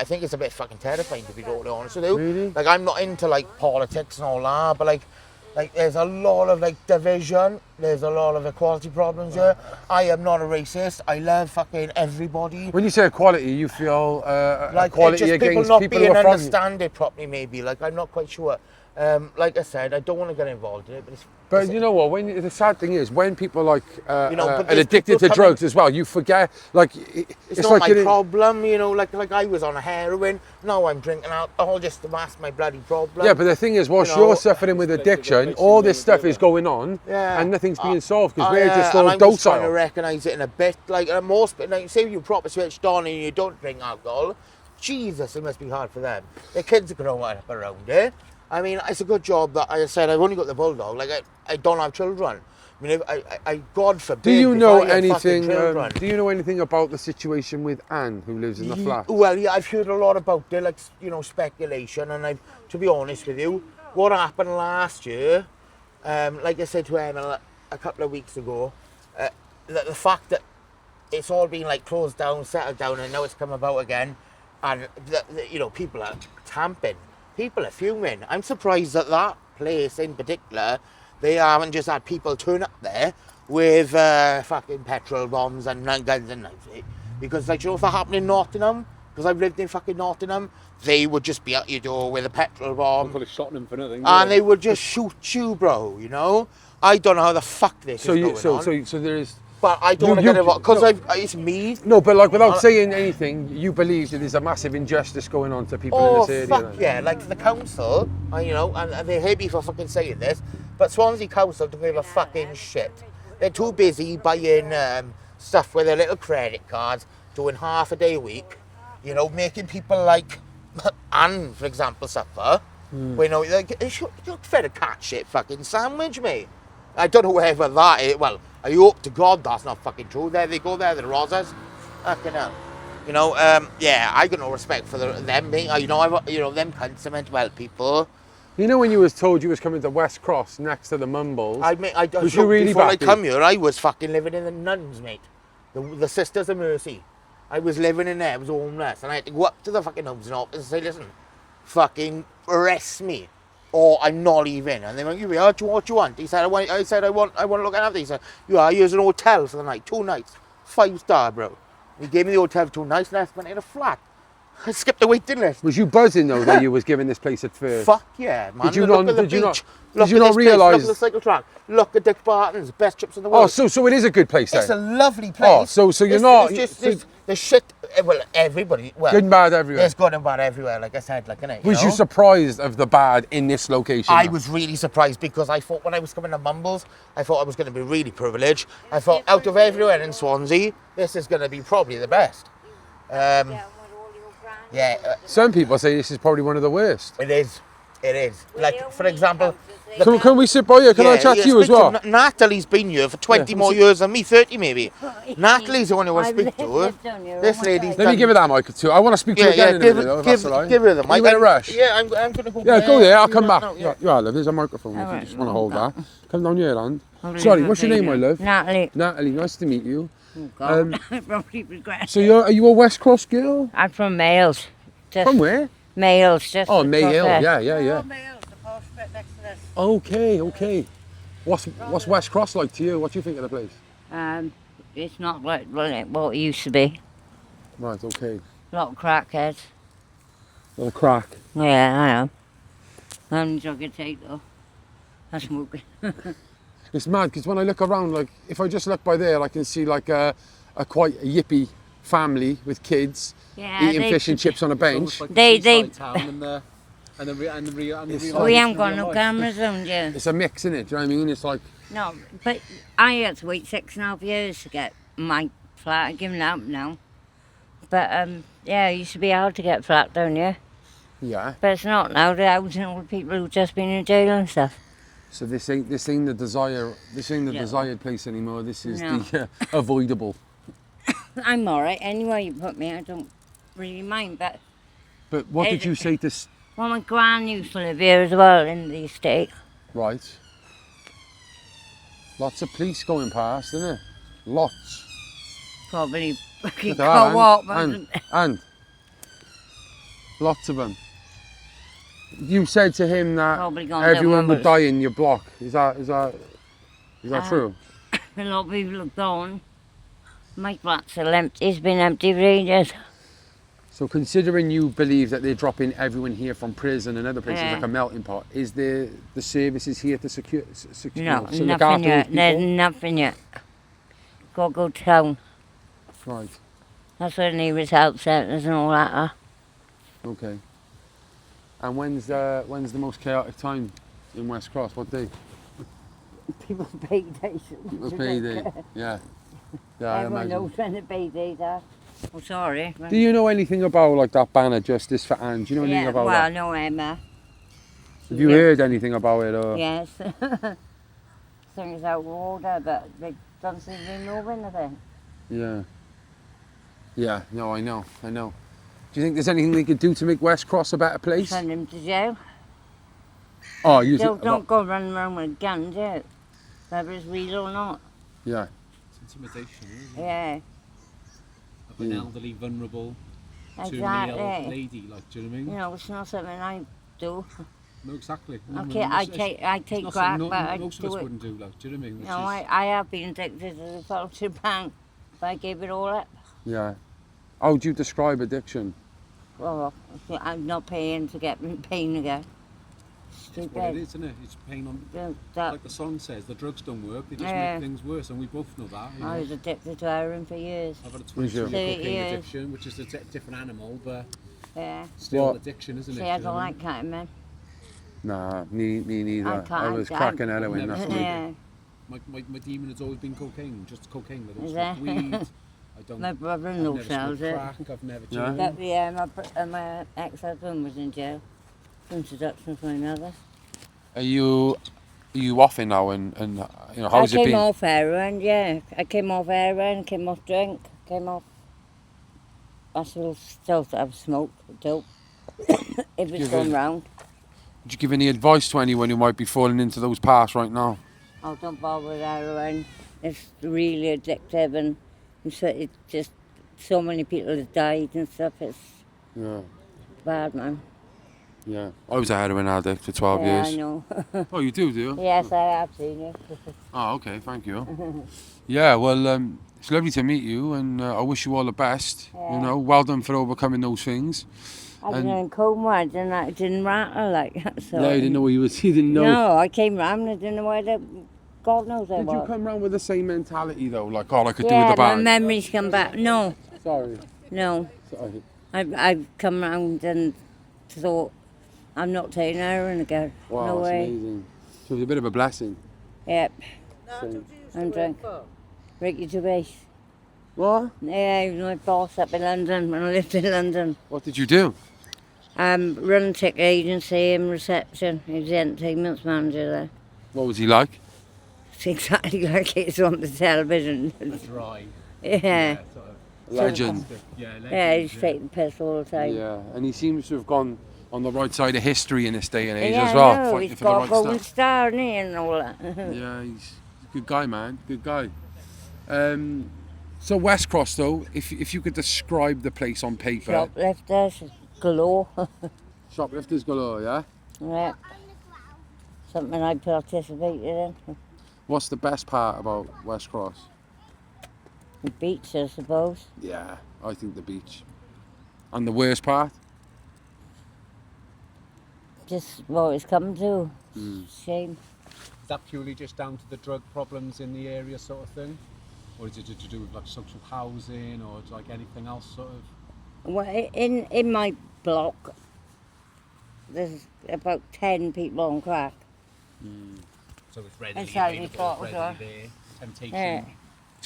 think it's a bit fucking terrifying to be totally honest with you. Really? Like I'm not into like politics and all that, but like there's a lot of like division, there's a lot of equality problems here. I am not a racist, I love fucking everybody. When you say equality, you feel Like equality just people against not people being who are from... understand it properly maybe, like I'm not quite sure. Like I said, I don't want to get involved in it, but it's... But you know what? The sad thing is, when people like You know, but are there's addicted people to coming- drugs as well, you forget. Like It's not like my getting- problem, you know, like I was on a heroin, now I'm drinking alcohol just to mask my bloody problem. Yeah, but the thing is, whilst You know, you're suffering with addiction, all this stuff is going on, Yeah. and nothing's being solved because we're just and all I'm just trying to docile. recognise it in a bit, like most, like say you're proper switched on and you don't drink alcohol, Jesus, it must be hard for them. Their kids are growing up around it. I mean, it's a good job that I said I've only got the bulldog, like I don't have children. I mean, I God forbid. Do you if know I had fucking anything? children. Do you know anything about the situation with Anne, who lives in the flat? Well, yeah, I've heard a lot about it, like, you know, speculation, and to be honest with you, what happened last year, like I said to Emma a couple of weeks ago, the fact that it's all been like closed down, settled down, and now it's come about again, and you know, people are tamping, people are fuming. I'm surprised that that place in particular, they haven't just had people turn up there with fucking petrol bombs and guns and knives, eh? Because like, you know, if that happened in Nottingham, because I've lived in fucking Nottingham, they would just be at your door with a petrol bomb, Probably shot them for nothing. and they would just shoot you, bro, you know? I don't know how the fuck this So is you, going on. so there is. But I don't want to you- get involved, because no. it's me. No, but like without saying anything, you believe that there's a massive injustice going on to people in Oh, this area. fuck then? yeah, like the council, you know, and they hate me for fucking saying this, but Swansea Council don't give a fucking shit. They're too busy buying stuff with their little credit cards, doing half a day a week, you know, making people like Anne, for example, suffer. You know, like, you're fed a cat shit fucking sandwich, mate. I don't know whether that is, well, I hope to God that's not fucking true. There they go, there, the Rosas. Fucking hell. You know, yeah, I got no respect for them, mate. You know, them cunts are meant to help people. You know when you was told you was coming to West Cross next to the Mumbles? Was you really before back? I come here, I was fucking living in the nuns, mate. The Sisters of Mercy. I was living in there, I was homeless, and I had to go up to the fucking homes and say, listen, fucking arrest me, or I'm not leaving. And they went, what you want? He said, I want to look after. He said, here's an hotel for the night, 2 nights, 5-star, bro. He gave me the hotel for 2 nights, and I went in a flat. I skipped the waiting list. Was you buzzing though that you was given this place at first? Fuck yeah, man. Did you Look not? at the Did you not? beach. Did Look you at not this place. Look realise? at the cycle track. Look at Dick Barton's, best trips in the world. Oh, so it is a good place then. It's a lovely place. Oh, so you're not. The shit. Well, everybody. Well, Good and bad everywhere. there's good and bad everywhere. Like I said, like innit, Was know? you surprised of the bad in this location? I was really surprised because I thought when I was coming to Mumbles, I thought I was going to be really privileged. I thought out of everywhere in Swansea, this is going to be probably the best. Yeah, Some people say this is probably one of the worst. it is. It is. Like for example, Can we sit by you? Can I chat to you as speak well? Natalie's been here for 20 more years than me, 30 maybe. Natalie's the one who wants to speak to her. This lady's Let me give her that mic too. I want to speak to you again in a minute, though, if that's all right. give her the mic. Are you in a rush? Yeah, I'm going to go. Yeah, go there. I'll come back. No, yeah. You are, love. There's a microphone if you just want to hold that. Come down here, Land. I'll Sorry, leave what's it your name, my there. love? Natalie. Natalie, nice to meet you. Oh, God. Probably regret. So are you a West Cross girl? I'm from Males. Just From where? Males, just. Oh, May Hill. across Yeah, there. yeah, yeah. The posh bit next to this. Okay. What's West Cross like to you? What do you think of the place? It's not what it used to be. Right, okay. A lot of crackheads. Little crack. Yeah, I am. I'm jogging take though. I'm smoking. It's mad because when I look around, like if I just look by there, I can see like a quite a yippy family with kids eating fish and chips on a bench. They- We haven't got no cameras on you. It's a mix, isn't it? Do you know what I mean? It's like No, but I had to wait 6.5 years to get my flat. I've given it up now. But yeah, it used to be hard to get a flat down here. Yeah. But it's not now. They're housing all the people who've just been in jail and stuff. So this ain't the No. desired place anymore. This is No. the avoidable. I'm all right. Anywhere you put me, I don't really mind. But But what did Is- you say to? well, my gran used to live here as well in the estate. Right. Lots of police going past, isn't it? Lots. Probably fucking Look at that, co-op. and lots of them. You said to him that Probably gone down everyone would Mumbles. die in your block. Is that true? A lot of people have gone. My flat's still empty. It's been empty for ages. So considering you believe that they're dropping everyone here from prison and other places Yeah. like a melting pot, is the services here to secure No, to look nothing after yet. those There's people? nothing yet. Got to go town. Right. That's where the neighbours help centres and all that are. Okay. And when's the most chaotic time in West Cross? What day? People pay days. People's payday. Yeah. Yeah, I Everyone imagine. knows when the paydays are. Oh, sorry. Do you know anything about like that banner, Justice for Anne? Do you know anything Yeah, about well, that? no, Emma. Have you heard anything about it? Or? Yes. Things out of order, but they don't seem to be moving, I think. Yeah. Yeah, no, I know. Do you think there's anything they could do to make West Cross a better place? Send him to jail. Oh, you Don't go running around with guns, yeah. Whether it's real or not. Yeah. It's intimidation, isn't it? Yeah, Of an elderly, vulnerable, terminally exactly. ill lady, like, do you know what I mean? You know, it's not something I do. No, exactly. Okay, I take not crack, something but I most of do us it. wouldn't do, like, do you know what I mean? You know, I have been addicted to the culture bank, but I gave it all up. Yeah. How would you describe addiction? Well, I'm not paying to get pain again. It's what it is, isn't it? It's pain on. Like the song says, the drugs don't work, they just Yeah. make things worse, and we both know that. You know? I was addicted to heroin for years. I've had a Was you? 22-year 30 cocaine years. addiction, which is a different animal, but Yeah. still What? addiction, isn't it? See, Do I you know don't what like cutting men. Nah, me neither. I can't- I was I- cracking heroin. Never That's smoked. me. Yeah. My demon has always been cocaine, just cocaine. I don't Is smoke it? weed. I don't. My I've brother-in-law never sells smoked it. crack. I've never. Yeah. But yeah, my ex-husband was in jail. Introduction for another. Are you off it now and you know how's I it came been? off heroin, yeah. I came off heroin, came off drink, came off. I still have smoke, dope. If it's You're going good. round. Would you give any advice to anyone who might be falling into those paths right now? Oh, don't bother with heroin. It's really addictive and it's just so many people have died and stuff. It's Yeah. bad, man. Yeah. I was a heroin addict for 12 Yeah, years. I know. Oh, you do you? Yes, I have seen it. Oh, okay, thank you. Yeah, well, it's lovely to meet you, and I wish you all the best. You Yeah. know, well done for overcoming those things. I was And- in coma, I didn't rattle like that. So No, you didn't know where you was. You didn't know. No, I came round, I didn't know where the... God knows I Did you was. come round with the same mentality though, like all I could do Yeah, with the my bag? memories come back. No, Sorry. no. Sorry. I've come round and thought, I'm not taking heroin again. Wow, No that's way. amazing. So it was a bit of a blessing. Yep, So, and drink. Ricky Gervais. what? Yeah, he was my boss up in London when I lived in London. What did you do? Run ticket agency and reception. He was the entertainment manager there. What was he like? It's exactly like it's on the television. Dry. Yeah, Sort of. Legend. Yeah. Legend, yeah, he's take the piss all the time. Yeah, and he seems to have gone on the right side of history in this day and age Yeah, as well. I know, fighting he's for the got a right golden stuff. star, isn't he, and all that. Yeah, he's a good guy, man. Good guy. So West Cross, though, if you could describe the place on paper, Shoplifters galore. shoplifters galore, yeah. Yeah. Something I participated in. What's the best part about West Cross? The beach, I suppose. Yeah, I think the beach. And the worst part? Just what it's come to. Shame. Is that purely just down to the drug problems in the area, sort of thing, or is it to do with like social housing, or like anything else, sort of? Well, in my block, there's about 10 people on crack. So it's readily It's how you available, thought, readily was there. Temptation. Yeah.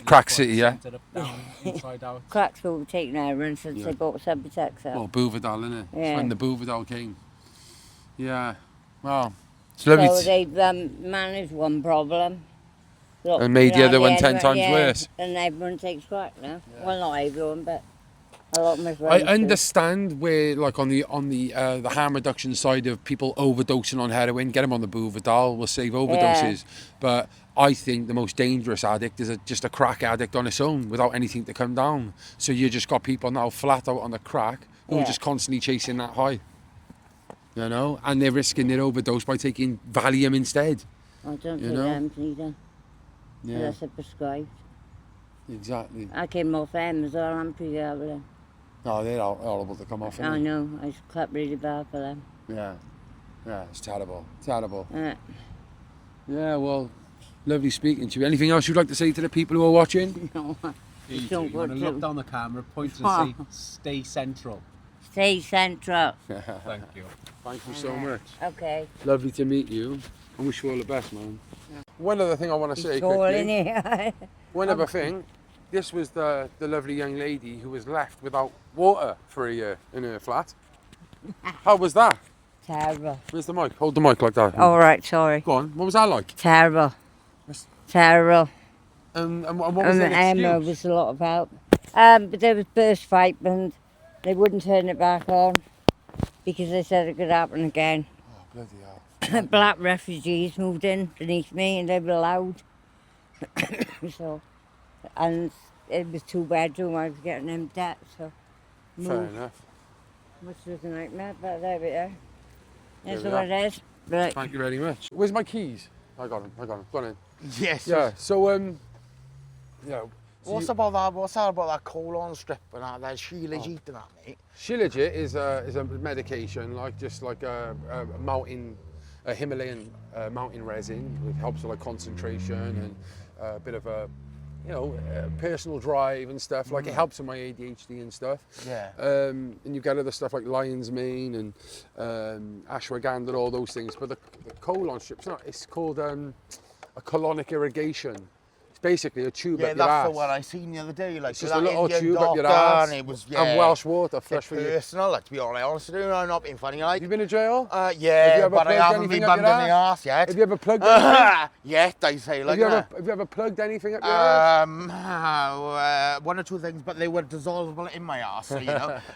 Crack City, yeah. Centred up, down, inside out. Cracks will be taking over since they bought Subutex out. Oh, Bouverdal, innit? Yeah. It's when the Bouverdal came. Yeah. Well, it's lovely. So they've managed one problem. Look, And made the other one 10 times worse. And everyone takes crack now. Yeah. Well, not everyone, but a lot of my I friends. understand where, like, on the harm reduction side of people overdosing on heroin, get them on the Bouverdal, will save overdoses. But I think the most dangerous addict is just a crack addict on its own, without anything to come down. So you just got people now flat out on the crack who are just constantly chasing that high. You know, and they're risking their overdose by taking Valium instead. I don't take them either. Yeah, Unless they're prescribed. exactly. I came off them as well, I'm pretty horrible. No, they're horrible to come off. I know, I clap really bad for them. Yeah, yeah, it's terrible, terrible. Yeah. Yeah, well, lovely speaking to you. Anything else you'd like to say to the people who are watching? No, You don't want to go look to. down the camera, point and say, stay central. Stay central. Thank you. Thank you so much. Okay. Lovely to meet you. I wish you all the best, man. One other thing I want to say It's all in quickly. here. One other thing. This was the lovely young lady who was left without water for a year in her flat. How was that? Terrible. Where's the mic? Hold the mic like that. All right, sorry. Go on. What was that like? Terrible. Terrible. And what was the Emma excuse? was a lot of help. But there was burst pipe and they wouldn't turn it back on because they said it could happen again. Oh, bloody hell. Black refugees moved in beneath me and they were loud. So, and it was 2-bedroom, I was getting them debt, so Fair moved. enough. Which was a nightmare, but there we are. That's There we what it is. Right. Thank you very much. Where's my keys? I got them. Go on in. Yes. Yeah, so, yeah. What's about that colon strip and that Shilajit and that, mate? Shilajit is a medication, just like a Himalayan mountain resin. It helps with like concentration and a bit of a, personal drive and stuff. Like it helps with my ADHD and stuff. Yeah. And you've got other stuff like lion's mane and ashwagandha, all those things. But the colon strip's not. It's called a colonic irrigation. Basically a tube up your ass. That's the one I seen the other day. Like, it's just a little tube up your ass and it was, and Welsh water flush for you. Personal, like, to be honest with you, I'm not being funny. Like, Have you been to jail? Yeah, but I haven't been bummed in the ass yet. Have you ever plugged anything? Yet, I say. Like, have you ever plugged anything up your ass? One or two things, but they were dissolvable in my ass. So,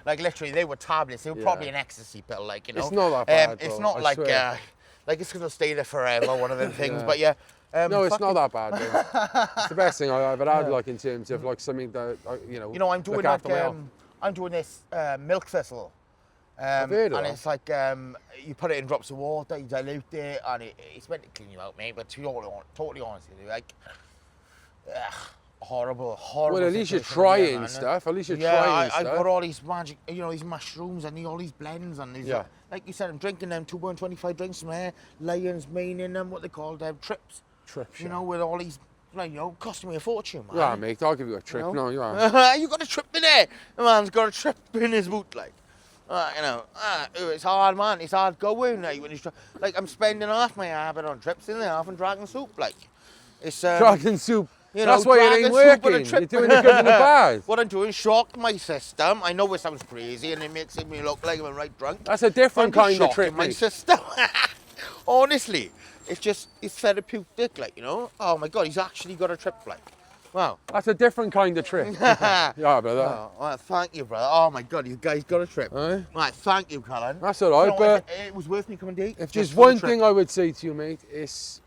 like literally, they were tablets. They were probably an ecstasy pill, like, It's not that bad. It's bro, not I like swear. like it's gonna stay there forever. One of them things, but yeah. No, it's not that bad. Though. It's the best thing I've ever had, like in terms of like something that I'm doing look after my like health. I'm doing this milk thistle. I've heard of and that. it's like you put it in drops of water, you dilute it, and it's meant to clean you out, mate. But to be totally honest with you, like horrible. Well, at least you're situation trying man. stuff. At least you're Yeah, trying I've stuff. got all these magic, these mushrooms and all these blends and these. Yeah. Like you said, I'm drinking them 2.25 drinks from there, lion's mane in them, what they call them, trips. Trips, You know, with all these, costing me a fortune, man. Yeah, mate, I'll give you a trip. No, you are. You got a trip in there. The man's got a trip in his boot, like. It's hard, man. It's hard going, like, when he's like, I'm spending half my habit on trips in there, half on dragon soup, like. It's Dragon soup. That's why it dragon ain't soup and a working. trip. You're doing the good and the bad. What I'm doing, shock my system. I know it sounds crazy and it makes me look like I'm right drunk. That's a different But I'm kind of just trip, shocking my mate. system. Honestly, it's therapeutic, like, Oh my God, he's actually got a trip, like. Wow. That's a different kind of trip. Yeah, brother. Oh, well, thank you, brother. Oh my God, you guys got a trip. Aye. Right, thank you, Colin. That's all right, but it was worth me coming to eat. if just there's for the one trip. thing I would say to you, mate, is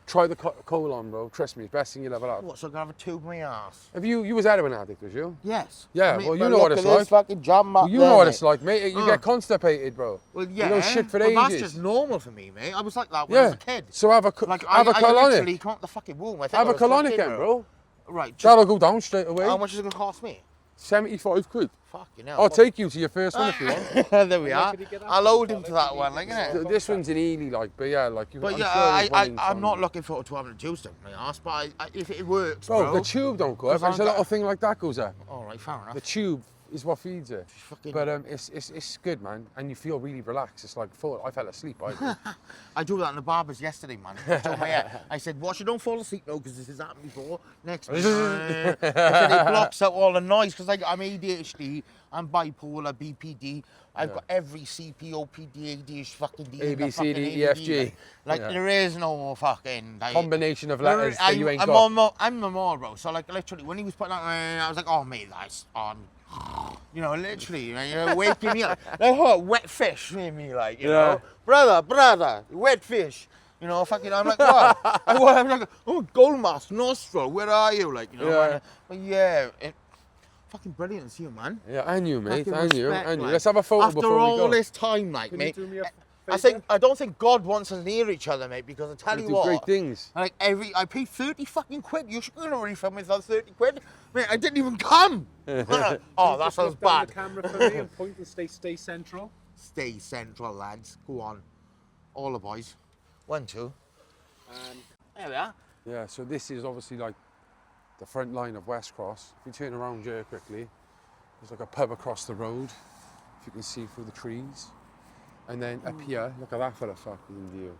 try the colon, bro. Trust me, it's the best thing you'll ever have. What, so I'm gonna have a tube in my ass? Have you was heroin addict, was you? Yes. Yeah, I mean, well, you but know what look it's at this like. fucking jam up You there, know what mate. it's like, mate. You get constipated, bro. Well, yeah. You don't shit for well, ages. that's just normal for me, mate. I was like that when I was Yeah. a kid. So have a Like, have a I colonic. literally come out the fucking womb. I think Have I a was colonic 14, then, bro. Right. Just, That'll go down straight away. how much is it gonna cost me? 75 quid. Fucking hell. I'll take you to your first one if you want. There we are. I'll hold him to that one, like, innit? This one's an Ely, like, but yeah, like you. But I'm yeah, sure there's one in I'm some- not looking forward to having a juice in my ass, but if it works, Bro, bro. the tube don't go up. Because There's a little thing like that goes up. All right, fair enough. The tube is what feeds it. Fucking- But it's good, man, and you feel really relaxed. It's like I fell asleep. I do that in the barbers yesterday, man. I told my hair, I said, watch you don't fall asleep now, because this has happened before. Next week, I said it blocks out all the noise, because I'm ADHD, I'm bipolar, BPD. I've got every CPOPD, ADHD, fucking D, A, B, C, D, E, F, G. Like, Yeah. there is no fucking... Like, Combination of letters that you ain't got. I'm them all, bro. So, like, literally, when he was putting that, I was like, oh, mate, that's on. You know, literally, you know, waking me up. Like, what, wet fish made me, like, you know. Brother, wet fish. You know, fucking, I'm like, what? I'm like, oh, gold mask, nostril, where are you? Like, you know, Yeah. but yeah, fucking brilliant to see you, man. Yeah, and you, mate, Fucking and you, respect, and you. like, Let's have a photo after before we all go. this time, like, Can you mate. do me a I don't think God wants us near each other, mate, because I tell We you do what. great things. Like I paid 30 fucking quid. You should go to refund me for 30 quid. Mate, I didn't even come. Oh, that sounds bad. The camera for me and point and stay central. Stay central, lads. Go on. All the boys. 1, 2. There we are. Yeah, so this is obviously like the front line of West Cross. If you turn around here quickly, there's like a pub across the road, if you can see through the trees. And then up here, look at that for a fucking view.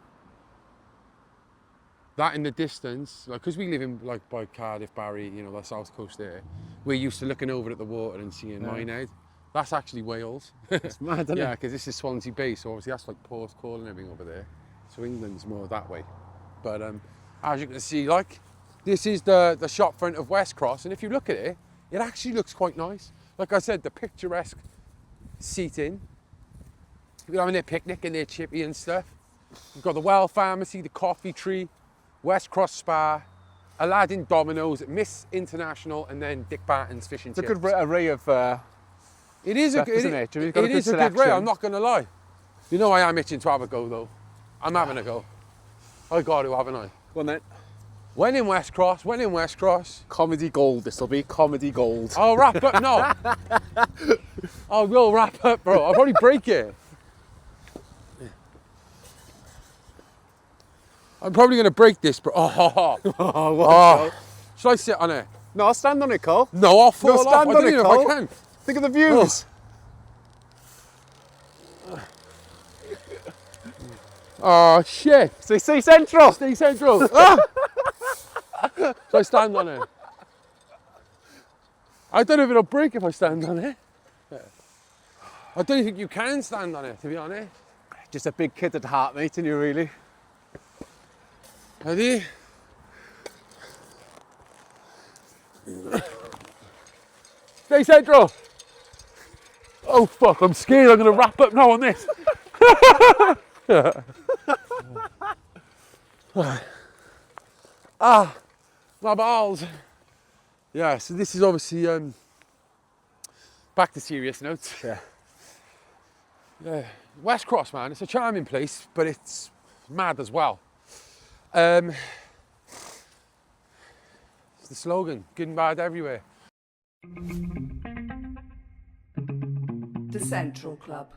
That in the distance, like, because we live in, like, by Cardiff, Barry, you know, the south coast there, we're used to looking over at the water and seeing Minehead. That's actually Wales. It's mad, isn't Yeah, it? because this is Swansea Bay, so obviously that's like Porthcawl and everything over there. So England's more that way. But as you can see, like, this is the shop front of West Cross, and if you look at it, it actually looks quite nice. Like I said, the picturesque seating. People having their picnic and their chippy and stuff. You've got the Well Pharmacy, the Coffee Tree, West Cross Spa, Aladdin Domino's, Miss International, and then Dick Barton's Fish and It's a Chips. good array of. It is stuff, a good, isn't it? You've got a it good is a good array, selection. I'm not going to lie. You know I am itching to have a go, though. I'm having a go. I got to, haven't I? Go on then. When in West Cross. Comedy gold. This will be comedy gold. I'll wrap up, no. I will wrap up, bro. I'll probably break it. I'm probably going to break this, bro. Should I sit on it? No, I'll stand on it, Cole. No, I'll fall No, off. stand I on don't it, even know Cole. if I can. Think of the views. Oh, shit. Stay central. Stay central. Ah! Should I stand on it? I don't know if it'll break if I stand on it. I don't think you can stand on it, to be honest. Just a big kid at heart, mate, and you really. Ready? Stay central. Oh fuck, I'm scared I'm gonna wrap up now on this. My balls. Yeah, so this is obviously back to serious notes. Yeah. West Cross, man, it's a charming place, but it's mad as well. It's the slogan, good and bad everywhere. The Central Club.